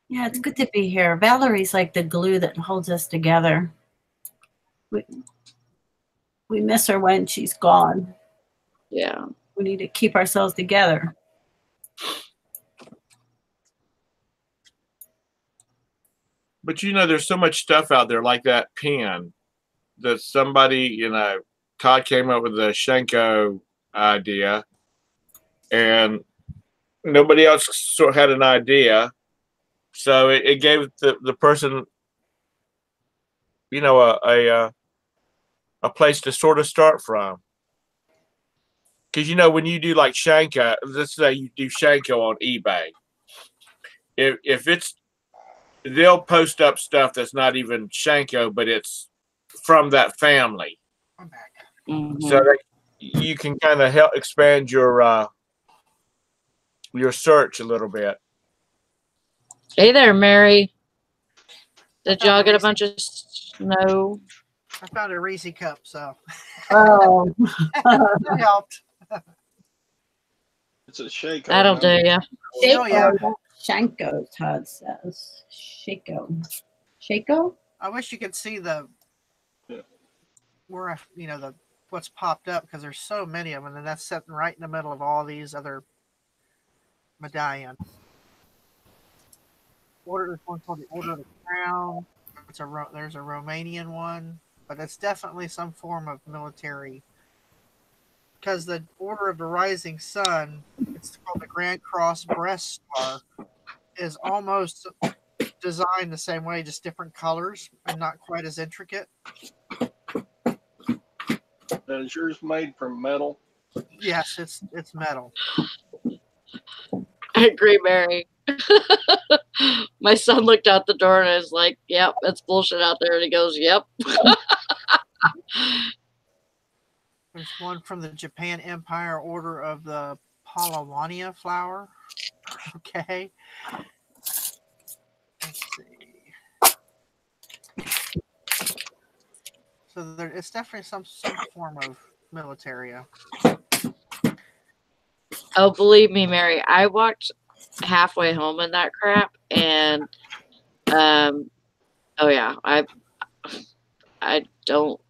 Yeah, it's good to be here. Valerie's like the glue that holds us together. We miss her when she's gone. Yeah. We need to keep ourselves together. But there's so much stuff out there like that pen that somebody, Todd came up with the Shenko idea, and nobody else sort of had an idea. So it gave the person, a place to sort of start from. Because when you do like Shenko, let's say you do Shenko on eBay, if they'll post up stuff that's not even Shenko, but it's from that family. I'm back. Mm-hmm. So that you can kind of help expand your search a little bit. Hey there, Mary. Did y'all get a bunch of snow? I found a Reese cup, so Oh, that helped. It's a shake. That'll do ya. Oh, yeah. Shenko, Todd says. Shako? I wish you could see the where what's popped up, because there's so many of them, and that's sitting right in the middle of all these other medallions. There's one called the Order of the Crown. There's a Romanian one, but it's definitely some form of military. Because the Order of the Rising Sun, it's called the Grand Cross Breast Star, is almost designed the same way, just different colors and not quite as intricate. Is yours made from metal? Yes, it's metal. I agree, Mary. My son looked out the door and is like, "Yep, it's bullshit out there." And he goes, "Yep." There's one from the Japan Empire Order of the Pahlawania flower. Okay. Let's see. So it's definitely some form of military. Oh, believe me, Mary, I walked halfway home in that crap, and oh yeah, I don't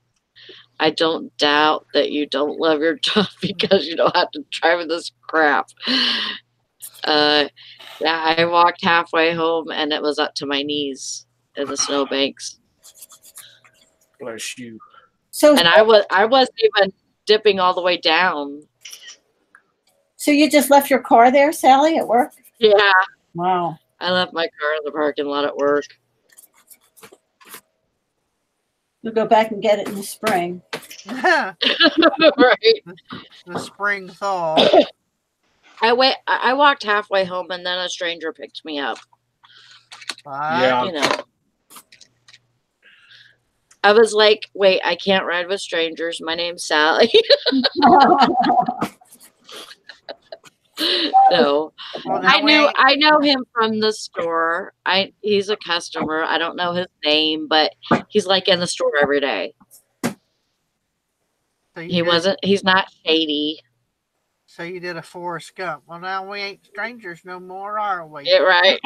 doubt that you don't love your job because you don't have to drive in this crap. Yeah, I walked halfway home and it was up to my knees in the snowbanks. Bless you. And I wasn't even dipping all the way down. So you just left your car there, Sally, at work? Yeah. Wow. I left my car in the parking lot at work. We'll go back and get it in the spring. Right. The spring thaw. I walked halfway home and then a stranger picked me up. Yeah. I was like, wait, I can't ride with strangers. My name's Sally. No. Well, I know him from the store. He's a customer. I don't know his name, but he's like in the store every day. So he's not shady. So you did a Forrest Gump. Well, now we ain't strangers no more, are we? Yeah, right.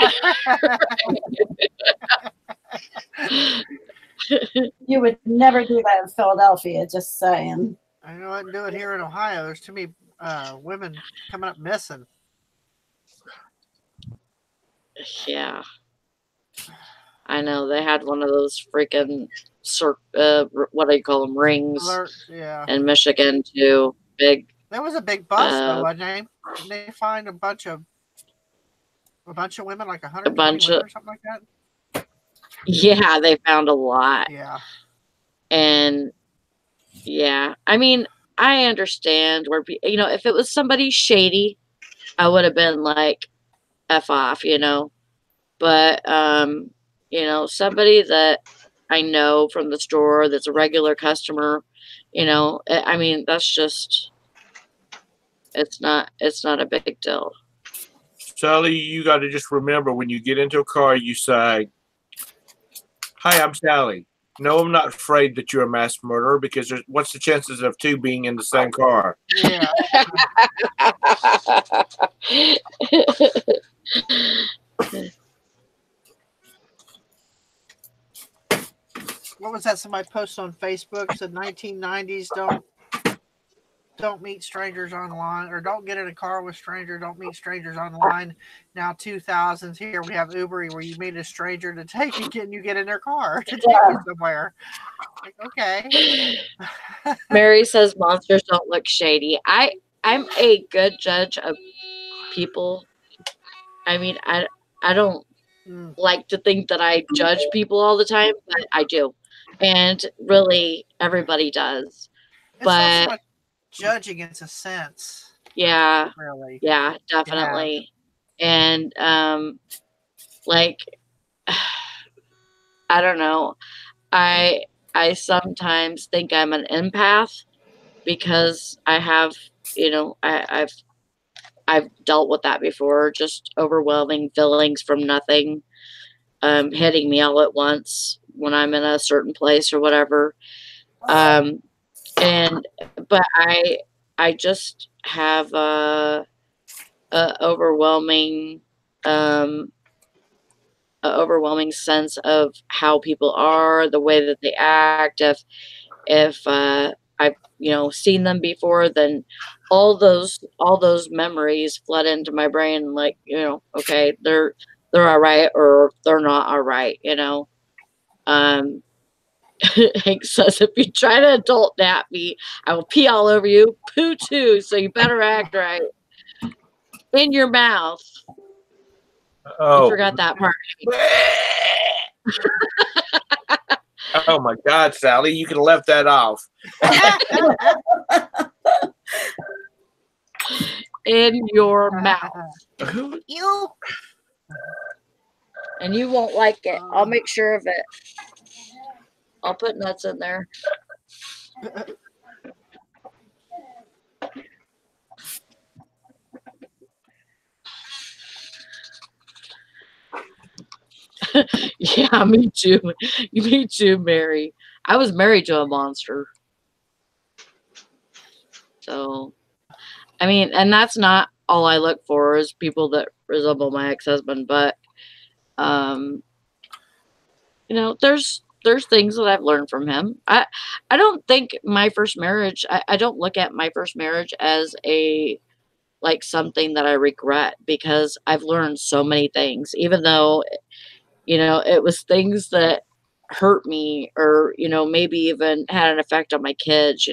You would never do that in Philadelphia, just saying. I wouldn't do it here in Ohio. There's too many women coming up missing. Yeah. I know. They had one of those freaking, what do you call them, rings Yeah. in Michigan, too. Big. There was a big bust, though, wasn't there? Didn't they find a bunch of women, like 100 women or something like that? Yeah, they found a lot. Yeah. And, yeah. I mean, I understand where, if it was somebody shady, I would have been like, F off, But, somebody that I know from the store that's a regular customer, I mean, that's just, it's not a big deal. Sally, you got to just remember when you get into a car, you say, "Hi, I'm Sally. No, I'm not afraid that you're a mass murderer because what's the chances of two being in the same car?" Yeah. What was that? Somebody posted on Facebook, said 1990s don't meet strangers online, or don't get in a car with strangers, don't meet strangers online. Now 2000s, here we have Uber where you meet a stranger to take you get in their car to take you somewhere. Like, okay. Mary says monsters don't look shady. I'm a good judge of people. I mean, I don't like to think that I judge people all the time, but I do. And really everybody does. It's not so much judging, it's a sense. Yeah. Really. Yeah, definitely. And like I don't know. I sometimes think I'm an empath because I have, I've dealt with that before, just overwhelming feelings from nothing hitting me all at once when I'm in a certain place or whatever. But I just have a overwhelming sense of how people are, the way that they act. If I've seen them before, then all those memories flood into my brain. Like, okay, they're all right or they're not all right. Hank says, if you try to adult nap me, I will pee all over you. Poo too. So you better act right. In your mouth. Oh, you forgot that part. Oh my God, Sally, you could have left that off. In your mouth. You. And you won't like it. I'll make sure of it. I'll put nuts in there. Yeah, me too. Me too, Mary. I was married to a monster. So, I mean, and that's not all I look for is people that resemble my ex-husband, but there's things that I've learned from him. I don't think my first marriage, I don't look at my first marriage as something that I regret, because I've learned so many things, even though, it was things that hurt me or, maybe even had an effect on my kids,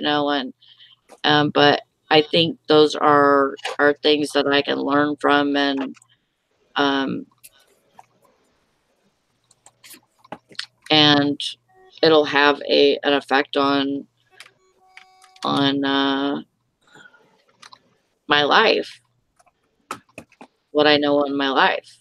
but I think those are things that I can learn from, and it'll have an effect on my life, what I know in my life,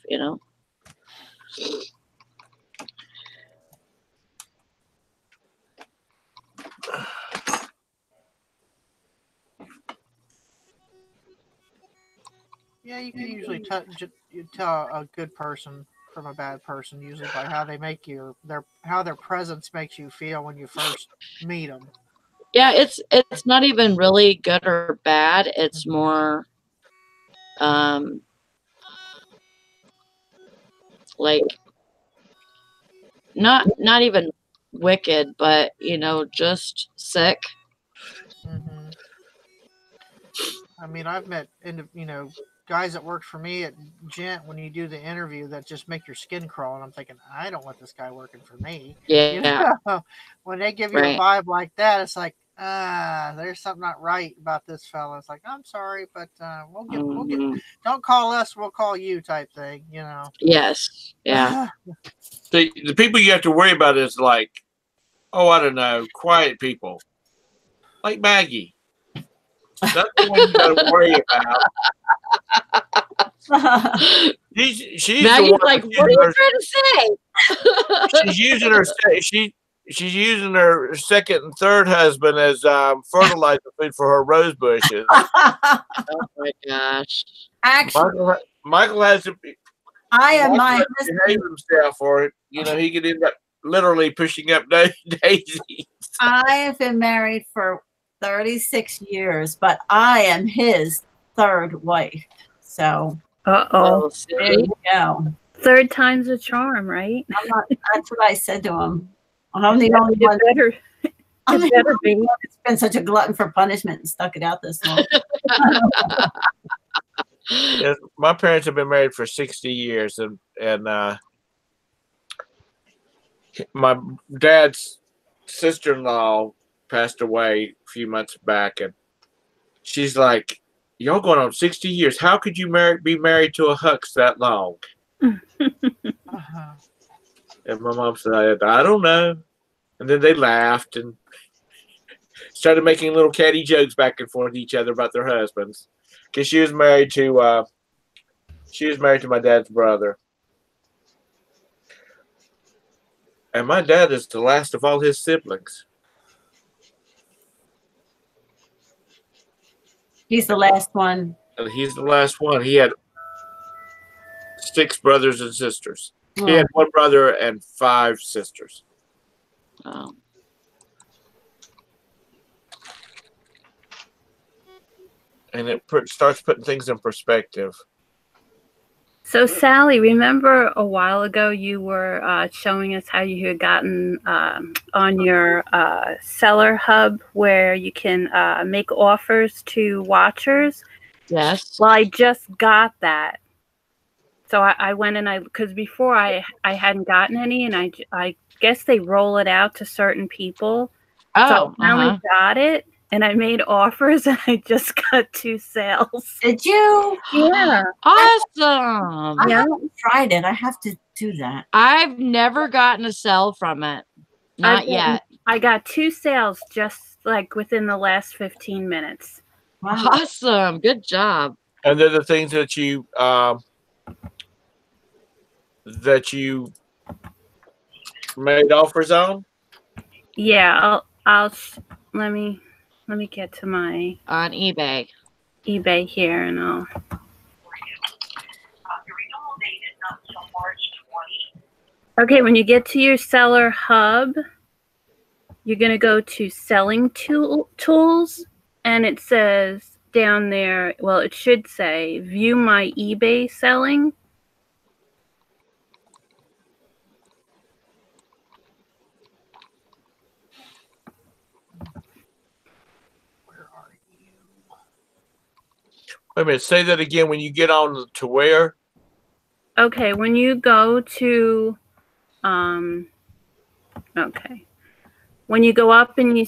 Yeah, you can usually tell a good person from a bad person usually by how they make how their presence makes you feel when you first meet them. Yeah, it's not even really good or bad. It's more like not even wicked, but just sick. Mm-hmm. I mean, I've met guys that worked for me at Gent when you do the interview that just make your skin crawl, and I'm thinking, I don't want this guy working for me. Yeah. When they give you a vibe like that, it's like, there's something not right about this fella. It's like, I'm sorry, but we'll get. Don't call us, we'll call you, type thing. Yes. Yeah. The people you have to worry about is I don't know, quiet people, like Maggie. That's the one you got to worry about. She's Maggie's like, what are you trying to say? She's using her she's using her second and third husband as fertilizer food for her rose bushes. Oh my gosh! Actually, Michael has to I am my behave himself, or he could end up literally pushing up daisies. I have been married for 36 years, but I am his third wife. So, Uh-oh. There you go. Third time's a charm, right? That's what I said to him. I'm the only one. It better be. It's been such a glutton for punishment and stuck it out this long. Yes, my parents have been married for 60 years, and my dad's sister-in-law passed away a few months back, and she's like, "Y'all going on 60 years? How could you be married to a hux that long?" And my mom said, "I don't know." And then they laughed and started making little catty jokes back and forth to each other about their husbands, because she was married to my dad's brother, and my dad is the last of all his siblings. He's the last one. And he's the last one. He had 6 brothers and sisters. He had 1 brother and 5 sisters. Oh. And it starts putting things in perspective. So, Sally, remember a while ago you were showing us how you had gotten on your seller hub where you can make offers to watchers? Yes. Well, I just got that. So I went and because before I hadn't gotten any, and I guess they roll it out to certain people. Oh, so I finally got it, and I made offers, and I just got 2 sales. Did you? Yeah. Awesome. I haven't tried it. I have to do that. I've never gotten a sell from it. Not yet. I got 2 sales just like within the last 15 minutes. Wow. Awesome. Good job. And they're the things that you made offers on? Yeah, I'll let me get to my on eBay here, and I'll. Okay, when you get to your seller hub, you're going to go to selling tools, and it says down there, well, it should say view my eBay selling. Wait a minute, say that again. When you get on to where? Okay, when you go to, when you go up and you,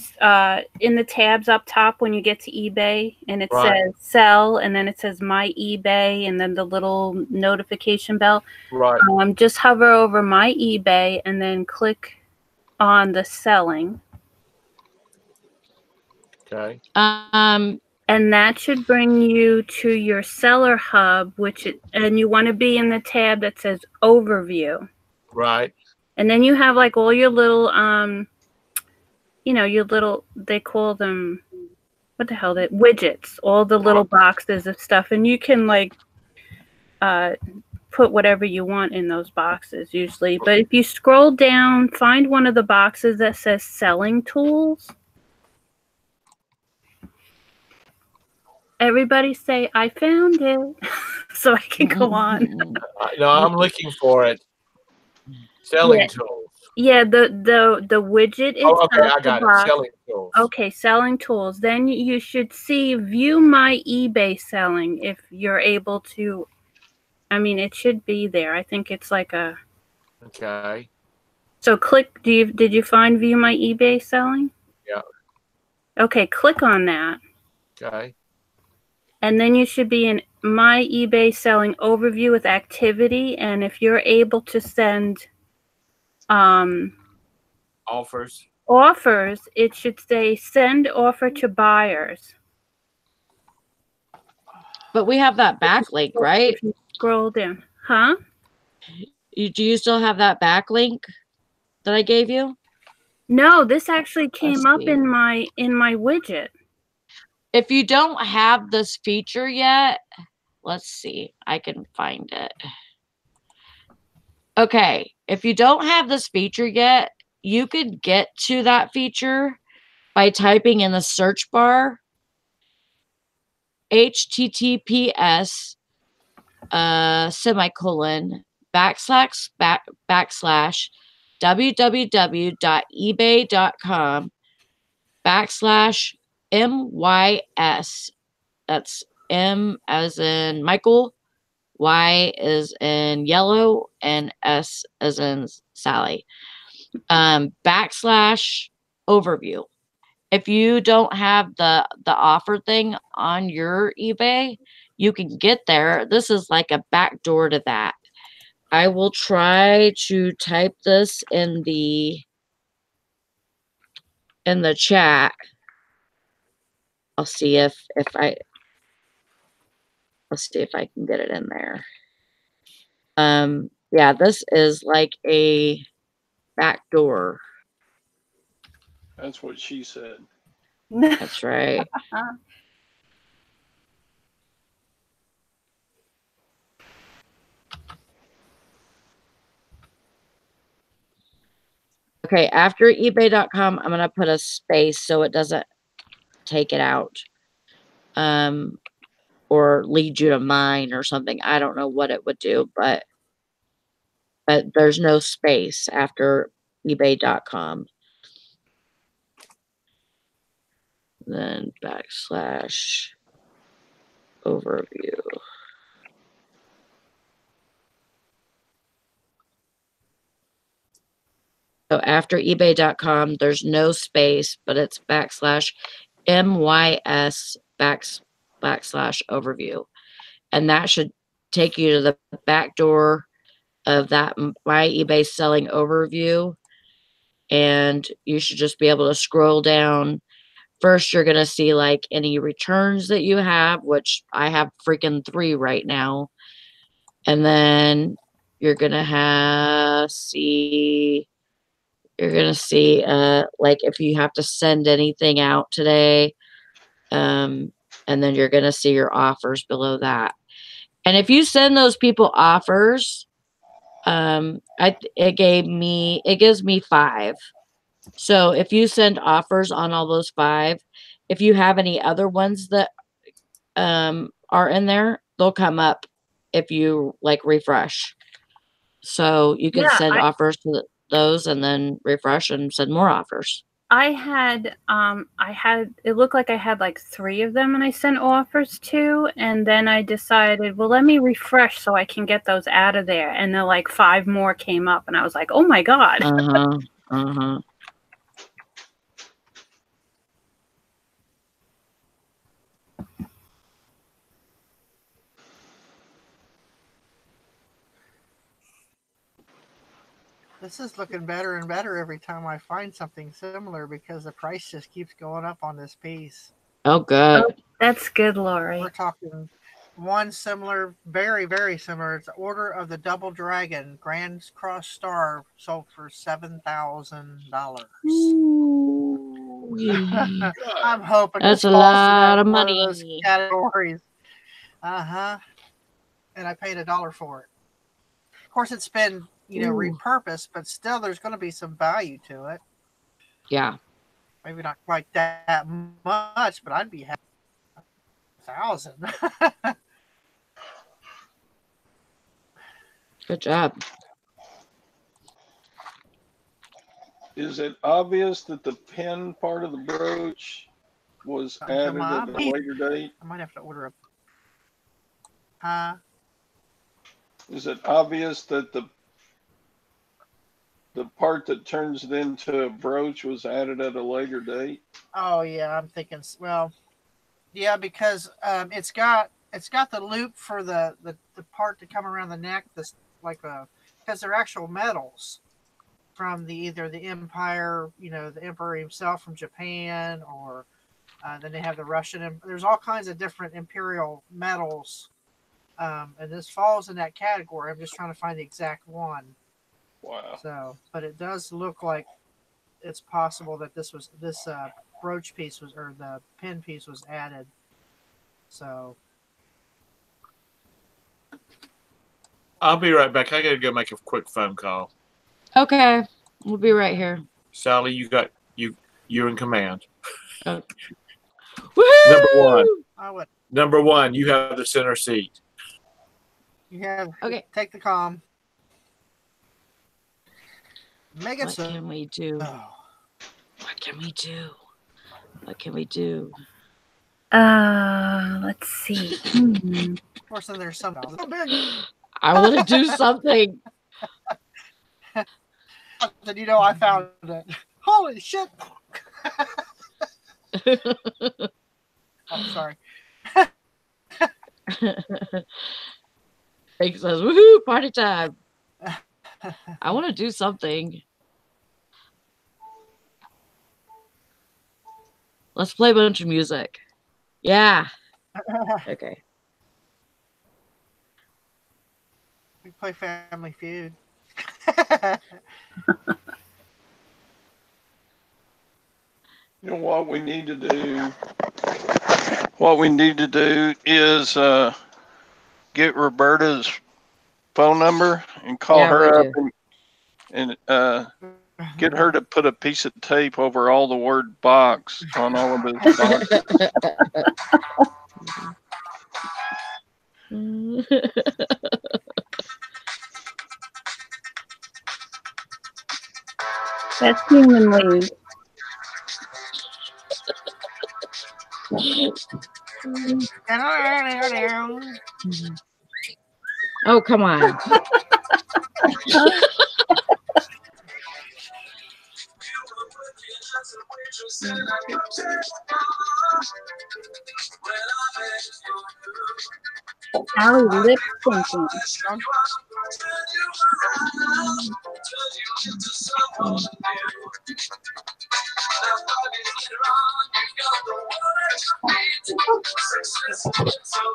in the tabs up top when you get to eBay, and it says sell, and then it says my eBay, and then the little notification bell. Right. Just hover over my eBay and then click on the selling. Okay. And that should bring you to your seller hub, and you want to be in the tab that says overview. Right. And then you have like all your little, they call them, what the hell, widgets, all the little boxes of stuff. And you can like put whatever you want in those boxes usually. But if you scroll down, find one of the boxes that says selling tools. Everybody say, I found it, so I can go on. No, I'm looking for it. Selling tools. Yeah, the widget is. Oh, okay, I got it. Selling tools. Okay, selling tools. Then you should see view my eBay selling if you're able to. I mean, it should be there. I think it's like a. Okay. So click. Did you find view my eBay selling? Yeah. Okay, click on that. Okay. And then you should be in my eBay selling overview with activity. And if you're able to send offers, it should say send offer to buyers. But we have that backlink, right? If you scroll down. Huh? Do you still have that backlink that I gave you? No, this actually came up in my widget. If you don't have this feature yet, let's see. I can find it. Okay, if you don't have this feature yet, you could get to that feature by typing in the search bar https semicolon backslash www.ebay.com /MYS. That's M as in Michael, Y as in yellow, and S as in Sally. /overview. If you don't have the offer thing on your eBay, you can get there. This is like a backdoor to that. I will try to type this in the chat. I'll see if I can get it in there. Yeah, this is like a backdoor. That's what she said. That's right. Okay, after ebay.com, I'm going to put a space so it doesn't take it out. Or lead you to mine or something. I don't know what it would do, but there's no space after ebay.com. Then /overview. So after ebay.com, there's no space, but it's /MYS /overview. And that should take you to the back door of that My eBay Selling Overview. And you should just be able to scroll down. First, you're going to see like any returns that you have, which I have freaking 3 right now. And then you're going to see like if you have to send anything out today. And then you're going to see your offers below that. And if you send those people offers, it gives me 5. So if you send offers on all those 5, if you have any other ones that are in there, they'll come up if you like refresh. So you can send offers to those and then refresh and send more offers. I had it looked like I had like 3 of them and I sent offers to, and then I decided, well, let me refresh so I can get those out of there. And then like 5 more came up and I was like, oh my God. This is looking better and better every time I find something similar because the price just keeps going up on this piece. Oh, good. Oh, that's good, Lori. We're talking one similar, very, very similar. It's Order of the Double Dragon Grand Cross Star, sold for $7,000. I'm hoping that's this a falls lot of one money. of those categories. And I paid $1 for it. Of course, it's been repurposed, but still, there's going to be some value to it. Yeah. Maybe not quite that much, but I'd be happy. 1,000. Good job. Is it obvious that the pin part of the brooch was added at a later date? I might have to order Is it obvious that the part that turns it into a brooch was added at a later date? Oh yeah, I'm thinking. Well, yeah, because it's got the loop for the part to come around the neck. This because they're actual metals from either the Empire, the Emperor himself from Japan, or then they have the Russian. There's all kinds of different imperial metals, and this falls in that category. I'm just trying to find the exact one. Wow. So, but it does look like it's possible that this brooch piece was, or the pin piece was added. So I'll be right back. I gotta go make a quick phone call. Okay, we'll be right here. Sally, you're in command. Okay. Number one. I would. Number one, you have the center seat. You have Okay. Take the comm. Make it What so. can we do? Oh. What can we do? What can we do? Let's see. Of course, then there's some. I want to do something. Then you know I found it. Holy shit! I'm sorry. Hank says, "Woohoo! Party time!" I want to do something. Let's play a bunch of music. Yeah. Okay. We play Family Feud. You know what we need to do? What we need to do is get Roberta's phone number and call her up and get her to put a piece of tape over all the word box on all of his boxes. That's humanly. Oh, come on. Sally lip syncing.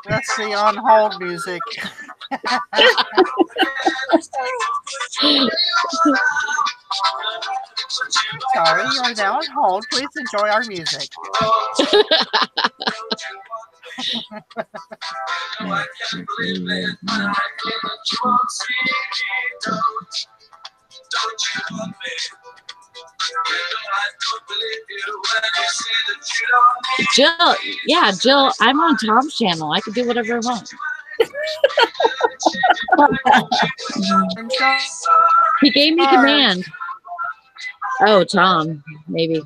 That's the on hold music. Sorry, you are now on hold. Please enjoy our music. Jill, yeah, Jill, I'm on Tom's channel. I can do whatever I want. He gave me command. Oh, Tom, maybe.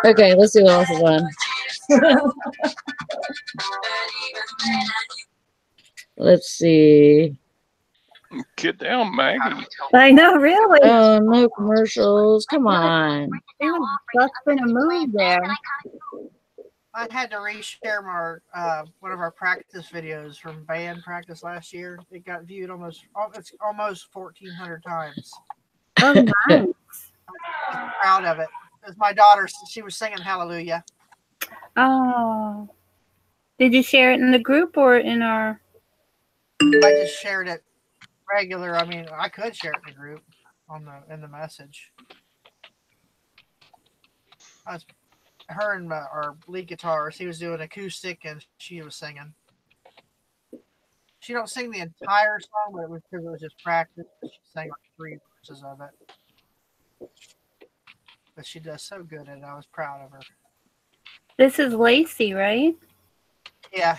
Okay, let's see what else is on. Let's see. Get down, Maggie. I know, really. Oh, no commercials. Come on. He was just in a mood there. I had to reshare my one of our practice videos from band practice last year. It got viewed almost 1,400 times. Oh, nice. I'm proud of it. It was my daughter. She was singing Hallelujah. Oh. Did you share it in the group or in our? I just shared it regular. I mean, I could share it in the group in the message. Her and our lead guitarist, he was doing acoustic and she was singing. She don't sing the entire song, but it was because it was just practice. She sang like 3 verses of it. But she does so good at it. I was proud of her. This is Lacey, right? Yeah.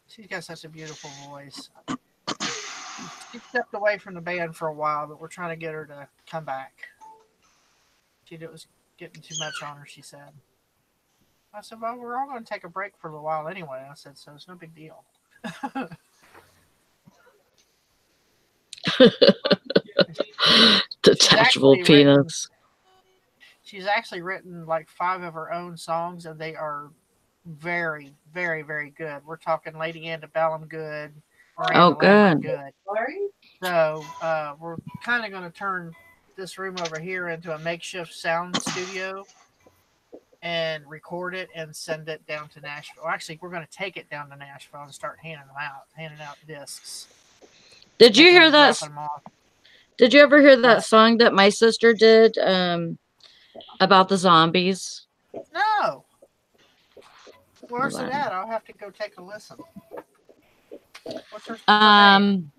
She's got such a beautiful voice. She stepped away from the band for a while, but we're trying to get her to come back. It was getting too much on her, she said. I said, well, we're all going to take a break for a little while anyway. I said, so it's no big deal. Detachable peanuts. She's actually written like 5 of her own songs, and they are very, very, very good. We're talking Lady Antebellum good. Oh, good. Good. So we're kind of going to turn this room over here into a makeshift sound studio and record it and send it down to Nashville. Actually, we're going to take it down to Nashville and start handing out discs. Did you hear that? Did you ever hear that song that my sister did about the zombies? No. Where's it at? I'll have to go take a listen. What's her name?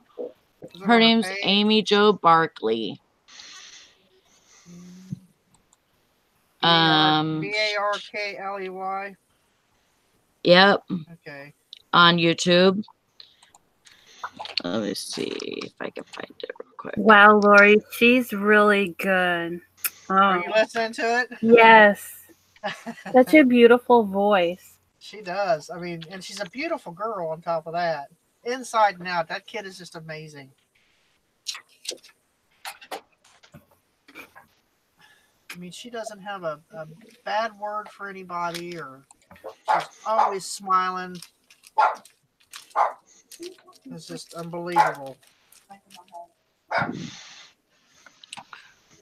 Her name's Amy Jo Barkley. Barkley. Yep. Okay. On YouTube. Let me see if I can find it real quick. Wow, Lori, she's really good. Oh. Are you listening to it? Yes. Such a beautiful voice. She does. I mean, and she's a beautiful girl on top of that. Inside and out, that kid is just amazing. I mean, she doesn't have a bad word for anybody, or she's always smiling. It's just unbelievable.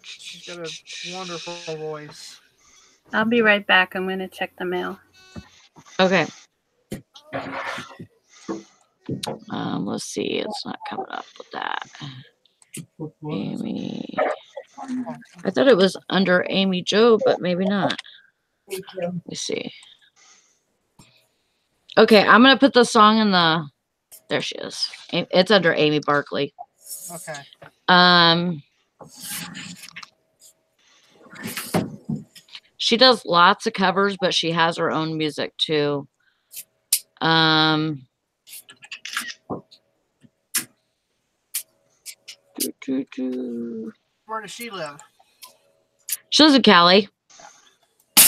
She's got a wonderful voice. I'll be right back. I'm going to check the mail. Okay. Let's see. It's not coming up with that. Amy. I thought it was under Amy Jo, but maybe not. Let me see. Okay, I'm going to put the song in the... There she is. It's under Amy Barkley. Okay. She does lots of covers, but she has her own music too. Where does she live? She lives in Cali. I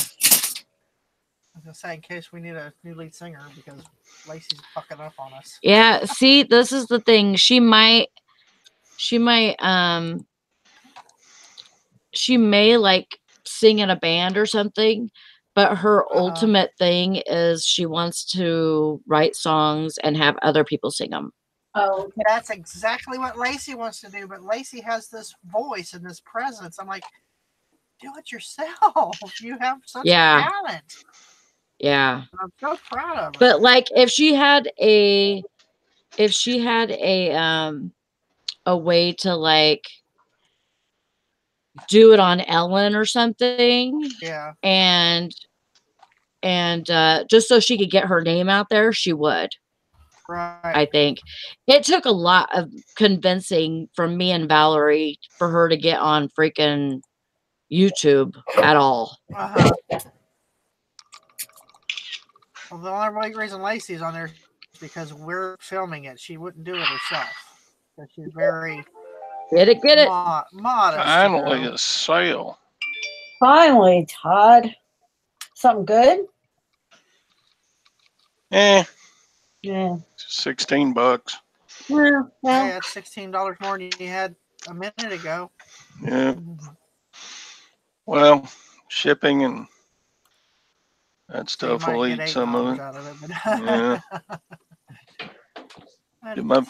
was gonna say, in case we need a new lead singer, because Lacey's fucking up on us. Yeah, see, this is the thing. She may like sing in a band or something, but her ultimate thing is she wants to write songs and have other people sing them. Oh, okay. That's exactly what Lacey wants to do, but Lacey has this voice and this presence. I'm like, do it yourself. You have such talent. Yeah. I'm so proud of her. But like if she had a way to like do it on Ellen or something. Yeah. And just so she could get her name out there, she would. Right. I think it took a lot of convincing from me and Valorie for her to get on freaking YouTube at all. Well, the only reason Lacey's on there is because we're filming it. She wouldn't do it herself. But she's very get it modest. Finally a sale. Finally, Todd. Something good? Yeah. 16 $16. Well, hey, that's $16 more than you had a minute ago. Yeah. Well, shipping and that stuff will eat some of it. Yeah. Get my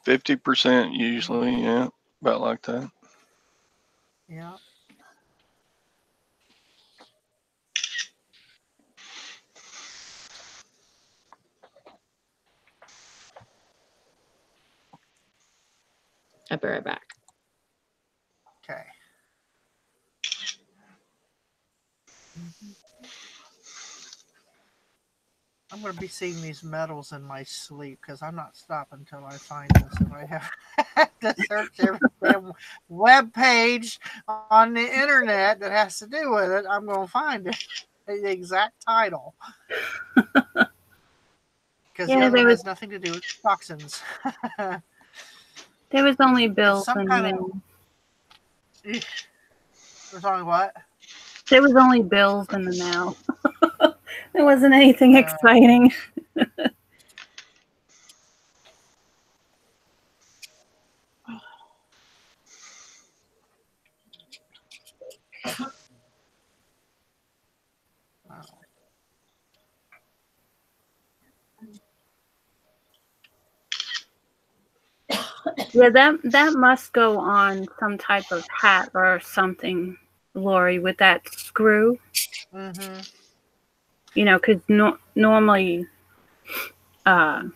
50% usually, yeah, about like that. Yeah. I'll be right back. Okay. I'm going to be seeing these medals in my sleep because I'm not stopping until I find this. If I have to search every damn web page on the internet that has to do with it, I'm going to find it, the exact title. Because the other one has nothing to do with toxins. There was only bills in the mail. There's only what? There was only bills in the mail. There wasn't anything exciting. Yeah, that must go on some type of hat or something, Lori, with that screw. Mm-hmm. You know, because normally the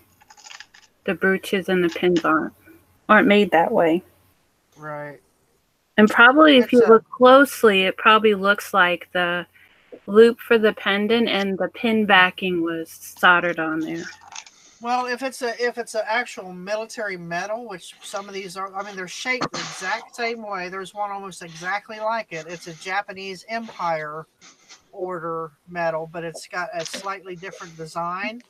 brooches and the pins aren't made that way. Right. And probably if It's you a look closely, it probably looks like the loop for the pendant and the pin backing was soldered on there. well, if it's an actual military medal, which some of these are, I mean, they're shaped the exact same way. There's one almost exactly like it. It's a Japanese Empire order medal, but it's got a slightly different design.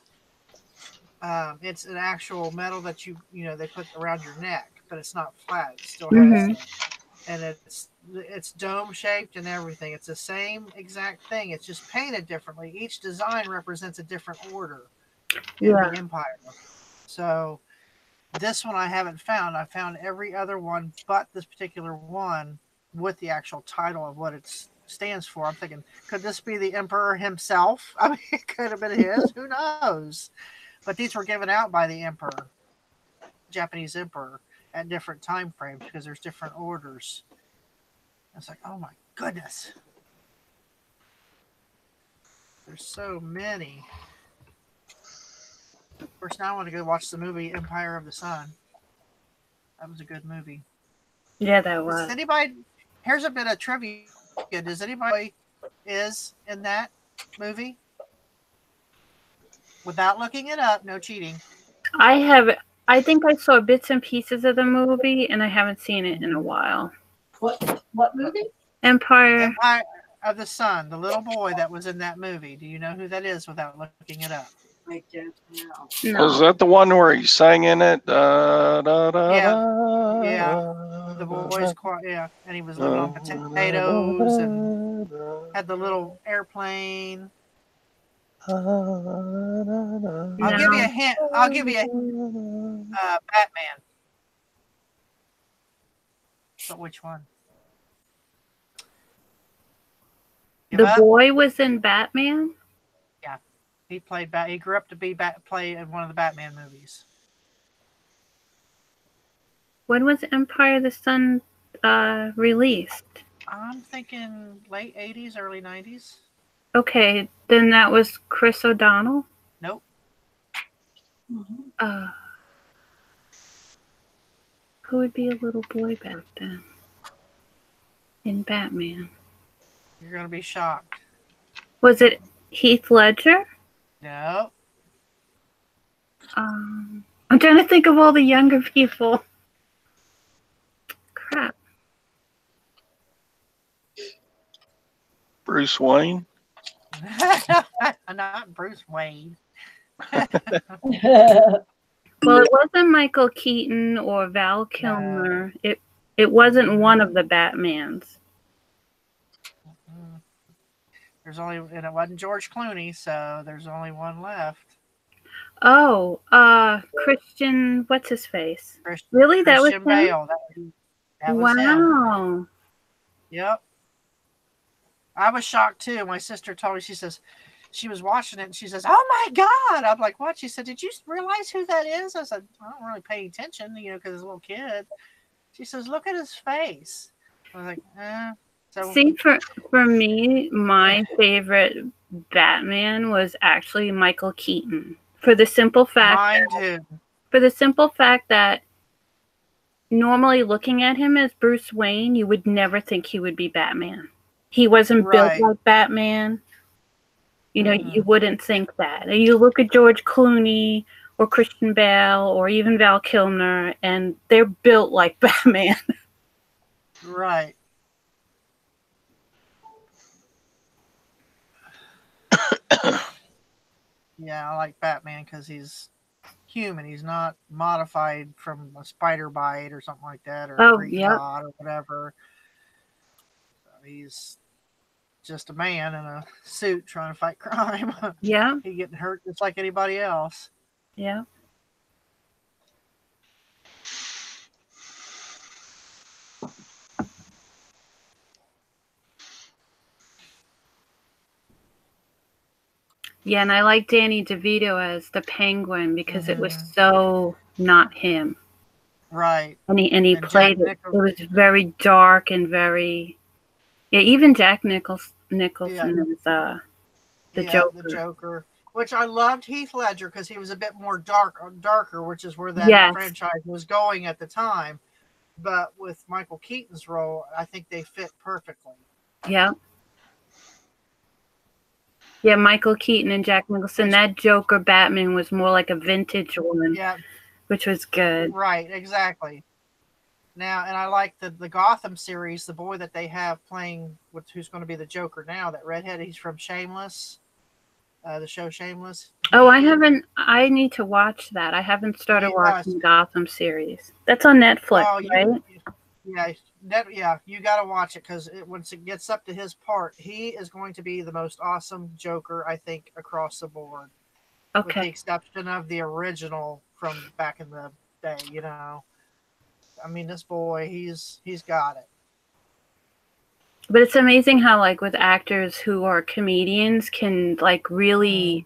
It's an actual medal that they put around your neck, but it's not flat. It still has and it's dome shaped and everything. It's the same exact thing. It's just painted differently. Each design represents a different order in the Empire. So this one I haven't found. I found every other one but this particular one with the actual title of what it stands for. I'm thinking, could this be the Emperor himself? I mean, it could have been his. Who knows? But these were given out by the Emperor, Japanese Emperor, at different time frames because there's different orders. It's like, oh my goodness. There's so many. Of course, now I want to go watch the movie Empire of the Sun. That was a good movie. Yeah, that was. Here's a bit of trivia. Does anybody is in that movie? Without looking it up, no cheating. I think I saw bits and pieces of the movie, and I haven't seen it in a while. What movie? Empire of the Sun, the little boy that was in that movie. Do you know who that is without looking it up? I don't know. No. Was that the one where he sang in it? Yeah. The boy's choir, yeah. And he was living on potatoes and had the little airplane. I'll give you a hint. Batman. But which one? The boy was in Batman? Yeah. He played he grew up to play in one of the Batman movies. When was Empire of the Sun released? I'm thinking late 80s, early 90s. Okay, then that was Chris O'Donnell? Nope. Who would be a little boy back then in Batman? You're going to be shocked. Was it Heath Ledger? No. I'm trying to think of all the younger people. Crap. Bruce Wayne? Not Bruce Wayne. Well, it wasn't Michael Keaton or Val Kilmer. No. It wasn't one of the Batmans. And it wasn't George Clooney, so there's only one left. Oh, Christian, what's his face? Really? That was him? Bale. That was him. Yep. I was shocked too. My sister told me, she says, she was watching it and she says, "Oh my God." I'm like, "What?" She said, "Did you realize who that is?" I said, "I don't really pay attention, because he's a little kid." She says, "Look at his face." I was like, So, see, for me, my favorite Batman was actually Michael Keaton. For the simple fact that normally looking at him as Bruce Wayne, you would never think he would be Batman. He wasn't built like Batman. You wouldn't think that. And you look at George Clooney or Christian Bale or even Val Kilmer, and they're built like Batman. Right. Yeah, I like Batman because he's human. He's not modified from a spider bite or something like that, or a Greek god or whatever. So he's just a man in a suit trying to fight crime. Yeah. He getting hurt just like anybody else. Yeah. Yeah, and I like Danny DeVito as the Penguin because it was so not him. Right. And he And played Jack it. It was very dark and very, yeah. Even Jack Nicholson is the Joker. The Joker, which I loved Heath Ledger because he was a bit more darker, which is where that franchise was going at the time. But with Michael Keaton's role, I think they fit perfectly. Yeah. Yeah, Michael Keaton and Jack Nicholson. That Joker Batman was more like a vintage one. Yeah. Which was good. Right, exactly. Now, and I like the Gotham series, the boy that they have playing, who's going to be the Joker now, that redhead, he's from Shameless, the show Shameless. Oh, I haven't, I need to watch that. I haven't started watching Gotham series. That's on Netflix, right? Yeah, you got to watch it because once it gets up to his part, he is going to be the most awesome Joker, I think, across the board. Okay. With the exception of the original from back in the day, you know. I mean, this boy, he's got it. But it's amazing how, like, with actors who are comedians can, like, really,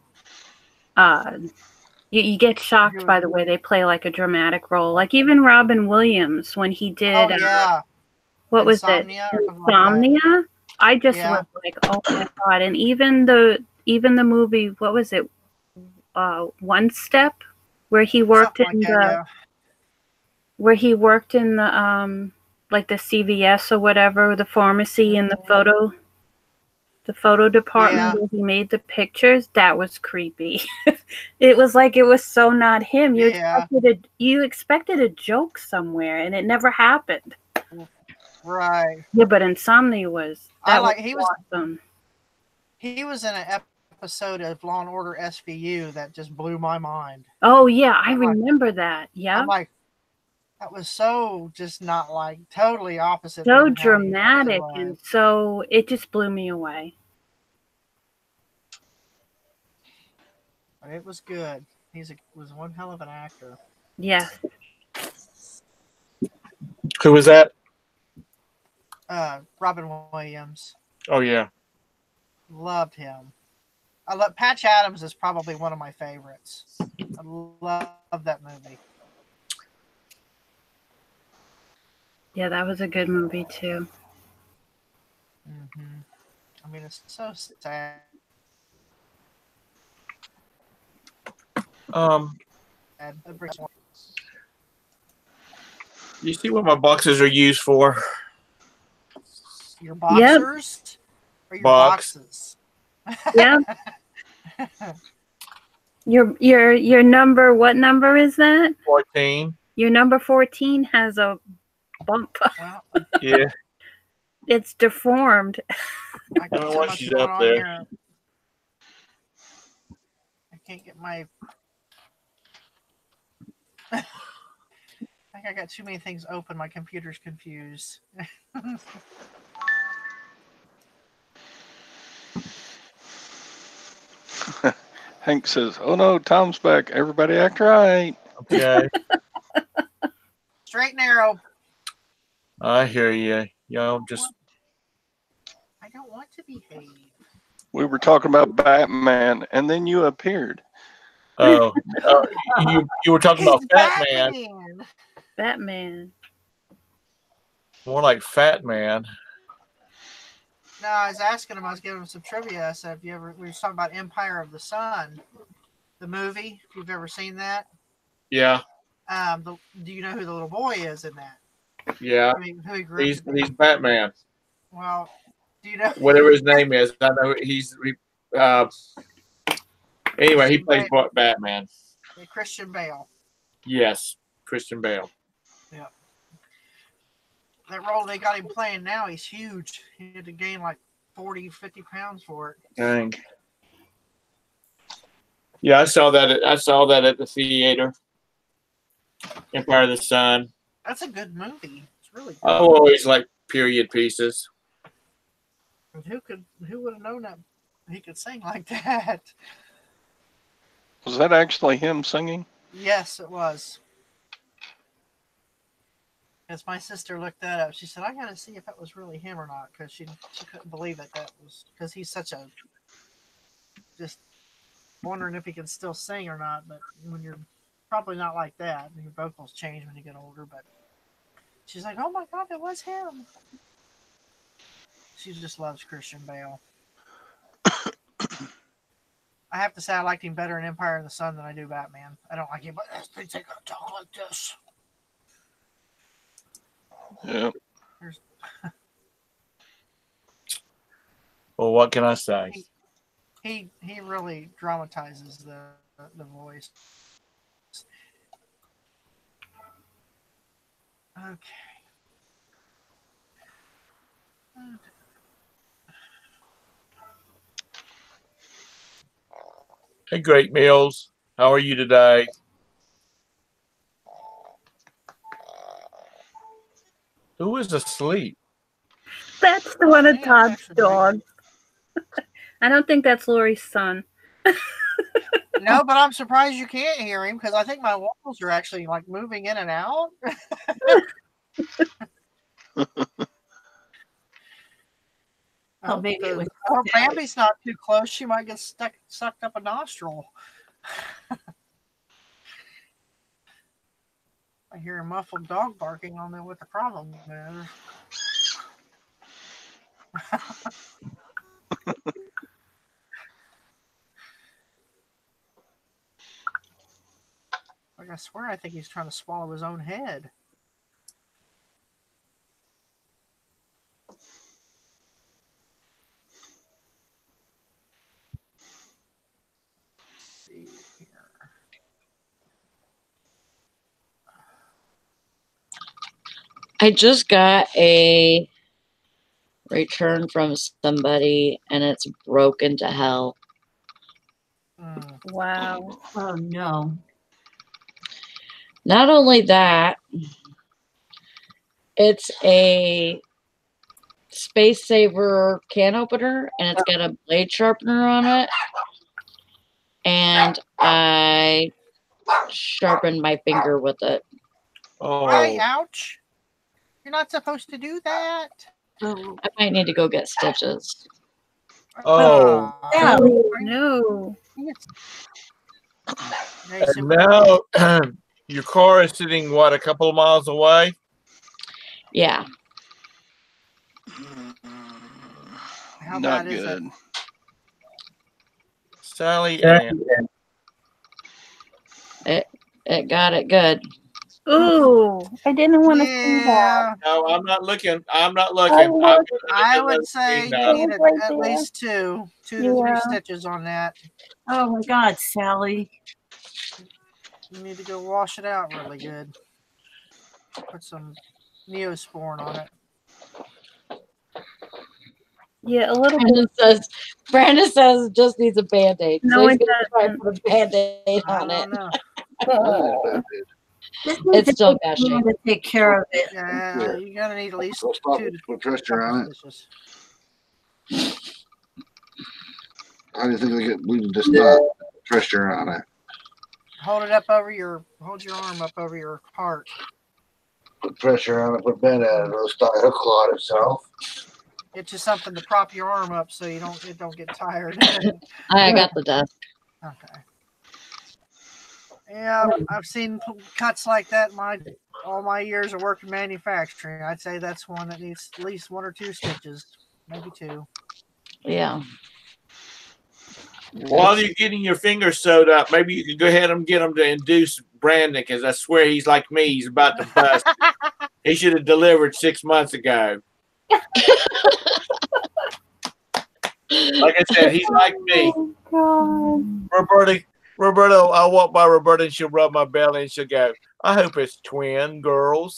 you get shocked by the way they play, like, a dramatic role. Like, even Robin Williams, when he did, what was it? Insomnia? I just was like, oh my God. And even the movie, what was it? One Step, where he worked where he worked in the like the CVS or whatever, the pharmacy and the photo department where he made the pictures. That was creepy. It was like, it was so not him. You expected a joke somewhere and it never happened. Right. Yeah, but Insomnia was awesome. He was in an episode of Law and Order SVU that just blew my mind. Oh yeah, I remember that. Yeah. I'm like, that was so just not like totally opposite. So dramatic, and so it just blew me away. But it was good. Was one hell of an actor. Yeah. Who was that? Robin Williams. Oh yeah. Loved him. Patch Adams is probably one of my favorites. I love that movie. Yeah, that was a good movie too. Mm-hmm. I mean, it's so sad. You see what my boxes are used for? Your boxers? Or your boxes? Yeah. Your number, what number is that? 14. Your number 14 has a bump. Yeah. It's deformed. I don't know why she's up there. Here. I can't get my... I think I got too many things open. My computer's confused. Hank says, "Oh no, Tom's back. Everybody act right." Okay. Straight and narrow. I hear you. I don't want to behave. We were talking about Batman, and then you appeared. Oh, you were talking about Batman. Batman. More like Fat Man. No, I was asking him. I was giving him some trivia. I said, we were talking about Empire of the Sun, the movie. If you've ever seen that. Yeah. Do you know who the little boy is in that? Yeah. I mean, who he grew he's Batman. Well, do you know? Whatever his name is, I know anyway, he plays Batman. Christian Bale. Yes, Christian Bale. Yeah. That role they got him playing now, he's huge. He had to gain like 40, 50 pounds for it. Dang. Yeah, I saw that at the theater. Empire of the Sun. That's a good movie. It's really good. I always like period pieces. And who would have known that he could sing like that? Was that actually him singing? Yes, it was. As my sister looked that up, she said, "I got to see if that was really him or not," because she couldn't believe that was, because he's such a, just wondering if he can still sing or not. But when you're probably not like that. Your vocals change when you get older, but she's like, oh my God, it was him. She just loves Christian Bale. I have to say I liked him better in Empire of the Sun than I do Batman. I don't like him, but they think I talk like this. Yeah. Well, what can I say? He really dramatizes the voice. Okay. Hey, Great Meals. How are you today? Who is asleep? That's the one of Todd's dogs. I don't think that's Lori's son. No, but I'm surprised you can't hear him because I think my walls are actually like moving in and out. Oh, maybe it was. I hope Bambi's not too close. She might get sucked up a nostril. I hear a muffled dog barking. I don't know what the problem is. Like I swear, I think he's trying to swallow his own head. Let's see here. I just got a return from somebody and it's broken to hell. Wow. Oh no. Not only that, it's a Space Saver can opener and it's got a blade sharpener on it. And I sharpened my finger with it. Oh, Hey, ouch. You're not supposed to do that. Oh, I might need to go get stitches. oh. yeah. No. And now your car is sitting, what, a couple of miles away? Yeah. How Not bad is good. it? Sally and It got it good. Ooh, I didn't want to see that. Yeah, no, I'm not looking. I'm not looking. I would say you there. need It was right at there. least two to three Yeah. stitches on that. Oh my God, Sally. You need to go wash it out really good. Put some Neosporin on it. Yeah, a little bit. Brandon says it just needs a Band-Aid. No, So he's it going to try to doesn't. put a Band-Aid I on it. don't know. It's still gushing. To take care of it. Yeah, you're gonna need at least Let's stop two it. to Put pressure on it. stitches. How do you think they get bleeding to stop? Pressure on it. Hold your arm up over your heart. Put pressure on it. Put bend at it. It'll start. It'll clot itself. Get you something to prop your arm up so it don't get tired. I got the desk. Okay. Yeah, I've seen cuts like that all my years of working manufacturing. I'd say that's one that needs at least one or two stitches, maybe two. Yeah. while you're getting your fingers sewed up, maybe you could go ahead and get him to induce Brandon, because I swear he's like me. He's about to bust. He should have delivered 6 months ago. Like I said, he's like me. Oh, Roberta, I'll walk by Roberta and she'll rub my belly and she'll go, I hope it's twin girls.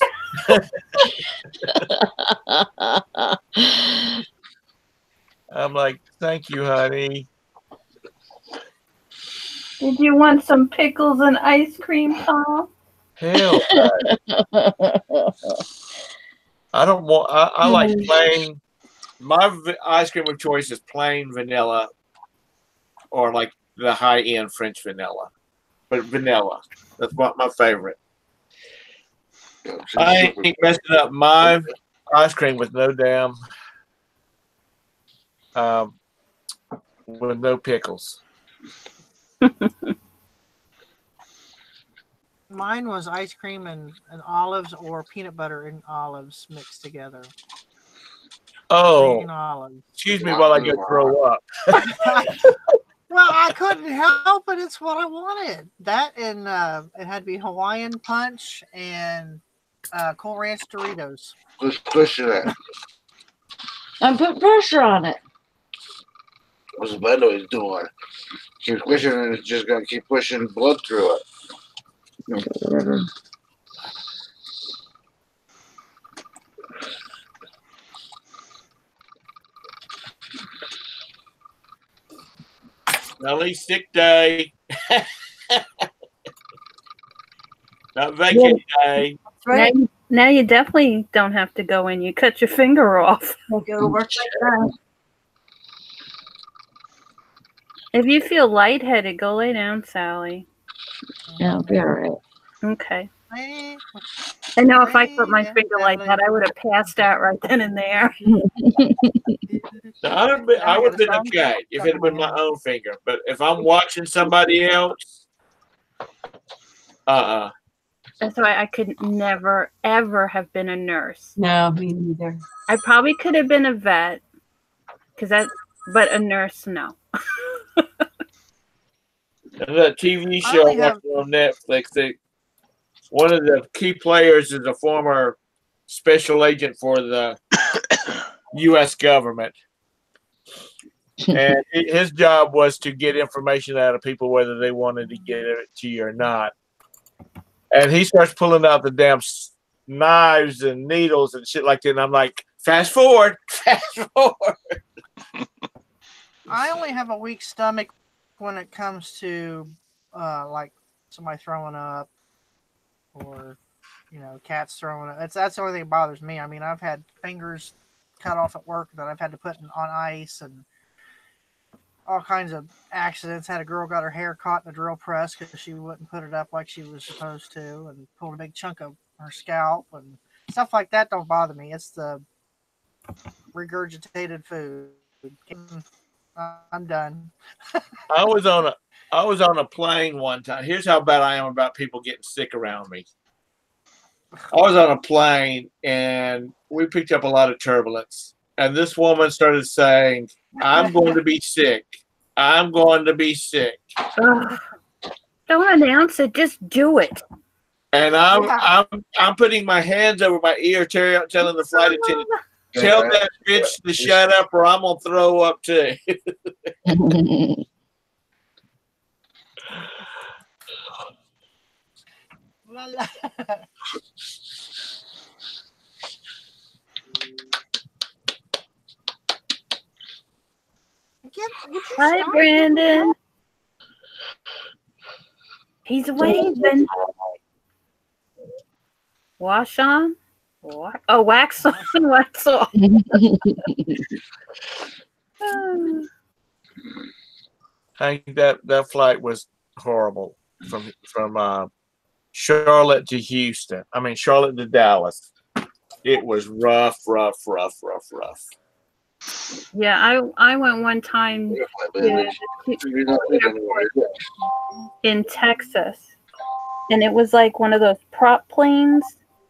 I'm like, thank you, honey. Did you want some pickles and ice cream, Tom? Hell no. I don't want, I like plain. My ice cream of choice is plain vanilla or like the high-end French vanilla. But vanilla. That's what my favorite. I ain't messing up my ice cream with no damn with no pickles. Mine was ice cream and olives or peanut butter and olives mixed together. Oh, Green olives. excuse me while I go throw up. Well, I couldn't help it. It's what I wanted. That and it had to be Hawaiian Punch and Cool Ranch Doritos. Just pushing it. And put pressure on it. What's Valorie doing? Keep pushing and it's just gonna keep pushing blood through it. Whatever. Nelly, sick day. Not vacation day. That's right. Now you definitely don't have to go in. You cut your finger off. We'll go to work like that. If you feel lightheaded, go lay down, Sally. Yeah, I'll be all right. Okay. I know if I put my finger like that, I would have passed out right then and there. I would have been okay if it had been my own finger. But if I'm watching somebody else, That's why I could never, ever have been a nurse. No, me neither. I probably could have been a vet, but a nurse, no. that TV show I watched on Netflix, one of the key players is a former special agent for the U.S. government. And his job was to get information out of people, whether they wanted to get it to you or not. And he starts pulling out the damn knives and needles and shit like that. And I'm like, fast forward. I only have a weak stomach when it comes to like somebody throwing up or, cats throwing up. That's the only thing that bothers me. I mean, I've had fingers cut off at work that I've had to put on ice and all kinds of accidents. Had a girl got her hair caught in a drill press because she wouldn't put it up like she was supposed to and pulled a big chunk of her scalp and stuff like that don't bother me. It's the regurgitated food. I'm done. I was on a plane one time. Here's how bad I am about people getting sick around me. I was on a plane and we picked up a lot of turbulence. And this woman started saying, I'm going to be sick. I'm going to be sick. Don't announce it. Just do it. And I'm putting my hands over my ear, telling the flight attendant, tell that bitch to shut up or I'm going to throw up too. Hi, Brandon. He's waving. Wash on? Oh, wax on, wax off. I think that flight was horrible from Charlotte to Houston. I mean, Charlotte to Dallas. It was rough. Yeah, I went one time in Texas, and it was like one of those prop planes.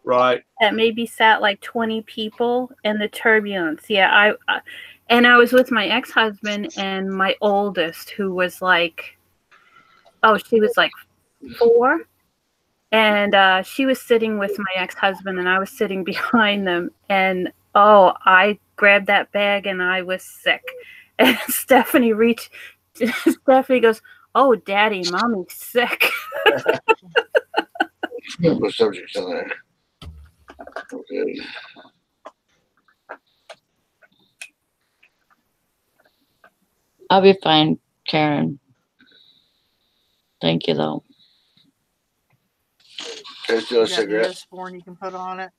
Right. That maybe sat like 20 people, and the turbulence. Yeah, I was with my ex-husband and my oldest, who was like, she was like 4. And she was sitting with my ex-husband, and I was sitting behind them. And, I grabbed that bag, and I was sick. And Stephanie goes, oh, Daddy, Mommy's sick. Put subjects in there. Okay. I'll be fine, Karen. Thank you, though. There's still a You got cigarette. Neosporin you can put on it.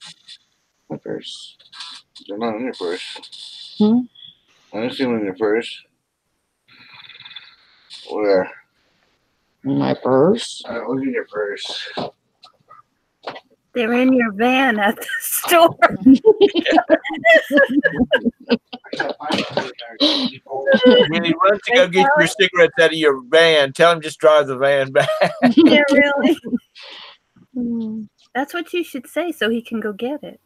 My purse. They're not in your purse. Hmm? I didn't see them in your purse. Where? My purse? Look in your purse. They're in your van at the store. When he runs to go get your cigarettes out of your van, tell him just drive the van back. Yeah, really. That's what you should say so he can go get it.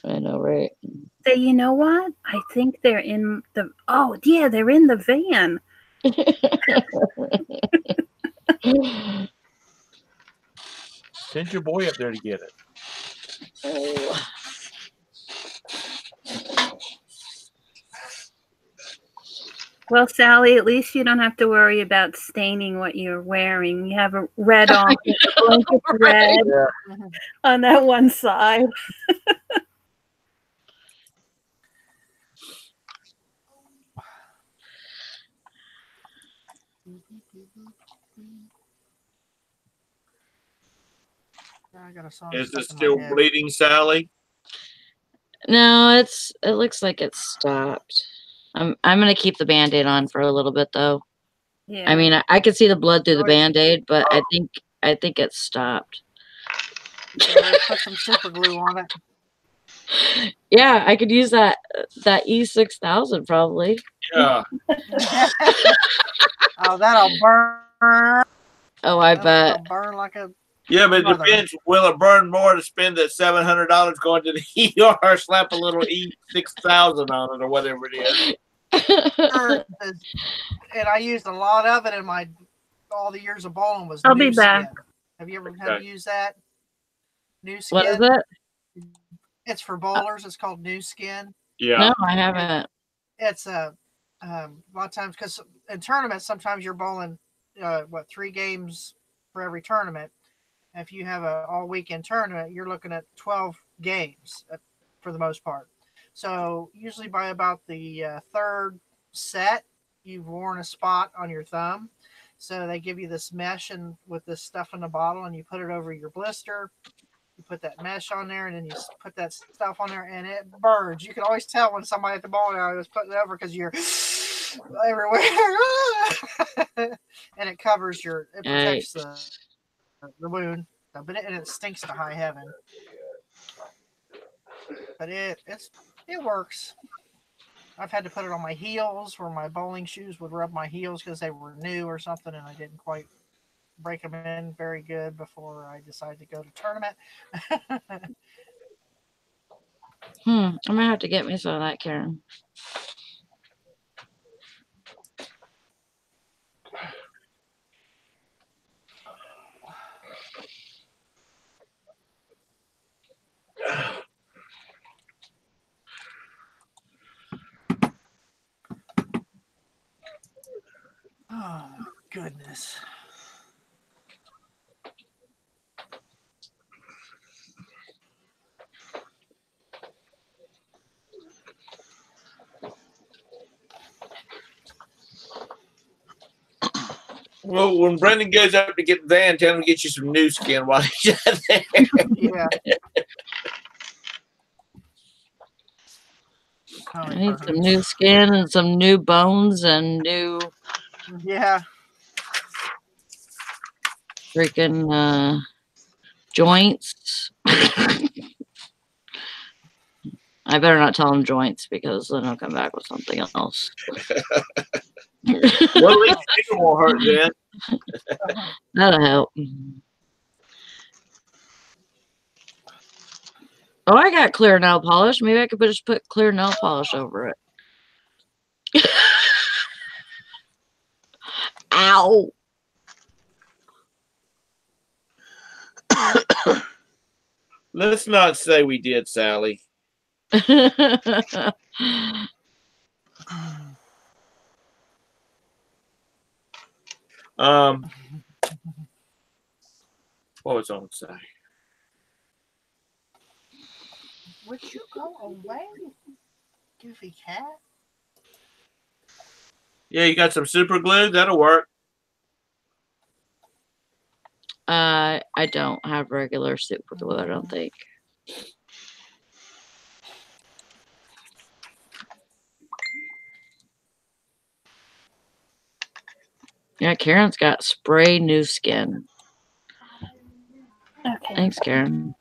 I know, right? Say, you know what? I think they're in the. Oh, yeah, they're in the van. Send your boy up there to get it. Oh. Well, Sally, at least you don't have to worry about staining what you're wearing. You have a red on, red on that one side. I got a song Is stuck it in still my head. bleeding, Sally? No, it looks like it's stopped. I'm gonna keep the Band-Aid on for a little bit though. Yeah. I mean, I could see the blood through the Band-Aid, but I think it's stopped. You can always put some super glue on it. Yeah, I could use that E6000 probably. Yeah. Oh, that'll burn. Oh, I bet. That'll burn like a. Yeah, but it mother. depends. Will it burn more to spend that $700 going to the ER, slap a little E6000 on it, or whatever it is? And I used a lot of it in my all the years of bowling was I'll new be back. skin. Have you ever have you used that? New skin. What is it? It's for bowlers. It's called New Skin. Yeah. No, I haven't. It's a lot of times because in tournaments sometimes you're bowling 3 games for every tournament. If you have a all weekend tournament, you're looking at 12 games for the most part. So usually by about the third set, you've worn a spot on your thumb. So they give you this mesh and with this stuff in the bottle, and you put it over your blister. You put that mesh on there, and then you put that stuff on there, and it burns. You can always tell when somebody at the bowling alley was putting it over because you're everywhere, and it covers it protects the wound, but it stinks to high heaven. But it works. I've had to put it on my heels where my bowling shoes would rub my heels because they were new or something, and I didn't quite break them in very good before I decided to go to tournament. I'm gonna have to get me some of that, Karen. Oh my goodness. Well, when Brendan goes up to get the van, tell him to get you some new skin while he's out there. Yeah. I need some new skin and some new bones and new. Yeah. Freaking joints. I better not tell them joints because then I'll come back with something else. Well, at least it won't hurt then. That'll help. Oh, I got clear nail polish. Maybe I could just put clear nail polish over it. Ow. Let's not say we did, Sally. What was I going to say? Would you go away, goofy cat? Yeah, you got some super glue? That'll work. I don't have regular super glue, I don't think. Yeah, Karen's got spray new skin. Okay. Thanks, Karen.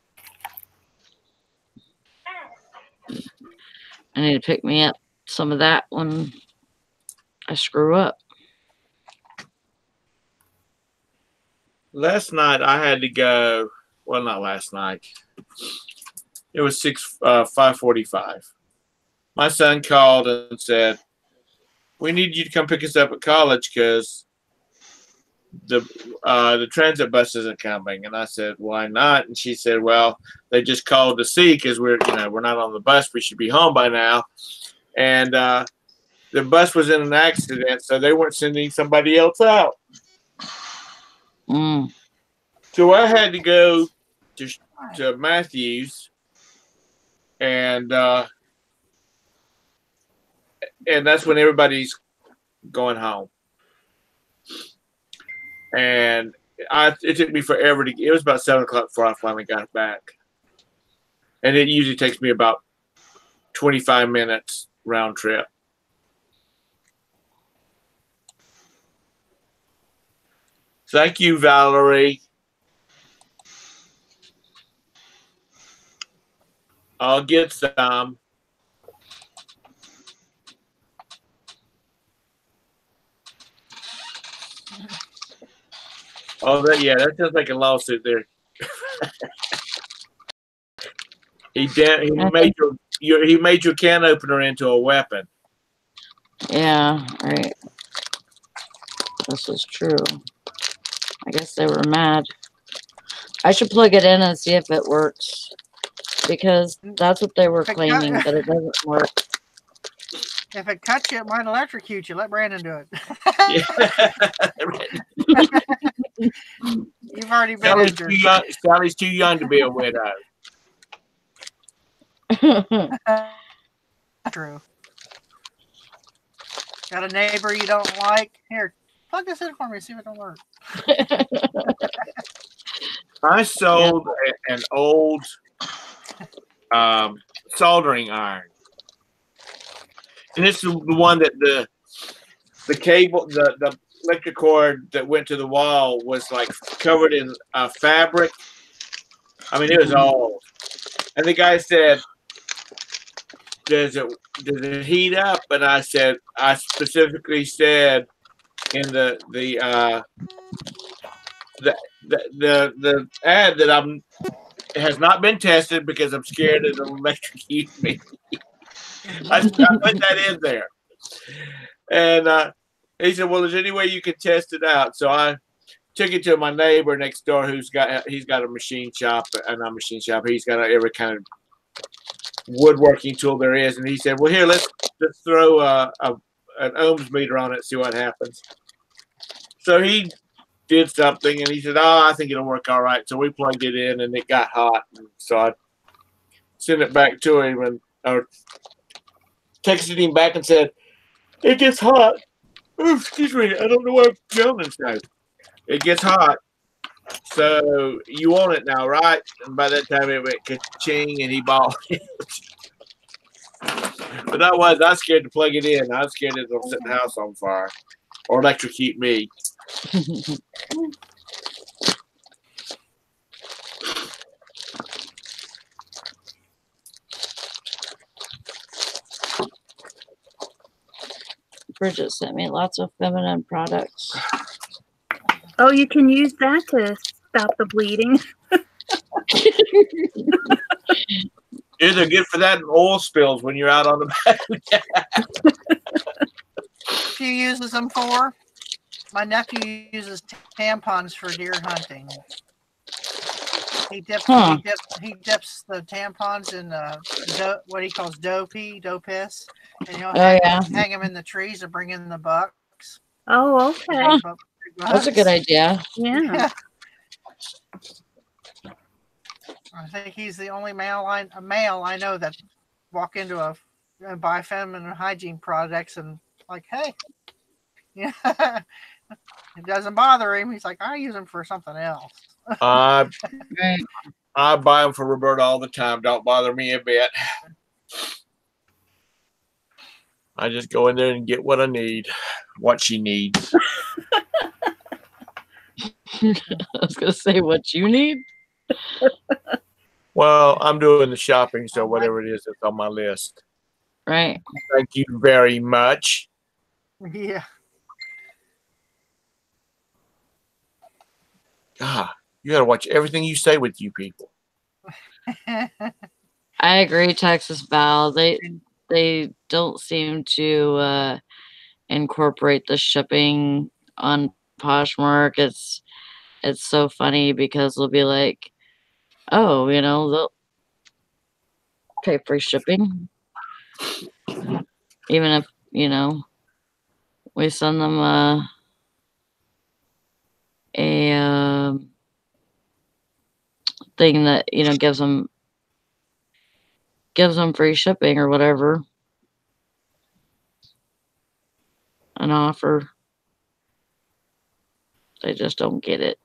I need to pick me up some of that when I screw up. Last night I had to go well, not last night. It was 5:45. My son called and said, "We need you to come pick us up at college because the transit bus isn't coming." And I said, "Why not?" And she said, "Well, they just called to see because we're not on the bus. We should be home by now." And the bus was in an accident, so they weren't sending somebody else out. Mm. So I had to go to Matthews, and that's when everybody's going home. And it took me forever to. It was about 7 o'clock before I finally got back, and it usually takes me about 25 minutes round trip. Thank you, Valerie. I'll get some. Oh, that sounds like a lawsuit there. He made your can opener into a weapon. Yeah, right. This is true. I guess they were mad. I should plug it in and see if it works, because that's what they were claiming, that it doesn't work. If it cuts you, it might electrocute you. Let Brandon do it. You've already been injured. Sally's too young to be a widow. True. Got a neighbor you don't like? Here, plug this in for me. See if it don't work. I sold an old soldering iron, and it's the one that the cable, the electric cord that went to the wall was like covered in fabric. I mean, it was old. And the guy said, does it heat up? And I specifically said in the ad that it has not been tested because I'm scared it'll electrocute me. I put that in there. And he said, "Well, is there any way you can test it out?" So I took it to my neighbor next door he's got a machine shop, and not machine shop. He's got every kind of woodworking tool there is, and he said, "Well, here, let's throw an ohms meter on it, and see what happens." So he did something, and he said, "Oh, I think it'll work all right." So we plugged it in, and it got hot. And so I sent it back to him, or texted him back and said, "It gets hot." Oh, excuse me, I don't know what I'm yelling now. It gets hot. So you want it now, right? And by that time it went ka-ching, and he bought it. But I was scared to plug it in. I was scared it'll set the house on fire or electrocute me. Bridget sent me lots of feminine products. Oh, you can use that to stop the bleeding. Yeah, they're good for that and oil spills when you're out on the back. She uses them for. My nephew uses tampons for deer hunting. He dips the tampons in what he calls doe piss, and he'll hang them in the trees to bring in the bucks. Oh, okay. That's a good idea. Yeah. I think he's the only male I know that walk into and buy feminine hygiene products and like, hey, yeah, it doesn't bother him. He's like, I use them for something else. I buy them for Roberta all the time. Don't bother me a bit. I just go in there and get what I need, what she needs. I was gonna say what you need. Well, I'm doing the shopping, so whatever it is that's on my list. Right. Thank you very much. Yeah. Ah, You got to watch everything you say with you people. I agree, Texas Val. They don't seem to incorporate the shipping on Poshmark. It's so funny because they'll be like, oh, you know, they'll pay free shipping, even if, you know, we send them a thing that, you know, gives them free shipping or whatever, an offer. They just don't get it.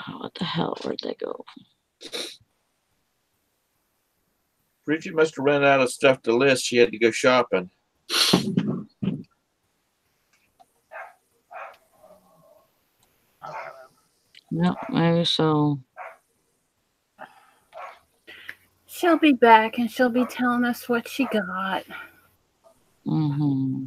Oh, what the hell? Where'd they go? Bridget must have run out of stuff to list. She had to go shopping. Yep, maybe so. She'll be back and she'll be telling us what she got. Mm-hmm.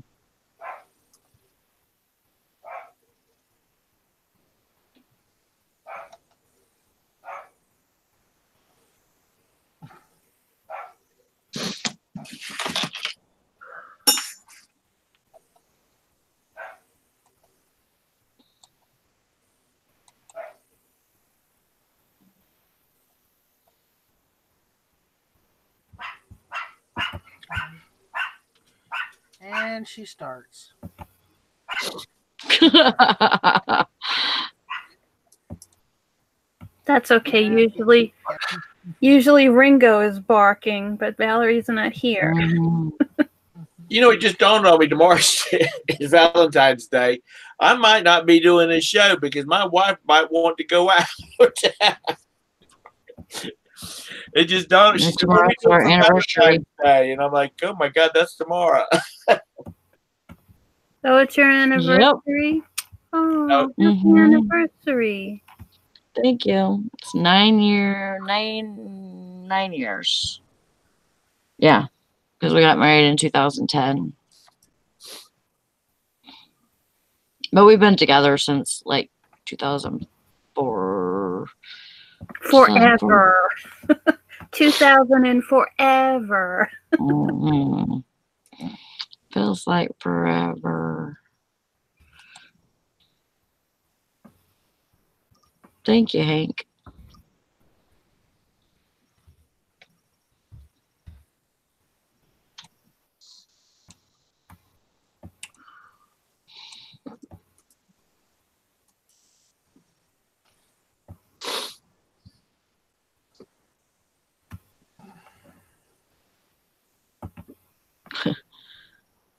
And she starts. That's okay. Usually Ringo is barking, but Valerie's not here. You know, it just dawned on me tomorrow is Valentine's Day. I might not be doing this show because my wife might want to go out. It just dawned on me. She said, "What are we doing our for anniversary Valentine's Day?" And I'm like, oh my God, that's tomorrow. So it's your anniversary? Yep. Oh, happy anniversary. Thank you. It's 9 years. Yeah, because we got married in 2010. But we've been together since like 2004. Forever. 2000 and forever. Feels like forever. Thank you, Hank.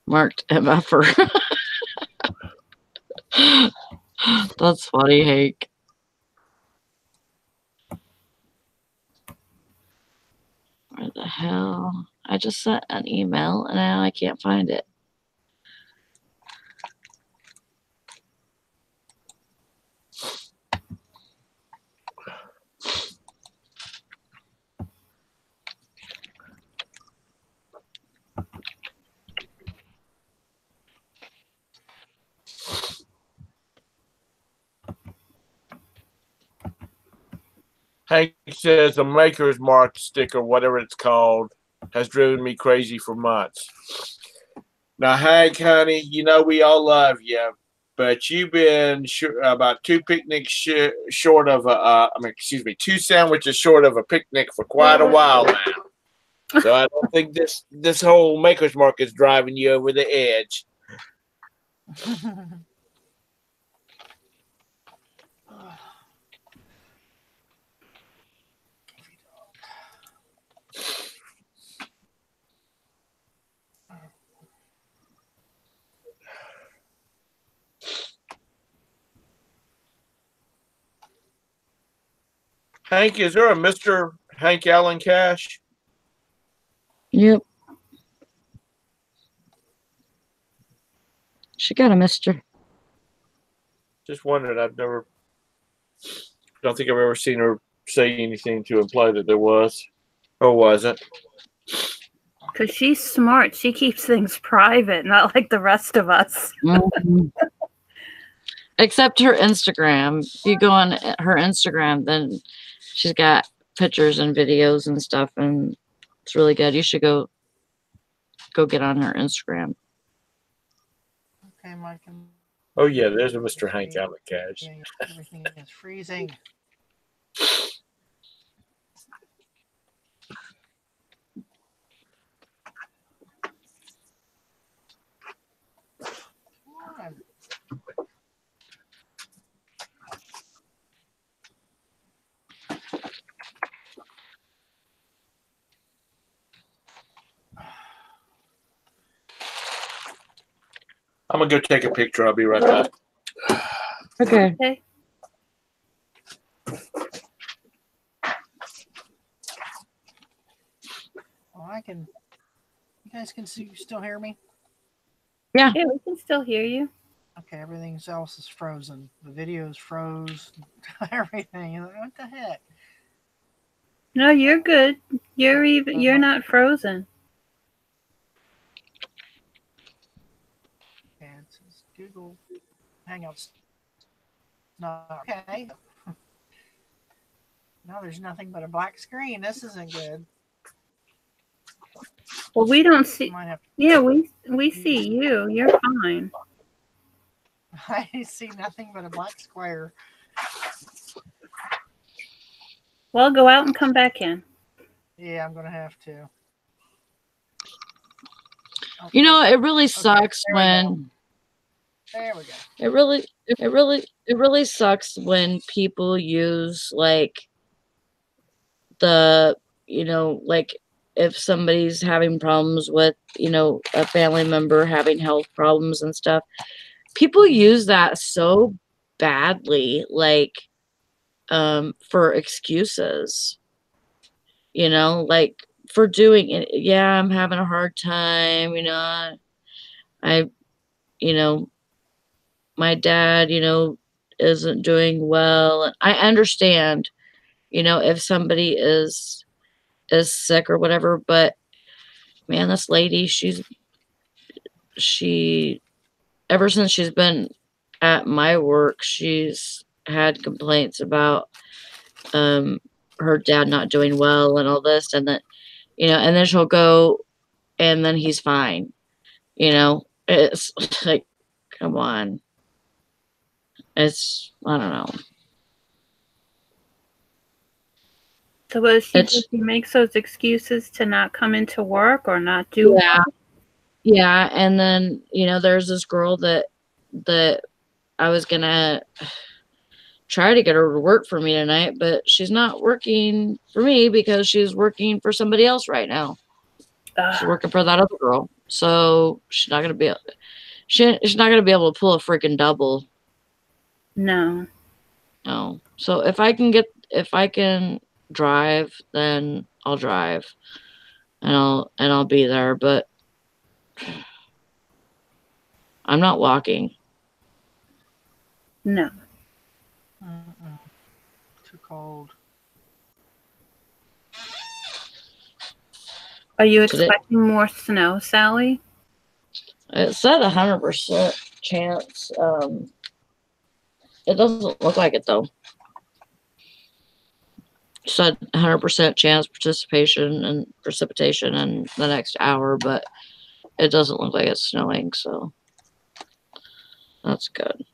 Marked MFer. That's funny, Hank. Where the hell? I just sent an email and now I can't find it. Hank says the Maker's Mark sticker, whatever it's called, has driven me crazy for months. Now, Hank, honey, you know we all love you, but you've been about two picnics short of two sandwiches short of a picnic for quite a while now. So I don't think this whole Maker's Mark is driving you over the edge. Hank, is there a Mr. Hank Allen Cash? Yep. She got a mister. Just wondered. Don't think I've ever seen her say anything to imply that there was. Or wasn't. Because she's smart. She keeps things private, not like the rest of us. Except her Instagram. If you go on her Instagram, then she's got pictures and videos and stuff, and it's really good. You should go get on her Instagram. Okay, Mike. Oh yeah, there's a Mr. Hank on the couch. Everything is freezing. I'm gonna go take a picture. I'll be right back. Okay. Well, you guys can still hear me? Yeah. Yeah, we can still hear you. Okay, everything else is frozen. The video's froze. Everything. You're like, what the heck? No, you're good. You're not frozen. And it says Google Hangouts. No, okay. Now there's nothing but a black screen. This isn't good. Well, we don't see. Yeah, we see you. You're fine. I see nothing but a black square. Well, go out and come back in. Yeah, I'm gonna have to. You know, it really sucks when. There we go. It really sucks when people use like like if somebody's having problems with, a family member having health problems and stuff. People use that so badly, like for excuses. Like for doing it. Yeah, I'm having a hard time, my dad, isn't doing well. I understand, if somebody is sick or whatever, but man, this lady, she ever since she's been at my work, she's had complaints about her dad not doing well and all this, and that, and then she'll go and then he's fine. It's like, come on. I don't know. So what she makes those excuses to not come into work or not do work? Yeah, and then, there's this girl that I was gonna try to get her to work for me tonight, but she's not working for me because she's working for somebody else right now. She's working for that other girl. So she's not gonna be she's not gonna be able to pull a freaking double. No. So if I can drive, then I'll drive. And I'll be there, but I'm not walking. No. Too cold. Are you expecting more snow, Sally? It said 100% chance. It doesn't look like it though. It said 100% chance participation and precipitation in the next hour, but it doesn't look like it's snowing, so that's good.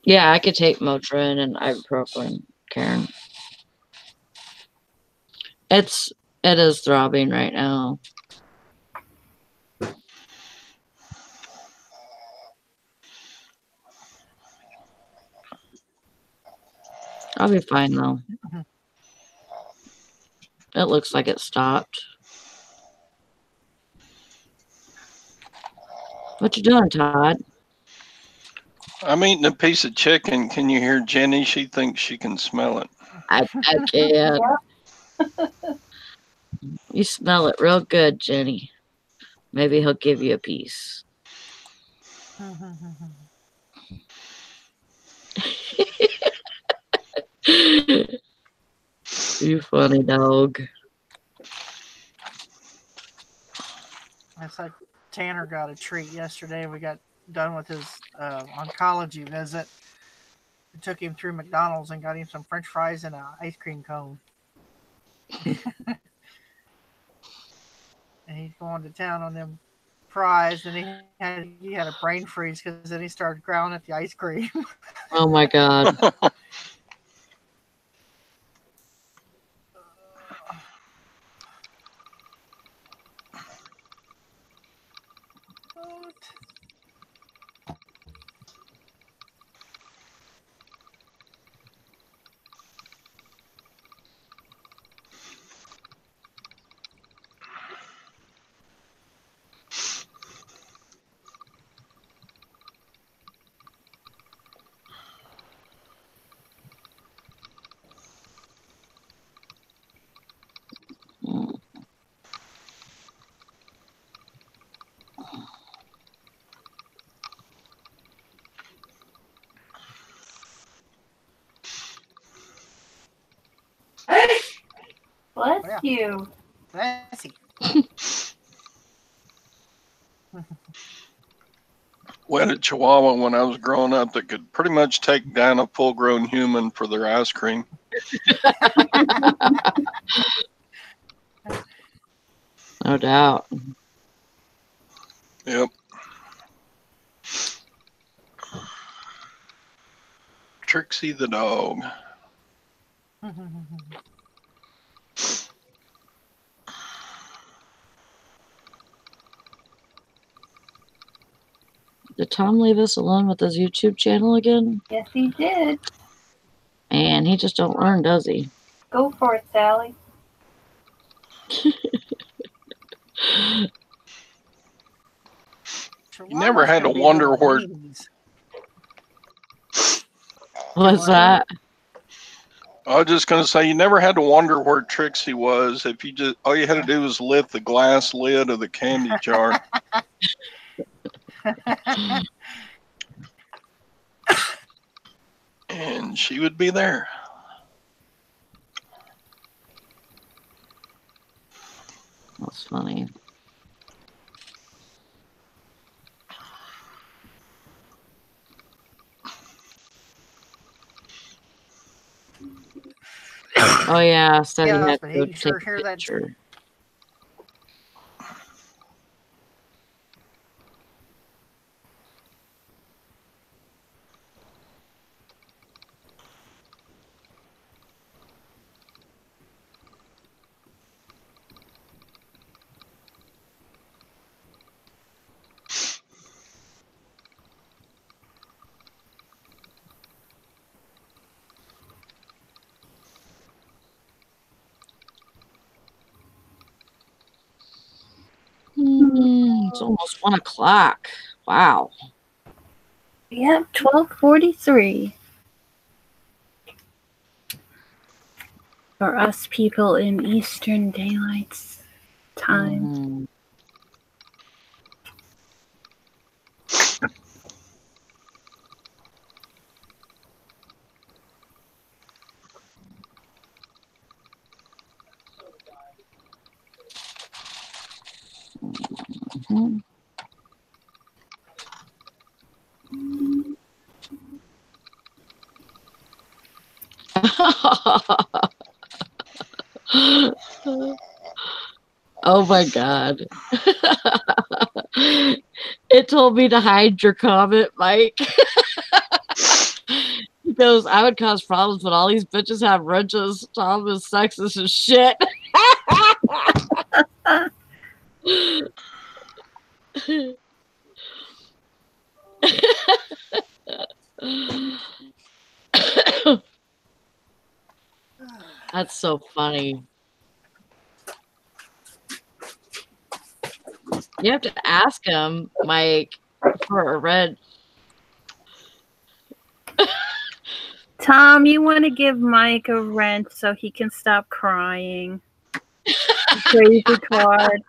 Yeah, I could take Motrin and ibuprofen, Karen. It is throbbing right now. I'll be fine though. It looks like it stopped. What you doing, Todd? I'm eating a piece of chicken. Can you hear Jenny? She thinks she can smell it. I can't. You smell it real good, Jenny. Maybe he'll give you a piece. You funny dog. It's like Tanner got a treat yesterday. We got done with his oncology visit. We took him through McDonald's and got him some French fries and an ice cream cone. And he's going to town on them fries, and he had a brain freeze because then he started growling at the ice cream. Oh my God. Bless Yeah. you. Fancy. We had a Chihuahua when I was growing up that could pretty much take down a full-grown human for their ice cream. No doubt. Yep. Trixie the dog. Did Tom leave us alone with his YouTube channel again? Yes, he did. Man, he just don't learn, does he? Go for it, Sally. You never had to wonder where. What's that? I was just gonna say you never had to wonder where Trixie was. If you just all you had to do was lift the glass lid of the candy jar. And she would be there. That's funny. Oh yeah, said he had to go take a picture. It's almost 1 o'clock. Wow. Yep, 12:43. For us people in Eastern Daylight Time. Oh my God. It told me to hide your comment, Mike. He goes, I would cause problems, but all these bitches have wrenches. Tom is sexist as shit. That's so funny. You have to ask him, Mike, for a red. Tom, you want to give Mike a wrench so he can stop crying. Crazy card.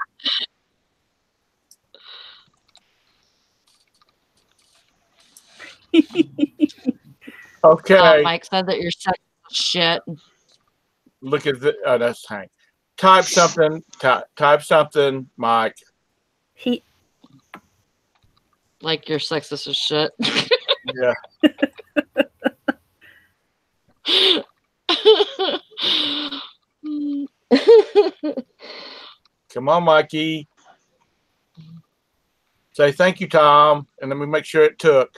Okay. Mike said that you're sexist Shit. Look at the. Oh, that's Hank. Type something. Type something, Mike. He. Like you're sexist as shit. Yeah. Come on, Mikey. Say thank you, Tom, and then we make sure it took.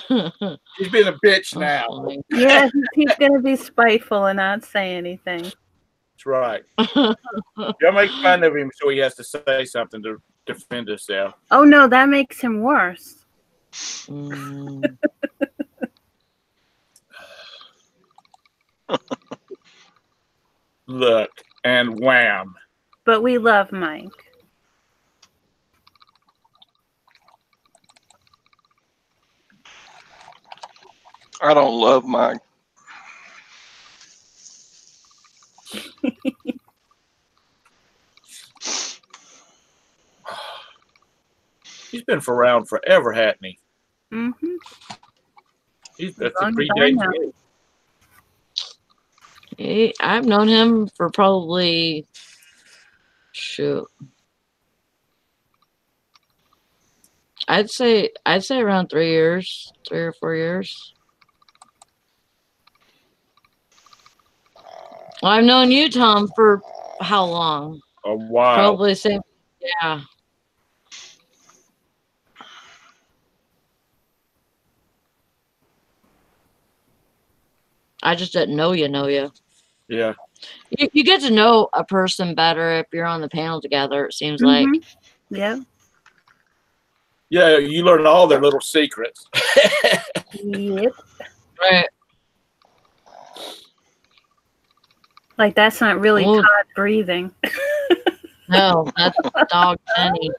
He's being a bitch now. Yeah, he's gonna be spiteful and not say anything. That's right. Y'all make fun of him, so he has to say something to defend himself. Oh no, that makes him worse. Look, and wham. But we love Mike. I don't love Mike. He's been around forever, hasn't he? Mm-hmm. That's a predate. I've known him for probably I'd say around 3 years, 3 or 4 years. Well, I've known you, Tom, for how long? A while. Probably same. Yeah. I just didn't know you. Yeah. You get to know a person better if you're on the panel together, it seems like. Yeah. Yeah, you learn all their little secrets. Yep. Right. Like that's not really Todd breathing. No, that's dog Jenny.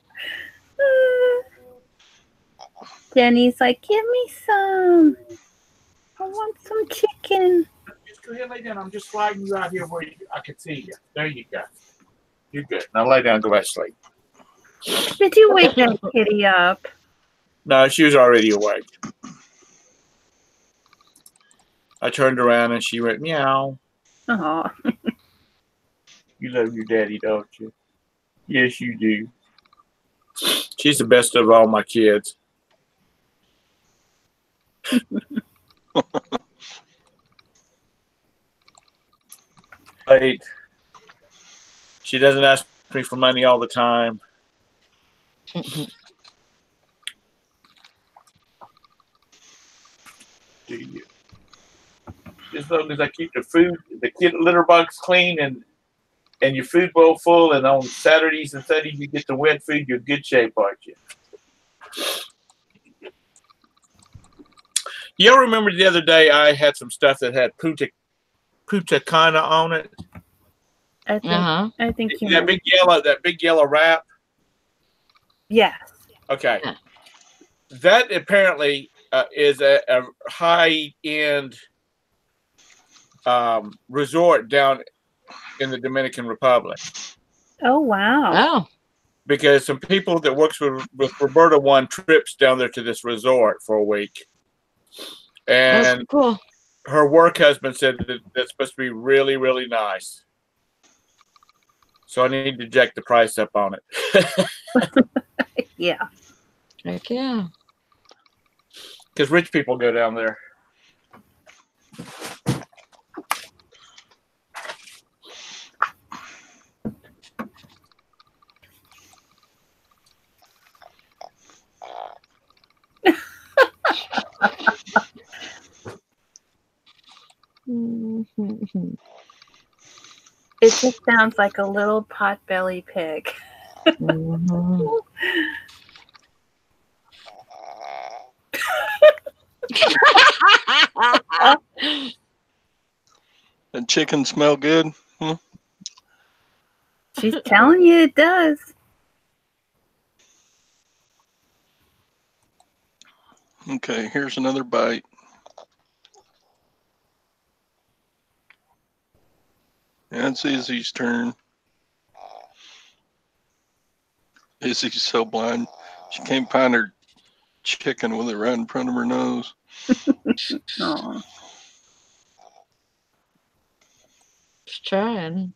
Jenny's like, give me some. I want some chicken. Just go ahead and lay down. I'm just sliding you out here where I can see you. There you go. You're good. Now lay down and go back to sleep. Did you wake that kitty up? No, she was already awake. I turned around and she went meow. Oh. You love your daddy, don't you? Yes, you do. She's the best of all my kids. Right. She doesn't ask me for money all the time. Do you? As long as I keep the litter box clean and your food bowl full, and on Saturdays and Sundays you get the wet food, you're in good shape, aren't you? Y'all remember the other day I had some stuff that had puta cana on it? I think you that big yellow wrap. Yes. Okay. That apparently is a high-end resort down in the Dominican Republic. Oh, wow. Oh. Because some people that works with Roberta won trips down there to this resort for a week. And that's cool. Her work husband said that that's supposed to be really, really nice. So I need to jack the price up on it. Yeah. Heck yeah. Because rich people go down there. It just sounds like a little pot-belly pig. And chicken smell good? She's telling you it does. Okay, here's another bite. And it's Izzy's turn. Izzy's so blind. She can't find her chicken with it right in front of her nose. Oh. Just trying.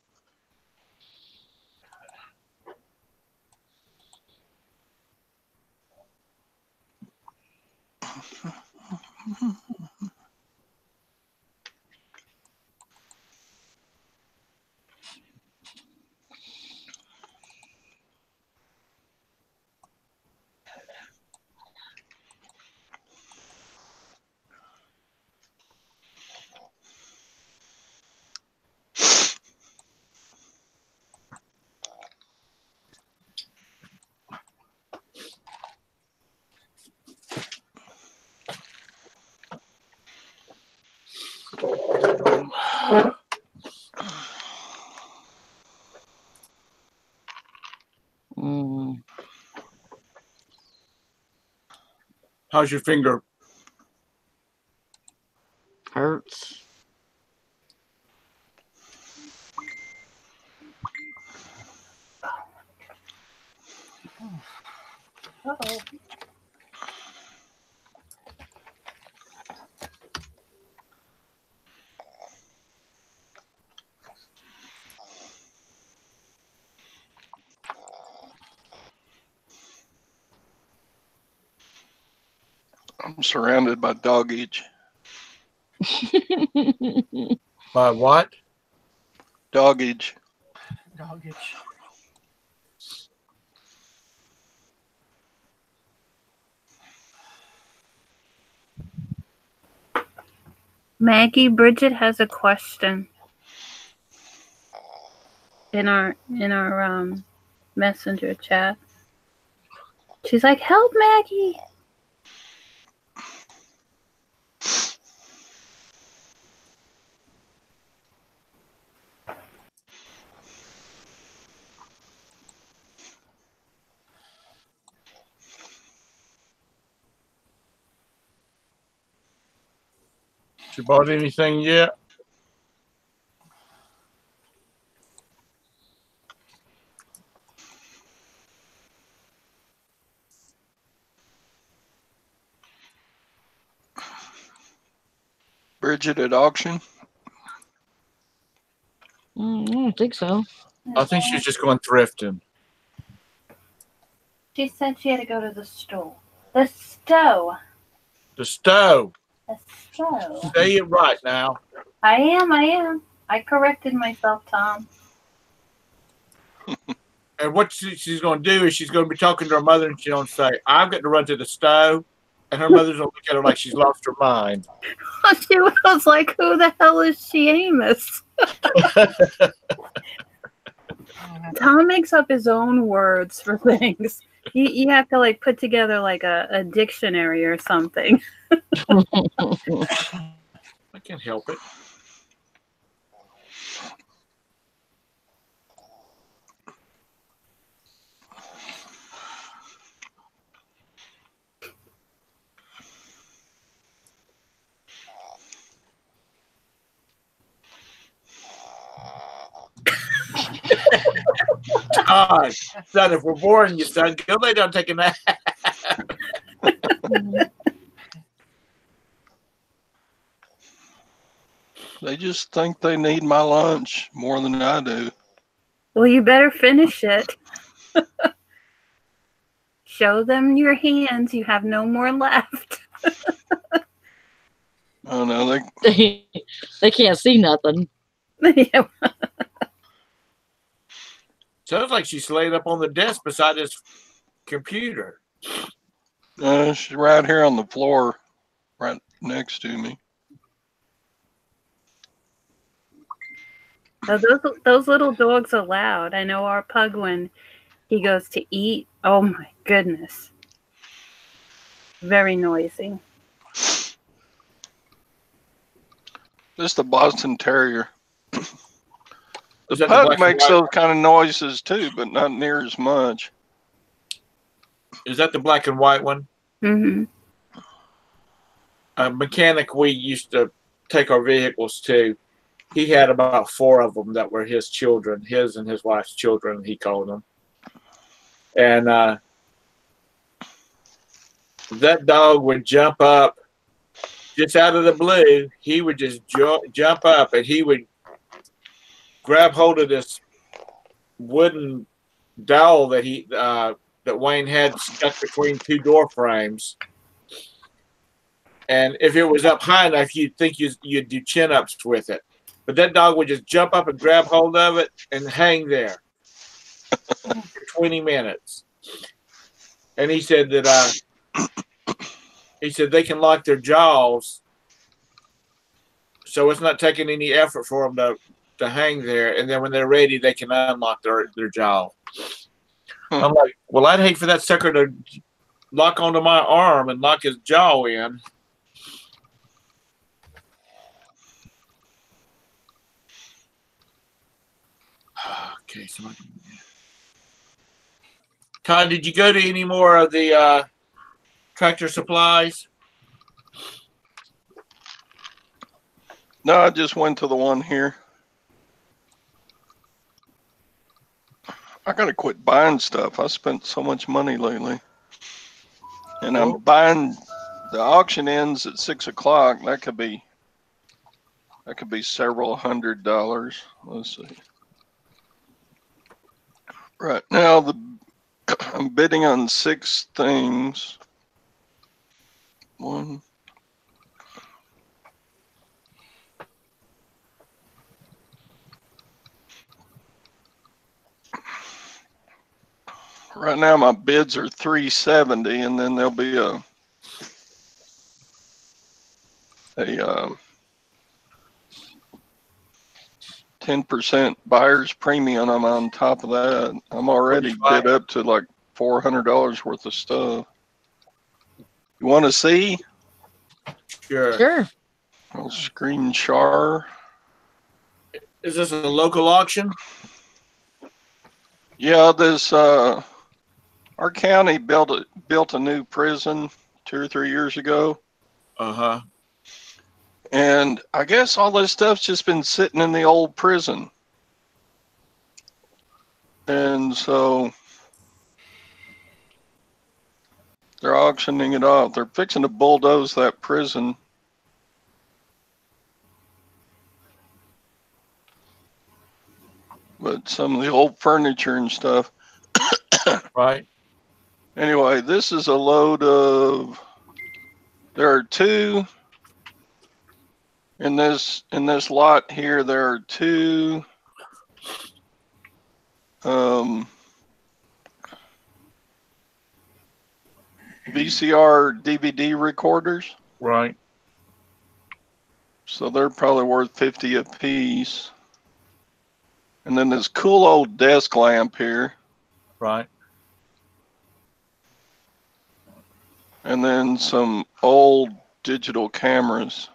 Mm. How's your finger? Hurts. Uh-oh. I'm surrounded by doggage. By what? Doggage. Doggage. Maggie, Bridget has a question in our messenger chat. She's like, "Help, Maggie!" She bought anything yet? Bridget at auction. I don't think so. I think she's just going thrifting. She said she had to go to the store. The stove. The stove. The stove. Say it right now. I am. I corrected myself, Tom. And what she's going to do is she's going to be talking to her mother, and she's going to say, "I've got to run to the stove," and her mother's going to look at her like she's lost her mind. She was like, "Who the hell is she, Amos?" Tom makes up his own words for things. You have to like put together like a dictionary or something. I can't help it. God, son, if we're boring you, son, go lay down, take a nap. They just think they need my lunch more than I do. Well, you better finish it. Show them your hands. You have no more left. Oh no, they can't see nothing. Yeah. Sounds like she's laid up on the desk beside his computer. She's right here on the floor, right next to me. Oh, those little dogs are loud. I know our pug, when he goes to eat, oh my goodness. Very noisy. This is the Boston Terrier. Is The that the pug black and makes white those one? kind of noises too, but not near as much. Is that the black and white one? Mm-hmm. A mechanic we used to take our vehicles to, he had about 4 of them that were his children, his and his wife's children, he called them. And that dog would jump up just out of the blue. He would just jump up, and he would grab hold of this wooden dowel that Wayne had stuck between two door frames. And if it was up high enough, you'd think you'd do chin ups with it. But that dog would just jump up and grab hold of it and hang there for 20 minutes. And he said that they can lock their jaws, so it's not taking any effort for them to hang there. And then when they're ready, they can unlock their jaw. I'm like, well, I'd hate for that sucker to lock onto my arm and lock his jaw in. Okay, so Todd, did you go to any more of the Tractor Supplies? No, I just went to the one here. I gotta quit buying stuff. I spent so much money lately, and I'm buying. The auction ends at 6 o'clock. That could be several $100s. Let's see. Right now, I'm bidding on 6 things. One. Right now, my bids are $370, and then there'll be a 10% buyer's premium. I'm on top of that. I'm already bid up to like $400 worth of stuff. You want to see? Sure. I'll screen share. Is this a local auction? Yeah, this our county built a new prison 2 or 3 years ago. Uh-huh. And I guess all this stuff's just been sitting in the old prison. And so they're auctioning it off. They're fixing to bulldoze that prison. But some of the old furniture and stuff. Right. Anyway, this is a load of, there are 2 in this lot here. There are 2 VCR DVD recorders. Right. So they're probably worth $50 a piece. And then this cool old desk lamp here. Right. And then some old digital cameras.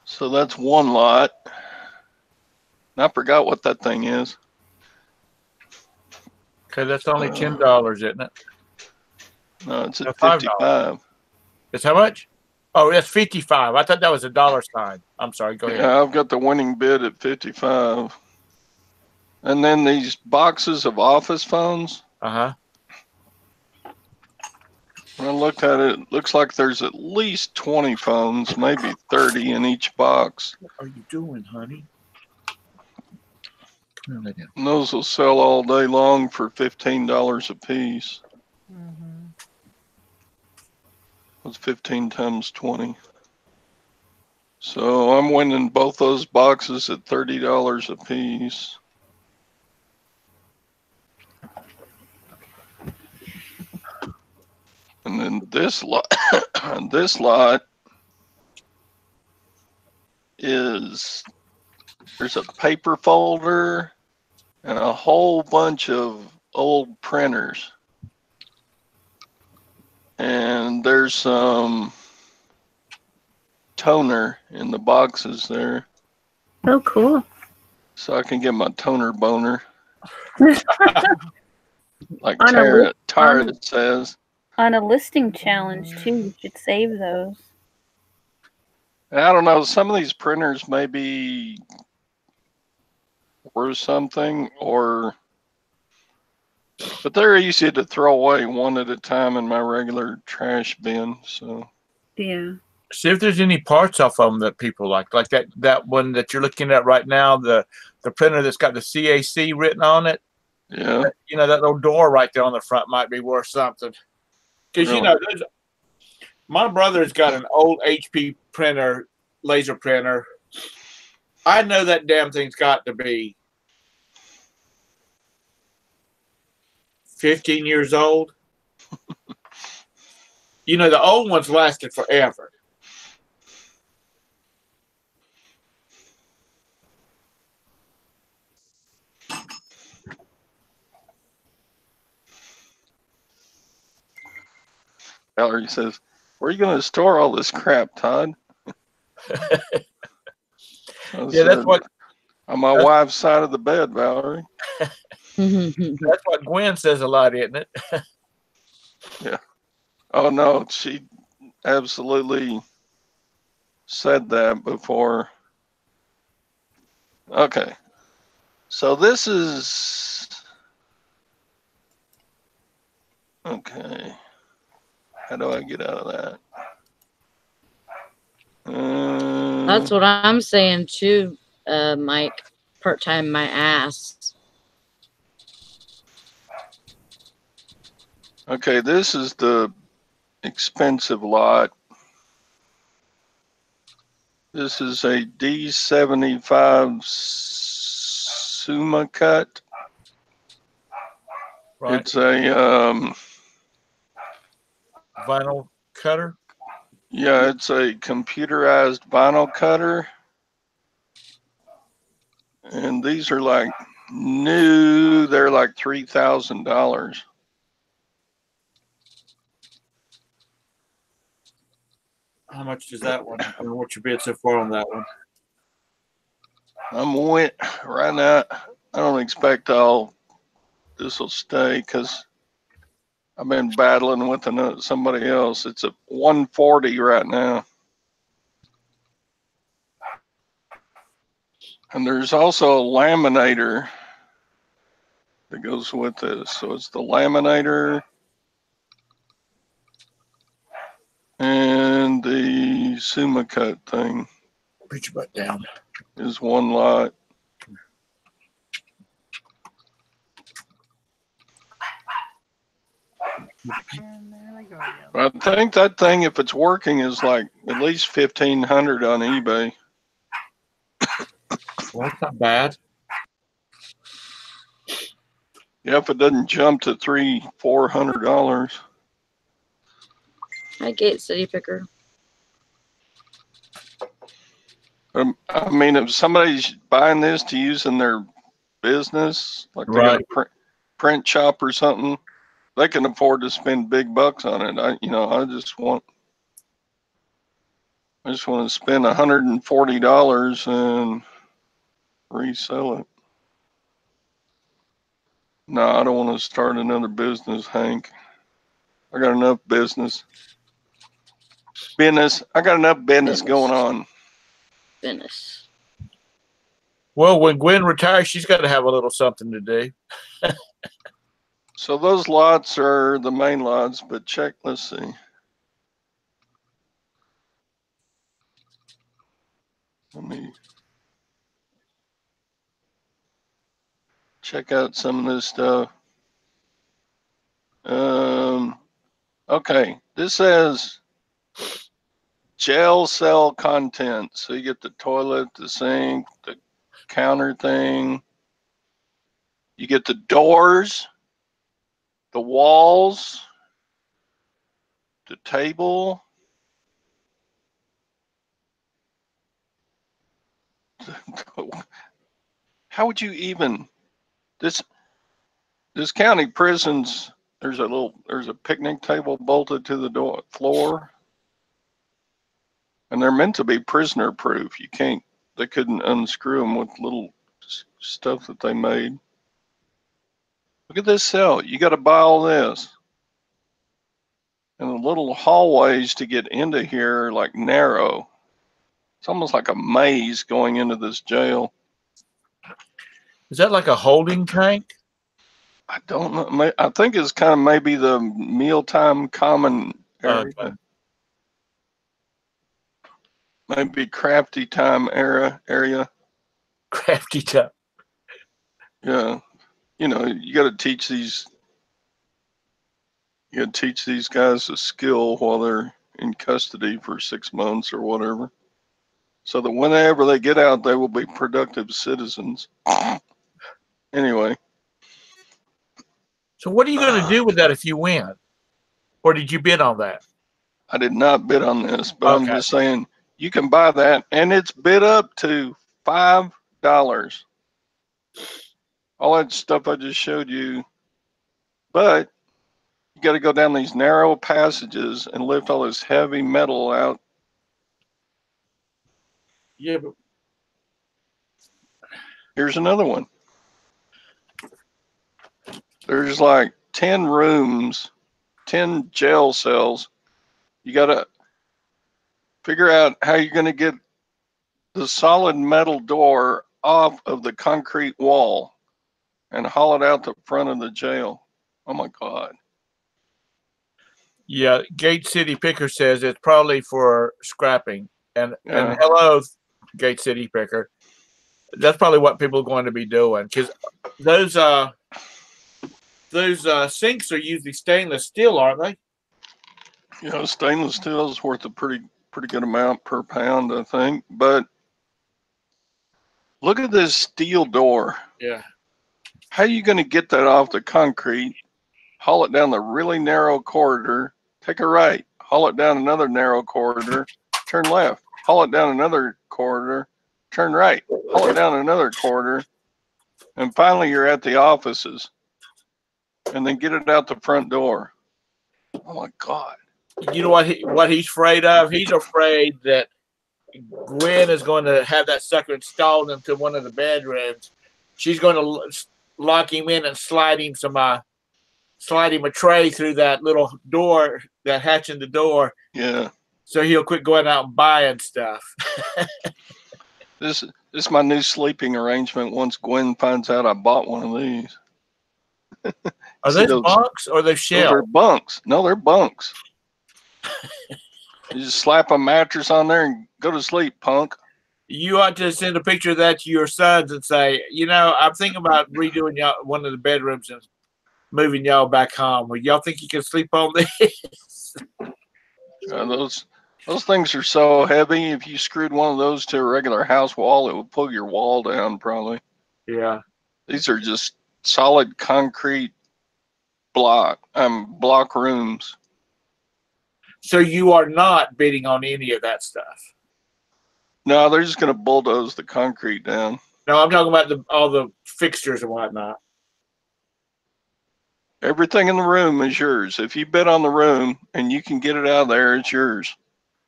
So that's one lot. And I forgot what that thing is. Okay, that's only $10, isn't it? No, it's at $55. It's how much? Oh, that's $55. I thought that was a dollar sign. I'm sorry. Go ahead. Yeah, I've got the winning bid at $55. And then these boxes of office phones. Uh-huh. When I looked at it, it looks like there's at least 20 phones, maybe 30 in each box. What are you doing, honey? Come here, and those will sell all day long for $15 a piece. Mm-hmm. That's 15 times 20. So I'm winning both those boxes at $30 a piece. And then this lot, is, there's a paper folder and a whole bunch of old printers. And there's some toner in the boxes there. Oh, cool. So I can get my toner boner. Like On a Tara says. On a listing challenge, too. You should save those. I don't know. Some of these printers may be worth something, or But they're easy to throw away one at a time in my regular trash bin. So Yeah. See if there's any parts off of them that people like that one that you're looking at right now, the printer that's got the CAC written on it. yeah, You know, that little door right there on the front might be worth something. Because really. you know, my brother's got an old HP printer, laser printer. I know that damn thing's got to be 15 years old. You know, the old ones lasted forever. Valerie says, "Where are you going to store all this crap, Todd?" Yeah, that's what on my wife's side of the bed, Valerie. That's what Gwen says a lot, isn't it? Yeah. Oh no, she absolutely said that before. Okay. So this is okay. How do I get out of that? That's what I'm saying too, Mike. Part-time my ass. Okay, this is the expensive lot. This is a D75 Suma cut. Right. It's a vinyl cutter. Yeah, it's a computerized vinyl cutter. And these are like new, they're like $3,000. How much does that one? I don't know what your bid so far on that one. I'm went right now. I don't expect all this will stay because I've been battling with somebody else. It's a 140 right now. And there's also a laminator that goes with this. So it's the laminator and the Suma cut thing. Put your butt down. Is one lot. I think that thing, if it's working, is like at least $1,500 on eBay. Well, that's not bad. Yeah, if it doesn't jump to $300-400. Hi, Gate City Picker. I mean, if somebody's buying this to use in their business, like they got a print shop or something, they can afford to spend big bucks on it. I just want to spend $140 and resell it. No, I don't want to start another business, Hank. I got enough business. I got enough business going on. Business. Well, when Gwen retires, she's got to have a little something to do. So those lots are the main lots, but let's see. Let me check out some of this stuff. Okay, this says jail cell content. So you get the toilet, the sink, the counter thing. You get the doors, the walls, the table. How would you even this county prisons? There's a picnic table bolted to the floor, and they're meant to be prisoner proof. They couldn't unscrew them with little stuff that they made. Look at this cell. You got to buy all this. And the little hallways to get into here are like narrow. It's almost like a maze going into this jail. Is that like a holding tank? I don't know. I think it's kind of maybe the mealtime common area. Okay. Maybe crafty time area. Crafty time. Yeah. You know, you got to teach these. You got to teach these guys a skill while they're in custody for 6 months or whatever, so that whenever they get out, they will be productive citizens. Anyway. So what are you going to do with that if you win? Or did you bid on that? I did not bid on this, but Okay. I'm just saying you can buy that, and it's bid up to $5. All that stuff I just showed you, but you got to go down these narrow passages and lift all this heavy metal out. Yeah, but Here's another one. There's like 10 rooms, 10 jail cells. You got to figure out how you're going to get the solid metal door off of the concrete wall and haul it out the front of the jail. Oh my God. yeah, Gate City Picker says it's probably for scrapping. And Yeah. and hello, Gate City Picker. That's probably what people are going to be doing, because those sinks are usually stainless steel, aren't they? You know, stainless steel is worth a pretty good amount per pound, I think. But look at this steel door. Yeah. How are you going to get that off the concrete, haul it down the really narrow corridor, take a right, haul it down another narrow corridor, turn left, haul it down another corridor, turn right, haul it down another corridor, and finally you're at the offices, and then get it out the front door. Oh my God. You know what he's afraid of? He's afraid that Gwen is going to have that sucker installed into one of the bedrooms. She's going to lock him in and slide him a tray through that little door, that hatch in the door. Yeah. So he'll quit going out and buying stuff. This is my new sleeping arrangement once Gwen finds out I bought one of these. Are those bunks or those shells? Those are bunks. No, they're bunks. You just slap a mattress on there and go to sleep, punk. You ought to send a picture of that to your sons and say, I'm thinking about redoing y'all one of the bedrooms and moving y'all back home. Would y'all think you can sleep on this? Those things are so heavy. If you screwed one of those to a regular house wall, it would pull your wall down probably. Yeah. These are just solid concrete block rooms. So you are not bidding on any of that stuff? No, they're just going to bulldoze the concrete down. No, I'm talking about all the fixtures and whatnot. Everything in the room is yours. If you bid on the room and you can get it out of there, it's yours.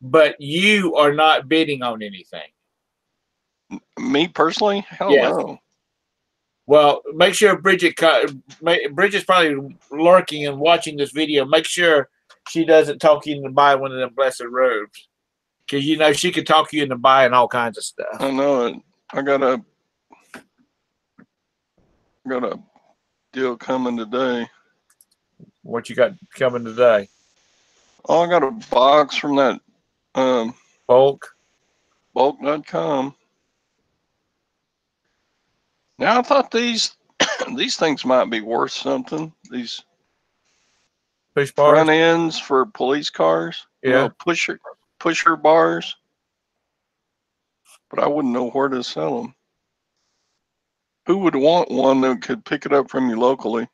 But you are not bidding on anything. Me personally? Hell yes. No. Well, make sure Bridget's probably lurking and watching this video. Make sure she doesn't talk you into buying one of them blessed robes. Because, she could talk you into buying all kinds of stuff. I know it. I got a deal coming today. What you got coming today? Oh, I got a box from that bulk.com. Now I thought these things might be worth something. These push bars? Front ends for police cars. Yeah. Pusher bars. But I wouldn't know where to sell them. Who would want one that could pick it up from you locally?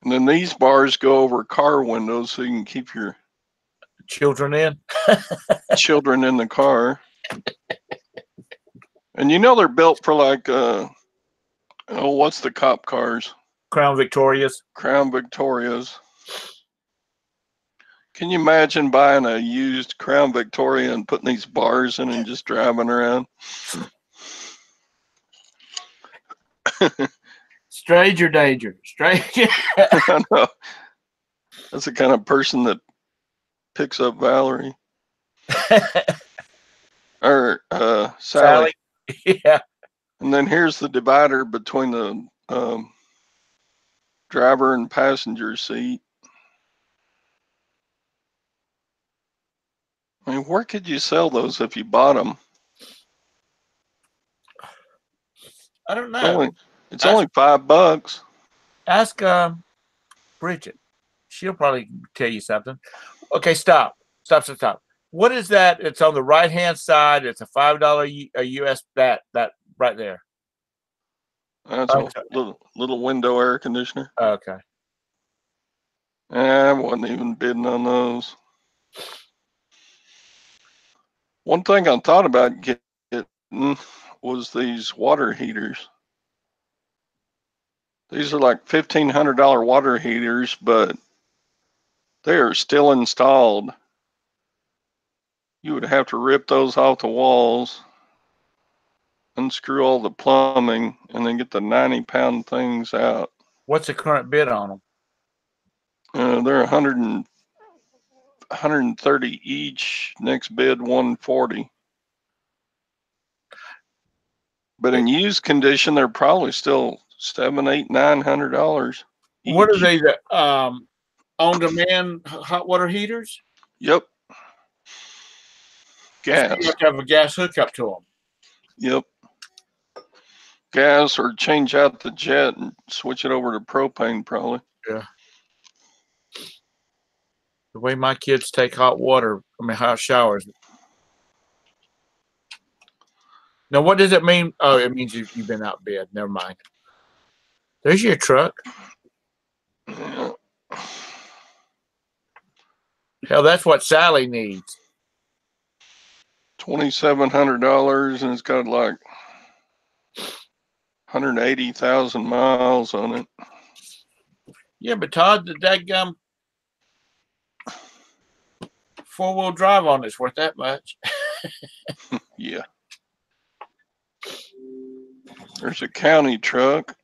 And then these bars go over car windows so you can keep your children in. Children in the car. And they're built for like what's the cop cars? Crown Victorias. Crown Victorias. Can you imagine buying a used Crown Victoria and putting these bars in and just driving around? Stranger danger. Stranger. I know. That's the kind of person that picks up Valorie. Or Sally. Yeah. And then here's the divider between the driver and passenger seat. I mean, where could you sell those if you bought them? I don't know. It's only $5. Ask Bridget. She'll probably tell you something. Okay, stop. What is that? It's on the right hand side. It's a $5 US that right there. That's a little window air conditioner. Okay. I wasn't even bidding on those. One thing I thought about getting was these water heaters. These are like $1,500 water heaters, but they are still installed. You would have to rip those off the walls, unscrew all the plumbing, and then get the 90-pound things out. What's the current bid on them? They're 130 each. Next bid 140. But in used condition, they're probably still $700, $800, $900. What are they? On-demand hot water heaters? Yep. Gas. So you have to have a gas hookup to them. Yep. Gas, or change out the jet and switch it over to propane, probably. Yeah. The way my kids take hot showers. Now, what does it mean? Oh, it means you've been out bed. Never mind. There's your truck. Yeah. Hell, that's what Sally needs. $2,700, and it's got like 180,000 miles on it. Yeah, but Todd, the dadgum four-wheel drive on it's worth that much. Yeah. There's a county truck.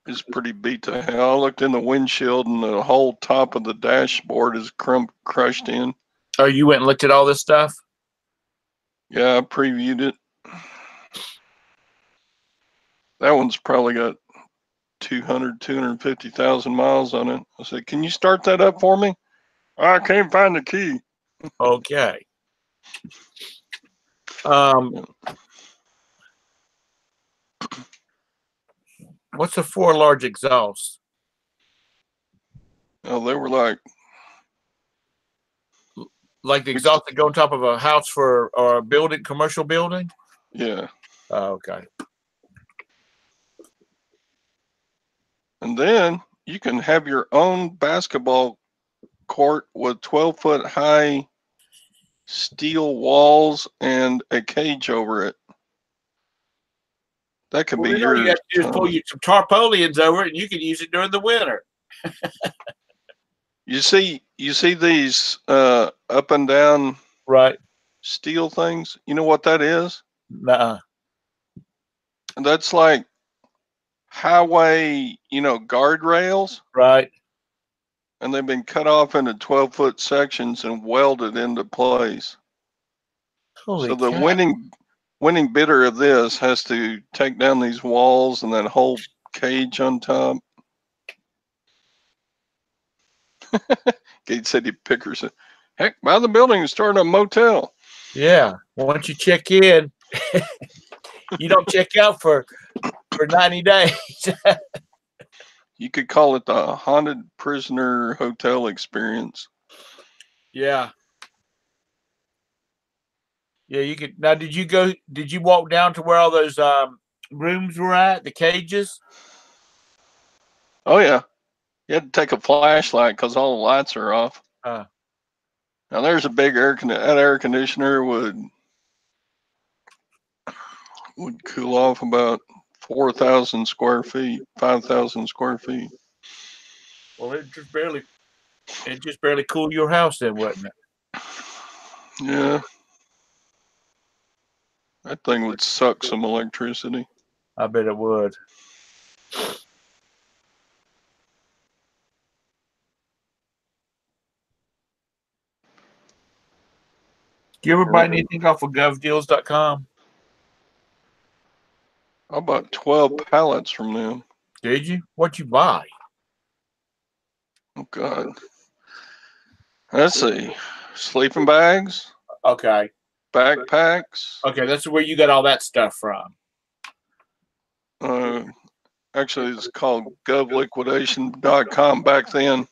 It's pretty beat to hell. I looked in the windshield, and the whole top of the dashboard is crushed in. Oh, you went and looked at all this stuff? Yeah, I previewed it. That one's probably got 250,000 miles on it. I said, can you start that up for me? I can't find the key. Okay. What's the 4 large exhausts? Oh, they were like the exhaust that go on top of a house or a building, commercial building? Yeah. Oh, okay. And then you can have your own basketball court with 12-foot high steel walls and a cage over it. That could be yours. All you have to do is pull you some tarpaulins over it, and you can use it during the winter. You see these up and down steel things? You know what that is? Nuh-uh. That's like highway, guardrails. Right. And they've been cut off into 12-foot sections and welded into place. Holy so the cow. winning bidder of this has to take down these walls and that whole cage on top. Gates said he pickers it. Heck, buy the building and start a motel. Yeah. Once you check in, you don't check out for 90 days. You could call it the haunted prisoner hotel experience. Yeah. Yeah, you could. Now, did you walk down to where all those rooms were at, the cages? Oh, yeah. You had to take a flashlight because all the lights are off. Now, there's a big air conditioner would cool off about 4,000 square feet, 5,000 square feet. Well, it just barely cooled your house then, wasn't it? Yeah. That thing would suck some electricity. I bet it would. Do you ever buy anything off of govdeals.com? I bought 12 pallets from them. Did you? What'd you buy? Oh, God. Let's see. Sleeping bags, Okay. backpacks. Okay, that's where you got all that stuff from. Actually, it's called govliquidation.com back then.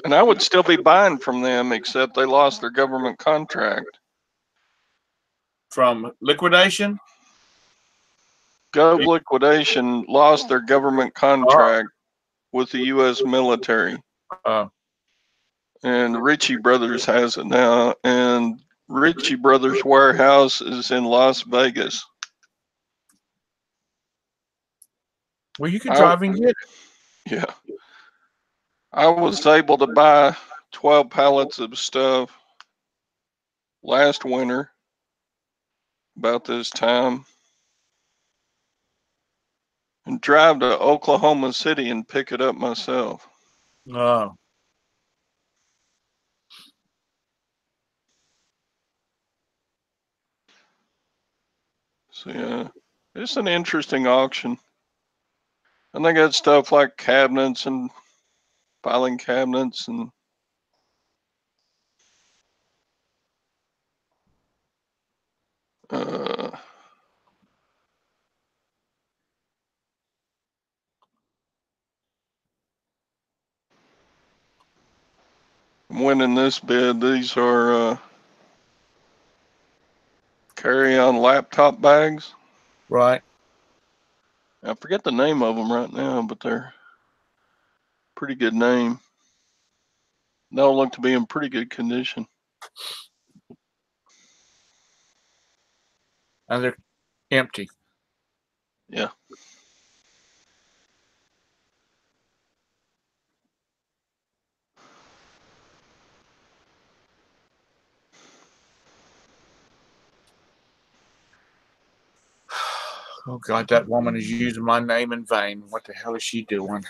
And I would still be buying from them, except they lost their government contract. From liquidation? Gov Liquidation lost their government contract with the U.S. military. And Ritchie Brothers has it now. And Ritchie Brothers warehouse is in Las Vegas. Well, you could drive and get it. Yeah. I was able to buy 12 pallets of stuff last winter about this time and drive to Oklahoma City and pick it up myself. Oh. So yeah, it's an interesting auction. And they got stuff like cabinets and filing cabinets and winning this bid. These are carry-on laptop bags. Right. I forget the name of them right now, but they're pretty good name. They'll look to be in pretty good condition. And they're empty. Yeah. Oh God, that woman is using my name in vain. What the hell is she doing?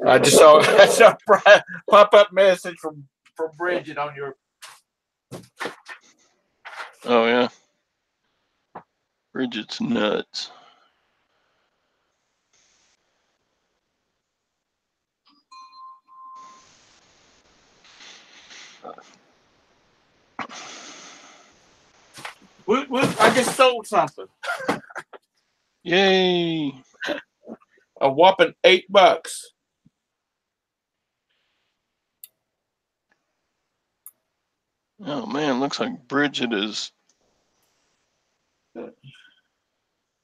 I just saw a pop-up message from Bridget on your. Oh yeah. Bridget's nuts. I just sold something. Yay. A whopping $8. Oh man, looks like Bridget is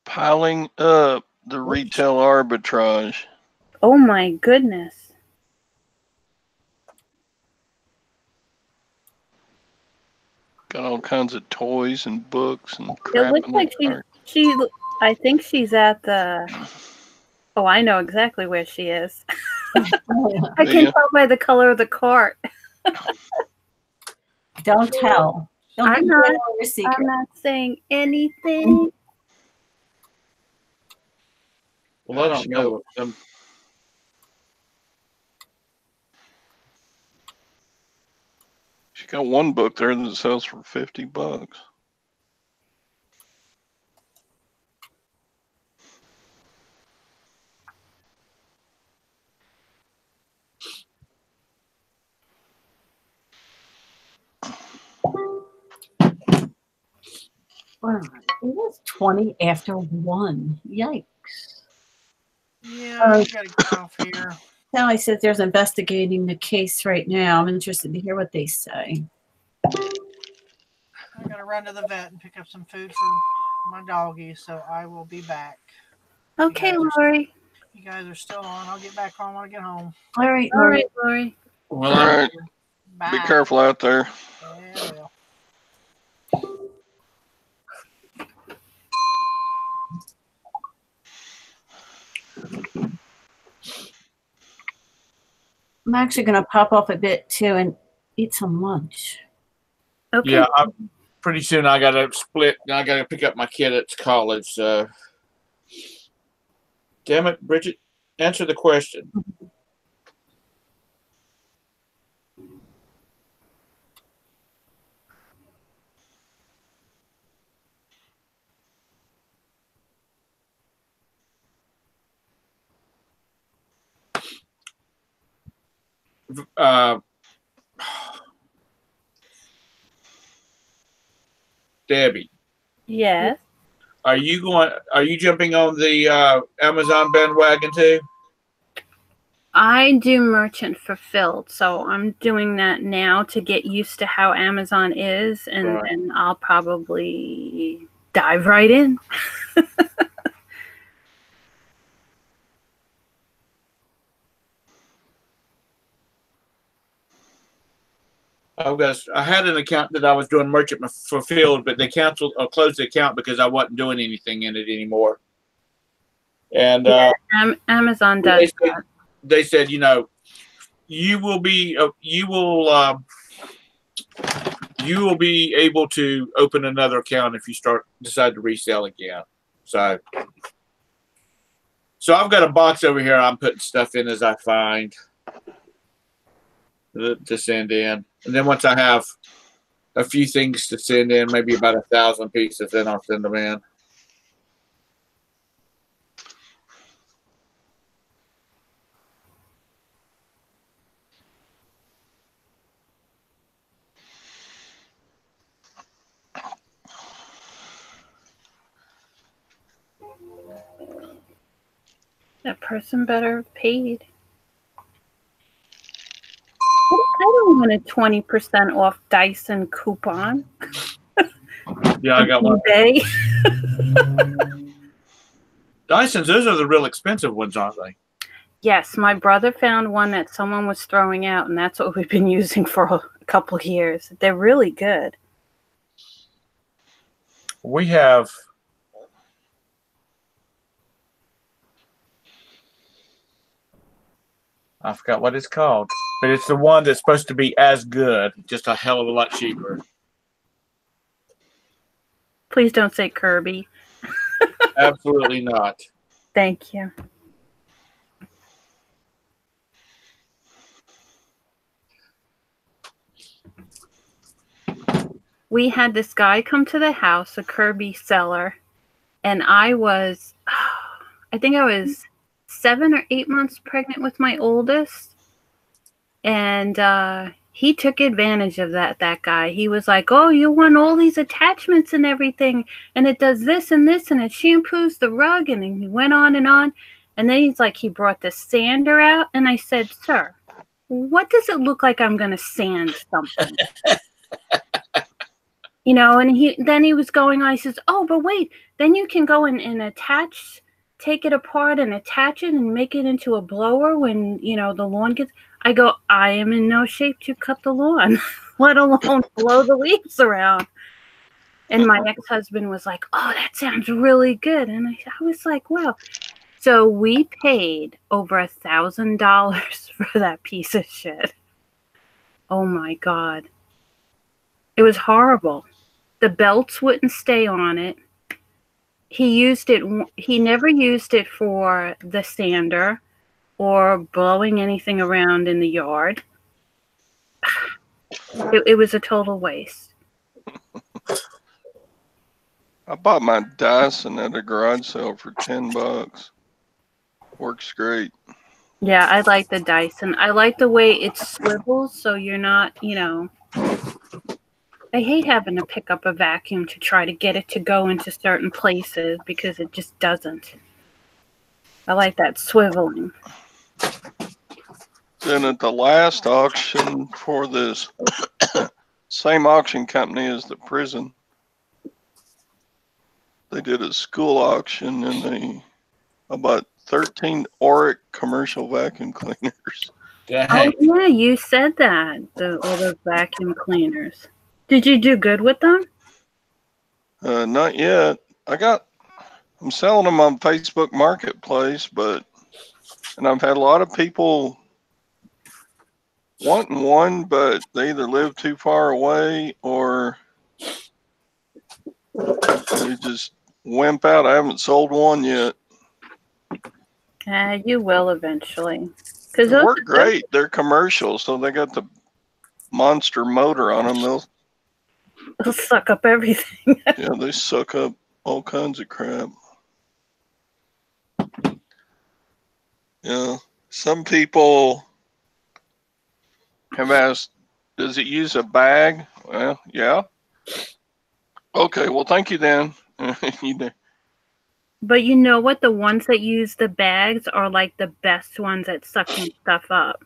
piling up the retail arbitrage. Oh my goodness. Got all kinds of toys and books and It crap. looks like I think she's at the, oh, I know exactly where she is. I can tell by the color of the cart. Don't tell. I'm not saying anything. Well, I don't know. She got one book there that sells for $50. Wow, it was 20 after 1. Yikes. Yeah, I gotta get off here. Sally says there's investigating the case right now. I'm interested to hear what they say. I gotta run to the vet and pick up some food for my doggy, so I will be back. Okay, Lori. You guys are still on. I'll get back on when I get home. All right, Lori. Well, all right. Bye. Be careful out there. Yeah, I will. I'm actually going to pop off a bit too and eat some lunch. Okay. Yeah, pretty soon I got to split. I got to pick up my kid at college. Damn it, Bridget, answer the question. Debbie, Yes. are you jumping on the Amazon bandwagon too? I do merchant fulfilled, so I'm doing that now to get used to how Amazon is, and Right. then I'll probably dive right in. I had an account that I was doing merchant fulfilled, but they canceled or closed the account because I wasn't doing anything in it anymore. And Yeah, Amazon does that. They said, you know, you will be able to open another account if you decide to resell again. So I've got a box over here. I'm putting stuff in as I find to send in, and then once I have a few things to send in, maybe about 1,000 pieces, then I'll send them in. That person better have paid. I don't want a 20% off Dyson coupon. Yeah, I got one. eBay. Dysons, those are the real expensive ones, aren't they? Yes, my brother found one that someone was throwing out, and that's what we've been using for a couple of years. They're really good. We have I forgot what it's called, but it's the one that's supposed to be as good, just a hell of a lot cheaper. Please don't say Kirby. Absolutely not. Thank you. We had this guy come to the house, a Kirby seller, and I think I was 7 or 8 months pregnant with my oldest, and he took advantage of that guy. He was like, oh, you want all these attachments and everything, and it does this and this, and it shampoos the rug, and he went on, and then he's like, he brought the sander out, and I said, sir, what does it look like I'm going to sand something? You know, and he was going on, he says, oh, but wait, then you can go and take it apart and attach it and make it into a blower when, you know, the lawn gets, I go, I am in no shape to cut the lawn, let alone blow the leaves around. And my ex-husband was like, oh, that sounds really good. And I was like, well, so we paid over $1,000 for that piece of shit. Oh my God. It was horrible. The belts wouldn't stay on it. He never used it for the sander or blowing anything around in the yard. It was a total waste. I bought my Dyson at a garage sale for $10. Works great. Yeah, I like the Dyson. I like the way it swivels, so you're not, you know. I hate having to pick up a vacuum to try to get it to go into certain places because it just doesn't. I like that swiveling. Then at the last auction for this same auction company as the prison, they did a school auction and they about 13 Oric commercial vacuum cleaners. Oh yeah, you said that. All those vacuum cleaners. Did you do good with them? Not yet. I'm selling them on Facebook Marketplace, and I've had a lot of people wanting one, but they either live too far away or they just wimp out. I haven't sold one yet. You will eventually. They work great. They're commercial, so they got the monster motor on them. They'll suck up everything. Yeah, they suck up all kinds of crap. Yeah, some people have asked, does it use a bag? Well, yeah. Okay, well, thank you then. But you know what? The ones that use the bags are like the best ones at sucking stuff up.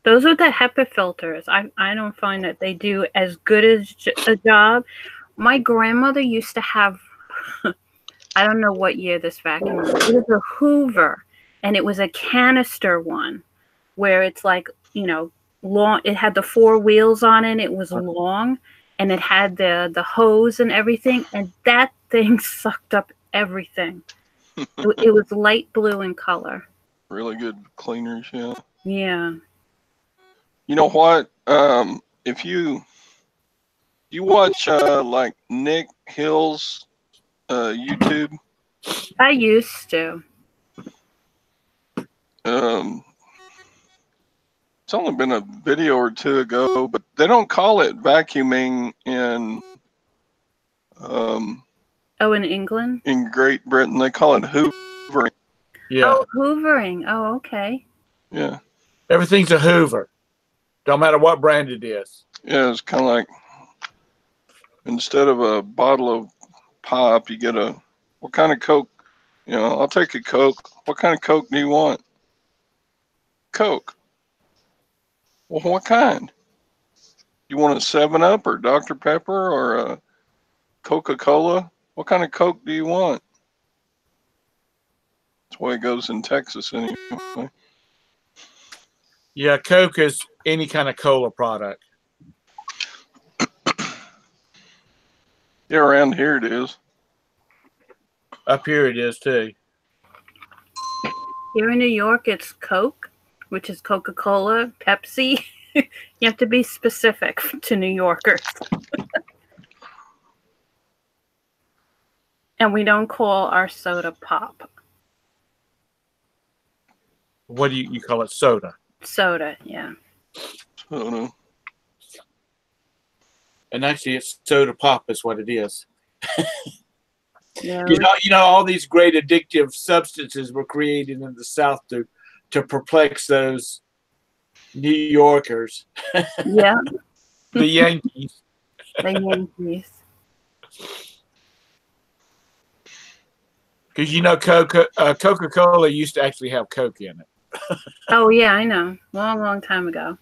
Those are the HEPA filters. I don't find that they do as good as a job. My grandmother used to have, I don't know what year this vacuum was. It was a Hoover, and it was a canister one where it's like, long. It had the 4 wheels on it. It was long, and it had the hose and everything, and that thing sucked up everything. It was light blue in color. Really good cleaners, yeah. Yeah. You know what? If you watch like Nick Hill's YouTube, I used to. It's only been a video or 2 ago, but they don't call it vacuuming in in England? In Great Britain, they call it hoovering. Yeah. Oh, hoovering. Oh, okay. Yeah. Everything's a Hoover. Don't matter what brand it is. Yeah, it's kind of like instead of a bottle of pop, you get what kind of Coke? I'll take a Coke. What kind of Coke do you want? Coke. Well, what kind? You want a 7-Up or Dr. Pepper or a Coca-Cola? What kind of Coke do you want? That's the way it goes in Texas anyway. Yeah, Coke is any kind of cola product. Yeah, around here it is. Up here it is too. Here in New York, it's Coke, which is Coca-Cola, Pepsi. You have to be specific to New Yorkers. And we don't call our soda pop. What do you call it? Soda. Soda, yeah. Soda. And actually, it's soda pop is what it is. Yeah. You know, all these great addictive substances were created in the South to perplex those New Yorkers. Yeah. The Yankees. The Yankees. Because Coca-Cola used to actually have Coke in it. Oh, yeah, I know. Long, long time ago.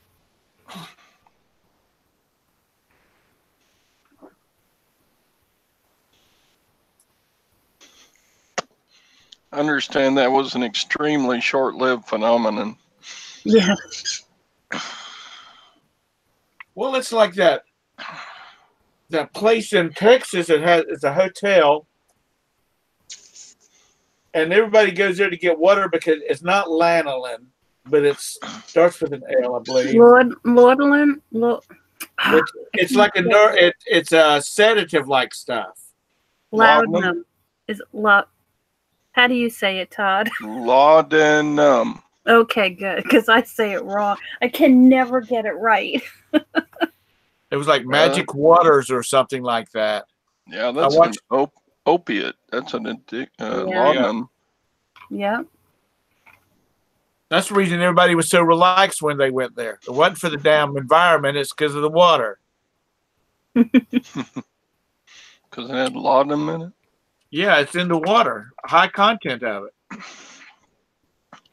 I understand that was an extremely short-lived phenomenon. Yeah. Well, it's like that place in Texas that it's a hotel, and everybody goes there to get water because it's not lanolin, but it starts with an L, I believe. Laudanum? It's like it's a sedative like stuff. Laudanum. How do you say it, Todd? Laudanum. Okay, good, because I say it wrong. I can never get it right. It was like Magic Waters or something like that. Yeah, that's an opiate. That's an laudanum. Yeah. That's the reason everybody was so relaxed when they went there. It wasn't for the damn environment. It's because of the water. Because it had laudanum in it? Yeah, it's in the water. High content of it.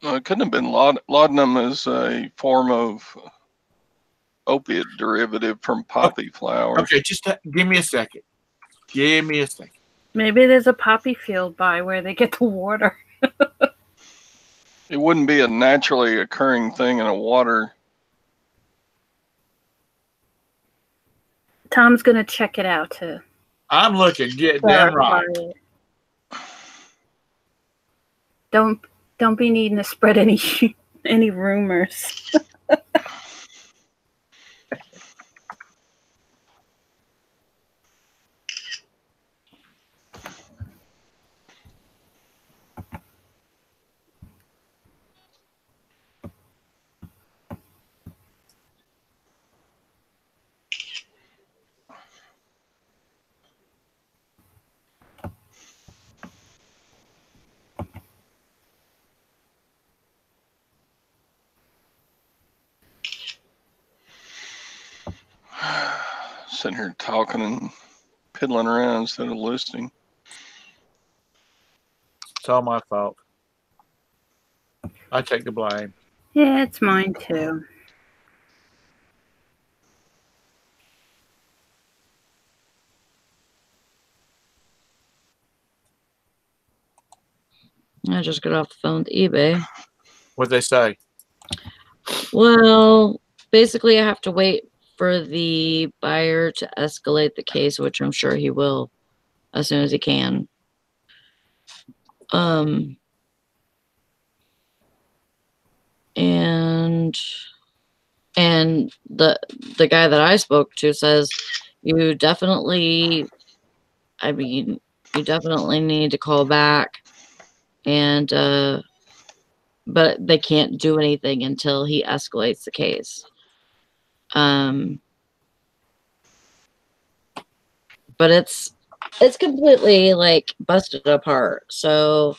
No, it couldn't have been laudanum is a form of opiate derivative from poppy flowers. Okay, just give me a second. Give me a second. Maybe there's a poppy field by where they get the water. It wouldn't be a naturally occurring thing in a water. Tom's going to check it out too. I'm looking. Get damn right. Don't be needing to spread any rumors. sitting here talking and piddling around instead of listening. It's all my fault. I take the blame. Yeah, it's mine too. I just got off the phone with eBay. What'd they say? Well, basically, I have to wait for the buyer to escalate the case, which I'm sure he will as soon as he can. And the guy that I spoke to says you definitely need to call back, and but they can't do anything until he escalates the case. But it's completely like busted apart. So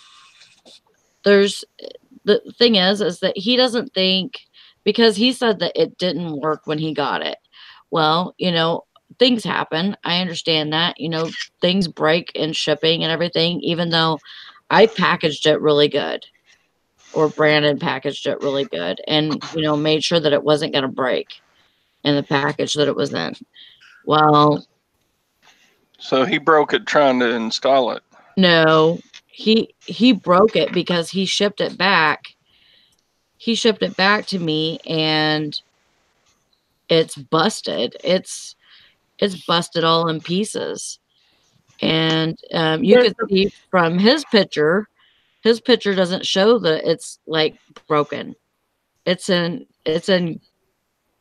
the thing is that he doesn't think, because he said that it didn't work when he got it. Well, things happen. I understand that, things break in shipping and everything, even though I packaged it really good, or Brandon packaged it really good, and, made sure that it wasn't going to break in the package that it was in. Well, so he broke it trying to install it. No, he broke it because he shipped it back. He shipped it back to me, and it's busted. It's busted all in pieces. And you could see from his picture doesn't show that it's like broken. It's in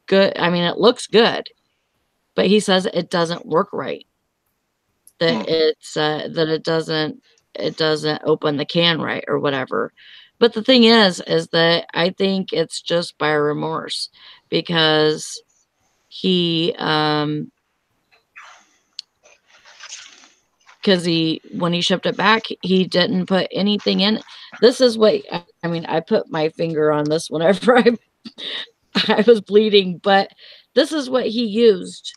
good. I mean, it looks good, but he says it doesn't work right. That it doesn't open the can right or whatever. But the thing is that I think it's just buyer remorse, because when he shipped it back, he didn't put anything in. This is what I put my finger on this whenever I was bleeding, but this is what he used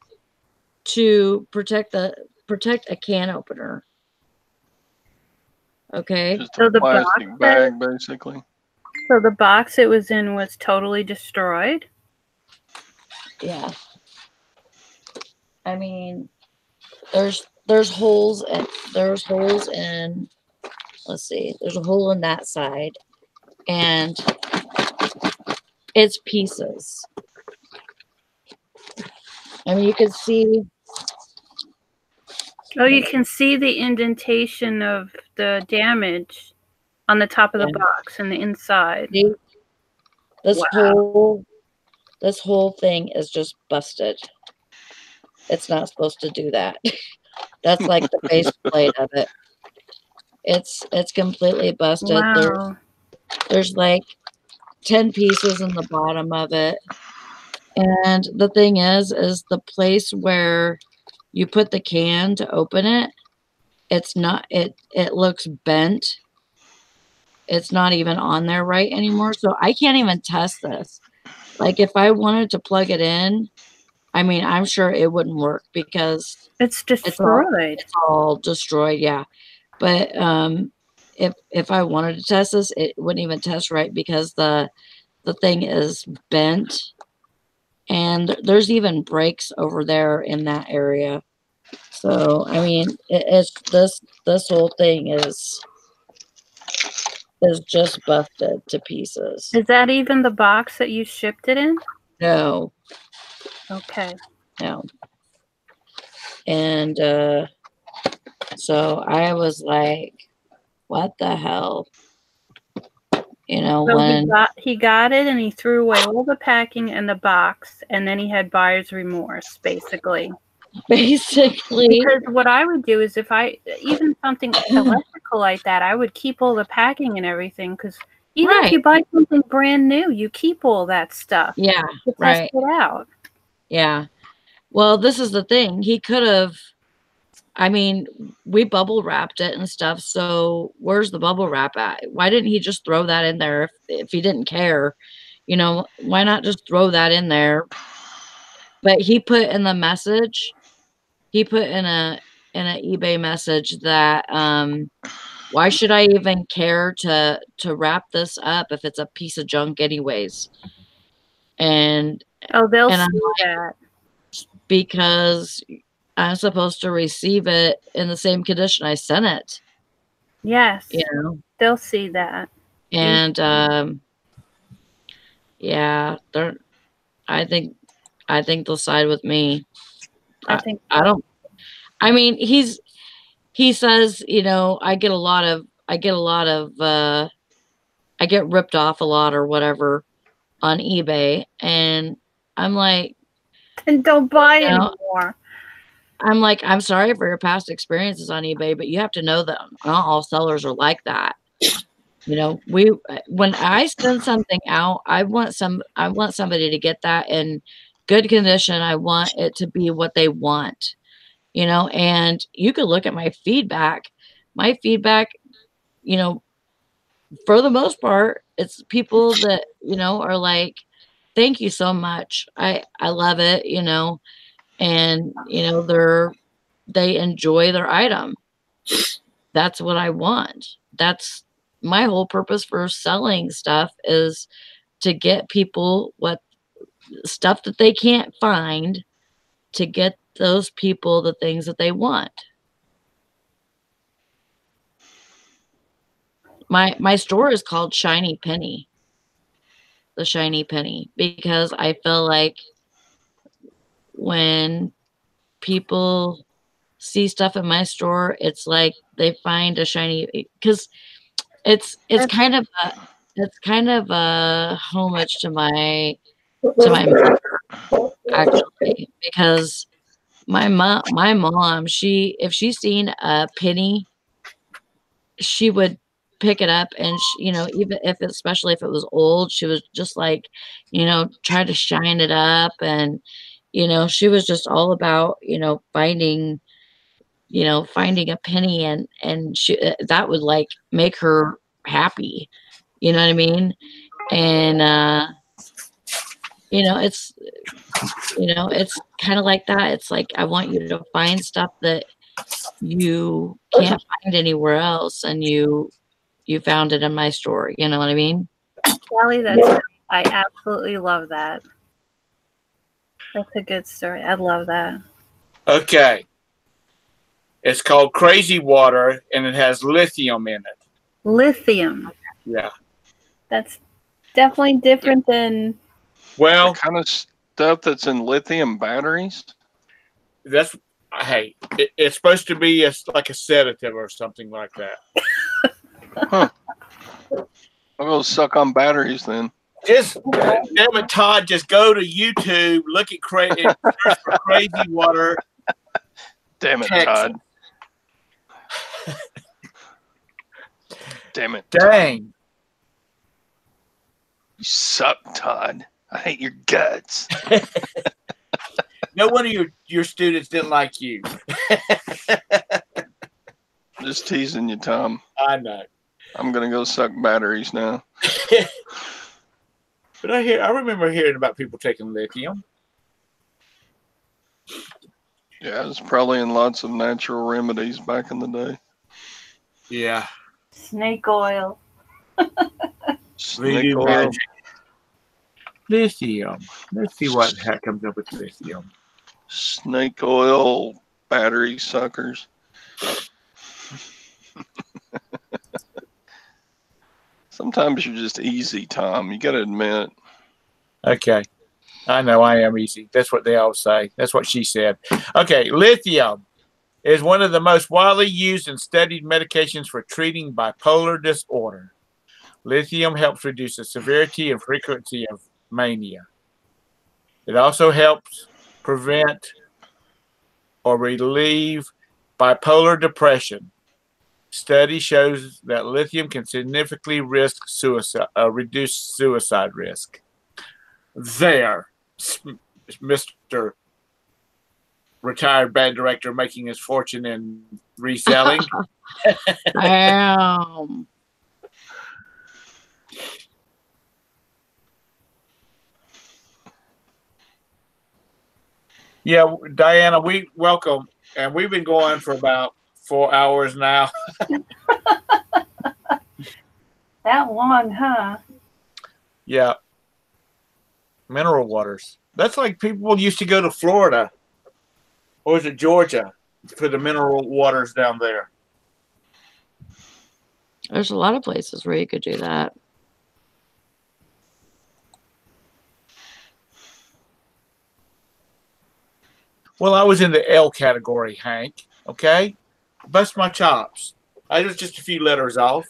to protect a can opener. Okay. Just a plastic bag, basically. So the box it was in was totally destroyed? Yeah. I mean, there's holes and let's see, there's a hole in that side, and it's pieces. I mean, you can see. Oh, you can see the indentation of the damage on the top of the box and the inside. See? This whole thing is just busted. It's not supposed to do that. That's like the base plate of it. It's completely busted. Wow. There's like 10 pieces in the bottom of it. And the thing is the place where you put the can to open it, it's not, it looks bent. It's not even on there right anymore. So I can't even test this. Like, if I wanted to plug it in, I mean, I'm sure it wouldn't work because it's destroyed. It's all destroyed, yeah. But if I wanted to test this, it wouldn't even test right because the thing is bent, and there's even breaks over there in that area. So I mean, it's this whole thing is just busted to pieces. Is that even the box that you shipped it in? No. Okay. No. And so I was like, what the hell? So he got it and he threw away all the packing and the box, and then he had buyer's remorse, basically. Because what I would do is, if even something electrical like that, I would keep all the packing and everything, because even if you buy something brand new, you keep all that stuff. Yeah, to test it out. Yeah. Well, this is the thing. He could have, I mean, we bubble wrapped it and stuff. So where's the bubble wrap at? Why didn't he just throw that in there if he didn't care? Why not just throw that in there? But he put in the message he put in an eBay message that why should I even care to wrap this up if it's a piece of junk anyways? And they'll and I'm see like, that. because I'm supposed to receive it in the same condition I sent it. Yes. You know? They'll see that. And yeah, I think they'll side with me. I think I don't. I mean, he says, you know, I get ripped off a lot or whatever on eBay, and I'm like, and don't buy you know, anymore. I'm like, I'm sorry for your past experiences on eBay, but you have to know that not all sellers are like that. You know, when I send something out, I want somebody to get that in good condition. I want it to be what they want, you know, and you could look at my feedback. My feedback, you know, for the most part, it's people that, you know, are like, thank you so much. I love it, you know, and, you know, they enjoy their item. That's what I want. That's my whole purpose for selling stuff, is to get people what stuff that they can't find, to get those people the things that they want. My store is called Shiny Penny. The Shiny Penny, because I feel like when people see stuff in my store, it's like they find a shiny, because it's kind of a homage to my mother, actually, because my mom, if she's seen a penny, she would pick it up, and you know, even if especially if it was old, she was just like, you know, try to shine it up, and you know, she was just all about, you know, finding a penny, and she that would like make her happy, you know what I mean? And you know, it's kind of like that. It's like, I want you to find stuff that you can't find anywhere else, and you found it in my store, you know what I mean? Sally, I absolutely love that. That's a good story. I love that. Okay. It's called Crazy Water, and it has lithium in it. Lithium. Yeah. That's definitely different than... Well, the kind of stuff that's in lithium batteries? It's supposed to be like a sedative or something like that. Huh. I'll go suck on batteries then. Just, damn it, Todd, just go to YouTube, look at search for Crazy Water. Damn it, Texas. Todd. Damn it. Dang. Todd. You suck, Todd. I hate your guts. No wonder your students didn't like you. Just teasing you, Tom. I know. I'm gonna go suck batteries now. But I remember hearing about people taking lithium. Yeah, it's probably in lots of natural remedies back in the day. Yeah. Snake oil. Snake oil. Magic. Lithium. Let's see what the heck comes up with lithium. Snake oil battery suckers. Sometimes you're just easy, Tom. You got to admit. Okay. I know I am easy. That's what they all say. That's what she said. Okay. Lithium is one of the most widely used and studied medications for treating bipolar disorder. Lithium helps reduce the severity and frequency of mania. It also helps prevent or relieve bipolar depression. Study shows that lithium can significantly reduce suicide risk. There, Mr. Retired band director making his fortune in reselling. Damn. Yeah, Diana, we welcome And we've been going for about 4 hours now. That long, huh? Yeah. Mineral waters. That's like people used to go to Florida. Or is it Georgia for the mineral waters down there? There's a lot of places where you could do that. Well, I was in the L category, Hank. Okay? Bust my chops. I was just a few letters off.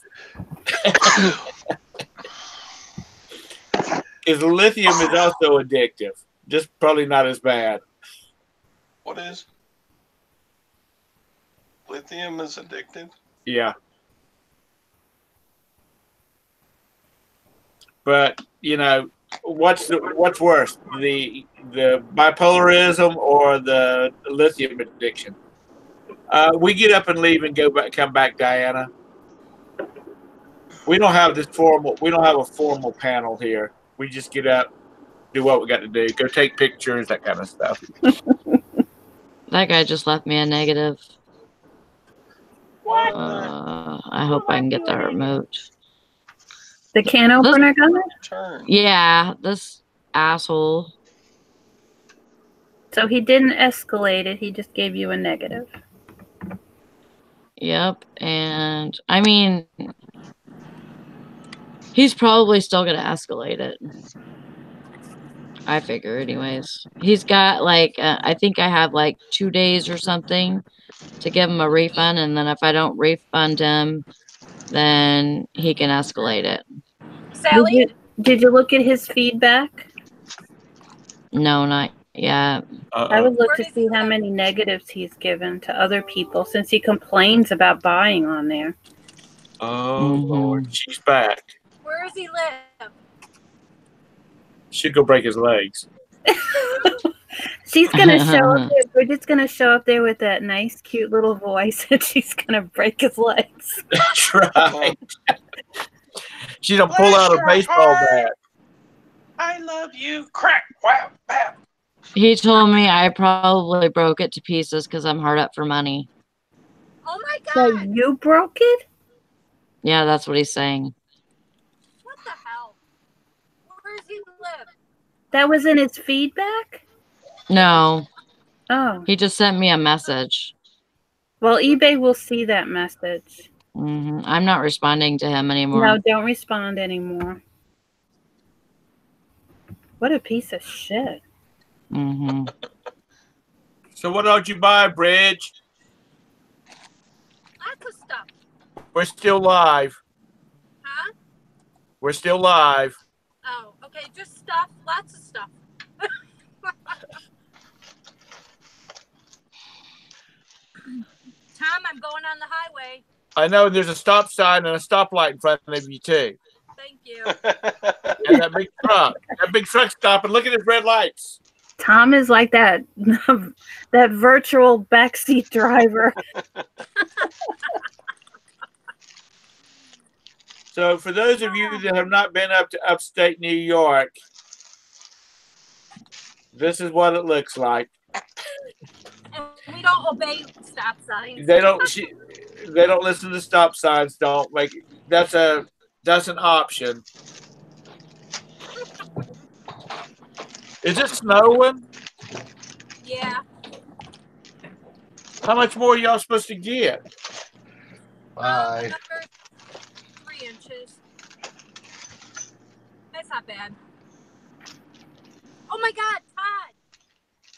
Because lithium is also addictive. Just probably not as bad. What is? Lithium is addictive? Yeah. But, you know, what's worse, the bipolarism or the lithium addiction? We get up and leave and come back, Diana. We don't have a formal panel here. We just get up, do what we got to do, go take pictures, that kind of stuff. That guy just left me a negative. What? I hope I can get that removed. The can opener guy? Yeah, this asshole. So he didn't escalate it. He just gave you a negative. Yep, and I mean, he's probably still going to escalate it. I figure anyways. He's got like, I think I have like 2 days or something to give him a refund. And then if I don't refund him, then he can escalate it. Sally? Did you look at his feedback? No, not yet. I would look to see how many negatives he's given to other people since he complains about buying on there. Oh, Lord, she's back. Where does he live? Should go break his legs. She's gonna show up there. Bridget's gonna show up there with that nice, cute little voice, and she's gonna break his legs. That's right. She's gonna pull out a baseball bat. I love you. Crack, wow, wow. He told me I probably broke it to pieces because I'm hard up for money. Oh my God! So you broke it? Yeah, that's what he's saying. What the hell? Where does he live? That was in his feedback? No. Oh. He just sent me a message. Well, eBay will see that message. I'm not responding to him anymore. No, don't respond anymore. What a piece of shit. So what did you buy, Bridge? Lots of stuff. We're still live. Huh? We're still live. Oh, okay. Just stuff. Lots of stuff. Tom, I'm going on the highway. I know there's a stop sign and a stoplight in front of you, too. Thank you. And that big truck. That big truck stopping. Look at his red lights. Tom is like that virtual backseat driver. So for those of you that have not been up to upstate New York, this is what it looks like. And we don't obey stop signs. They don't listen to stop signs. Don't make that's an option. Is it snowing? Yeah. How much more are y'all supposed to get? Bye. Another 3 inches. That's not bad. Oh my God, Todd!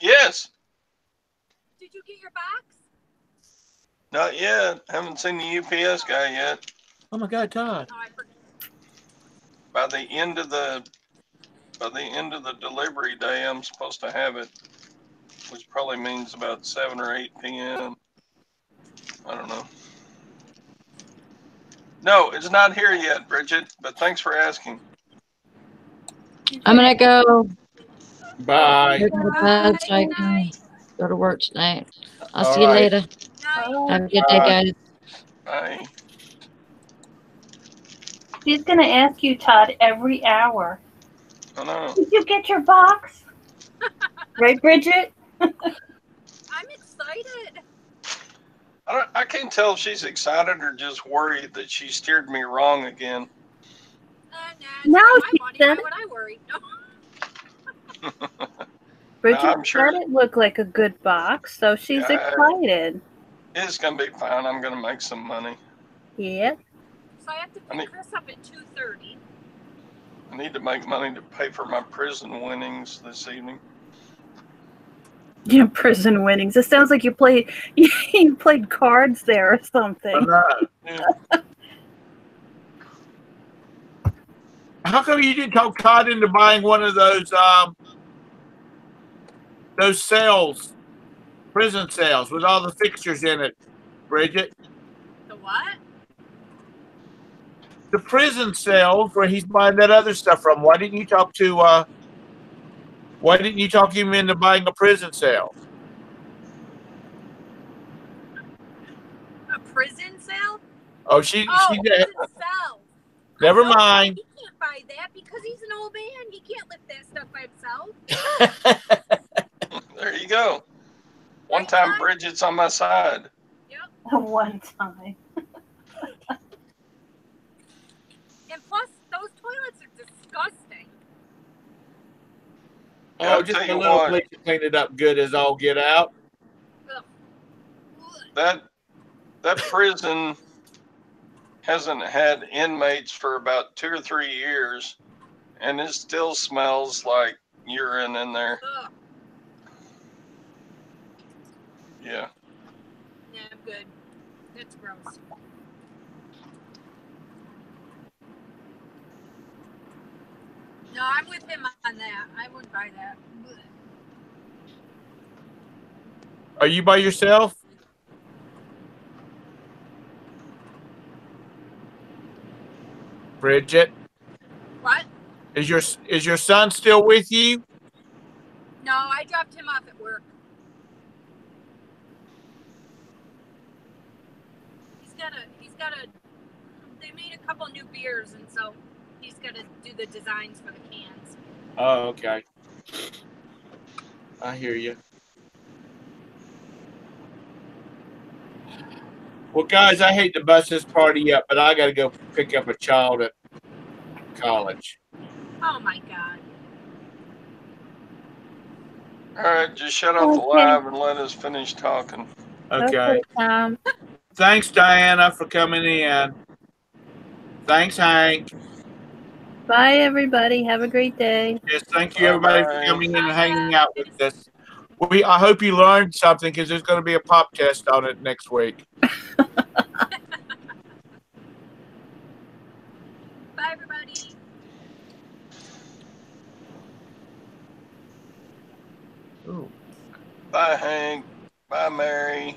Yes. Did you get your box? Not yet. Haven't seen the UPS guy yet. Oh my God, Todd! Oh, I forgot. By the end of the delivery day, I'm supposed to have it, which probably means about 7 or 8 p.m. I don't know. No, it's not here yet, Bridget, but thanks for asking. I'm going to go. Bye. Go to bed so I can go to work tonight. I'll see you later. Have a good day, guys. Bye. She's going to ask you, Todd, every hour. I know. Did you get your box? Right, Bridget? I'm excited. I can't tell if she's excited or just worried that she steered me wrong again. Nah, No, it's she not my money. said Why would I worry? No. Bridget I'm sure said it looked like a good box, so she's Yeah. excited. it's going to be fine. I'm going to make some money. Yep. So I have to pick Chris up at 2:30. I need to make money to pay for my prison winnings this evening. Yeah, prison winnings. It sounds like you played cards there or something. Yeah. How come you didn't talk Todd into buying one of those cells, prison cells with all the fixtures in it, Bridget? The what? The prison cells where he's buying that other stuff from. Why didn't you talk him into buying a prison cell? A prison cell? Oh, she prison cell. Never No, mind. He can't buy that because he's an old man. He can't lift that stuff by himself. There you go. One time Bridget's on my side. Yep. One time. And plus, those toilets are disgusting. Oh, just a little place to clean it up good as all get out. That prison hasn't had inmates for about 2 or 3 years, and it still smells like urine in there. Ugh. Yeah. Yeah, I'm good. That's gross. No, I'm with him on that. I wouldn't buy that. Ugh. Are you by yourself? Bridget? What? Is your son still with you? No, I dropped him off at work. They made a couple new beers, and so he's got to do the designs for the cans. Oh, okay. I hear you. Well, guys, I hate to bust this party up, but I got to go pick up a child at college. Oh, my God. All right, just shut off the live and let us finish talking. Okay. Thanks, Diana, for coming in. Thanks, Hank. Bye, everybody. Have a great day. Yes, thank you, everybody, for coming in and hanging out with us. I hope you learned something because there's going to be a pop test on it next week. Bye, everybody. Ooh. Bye, Hank. Bye, Mary.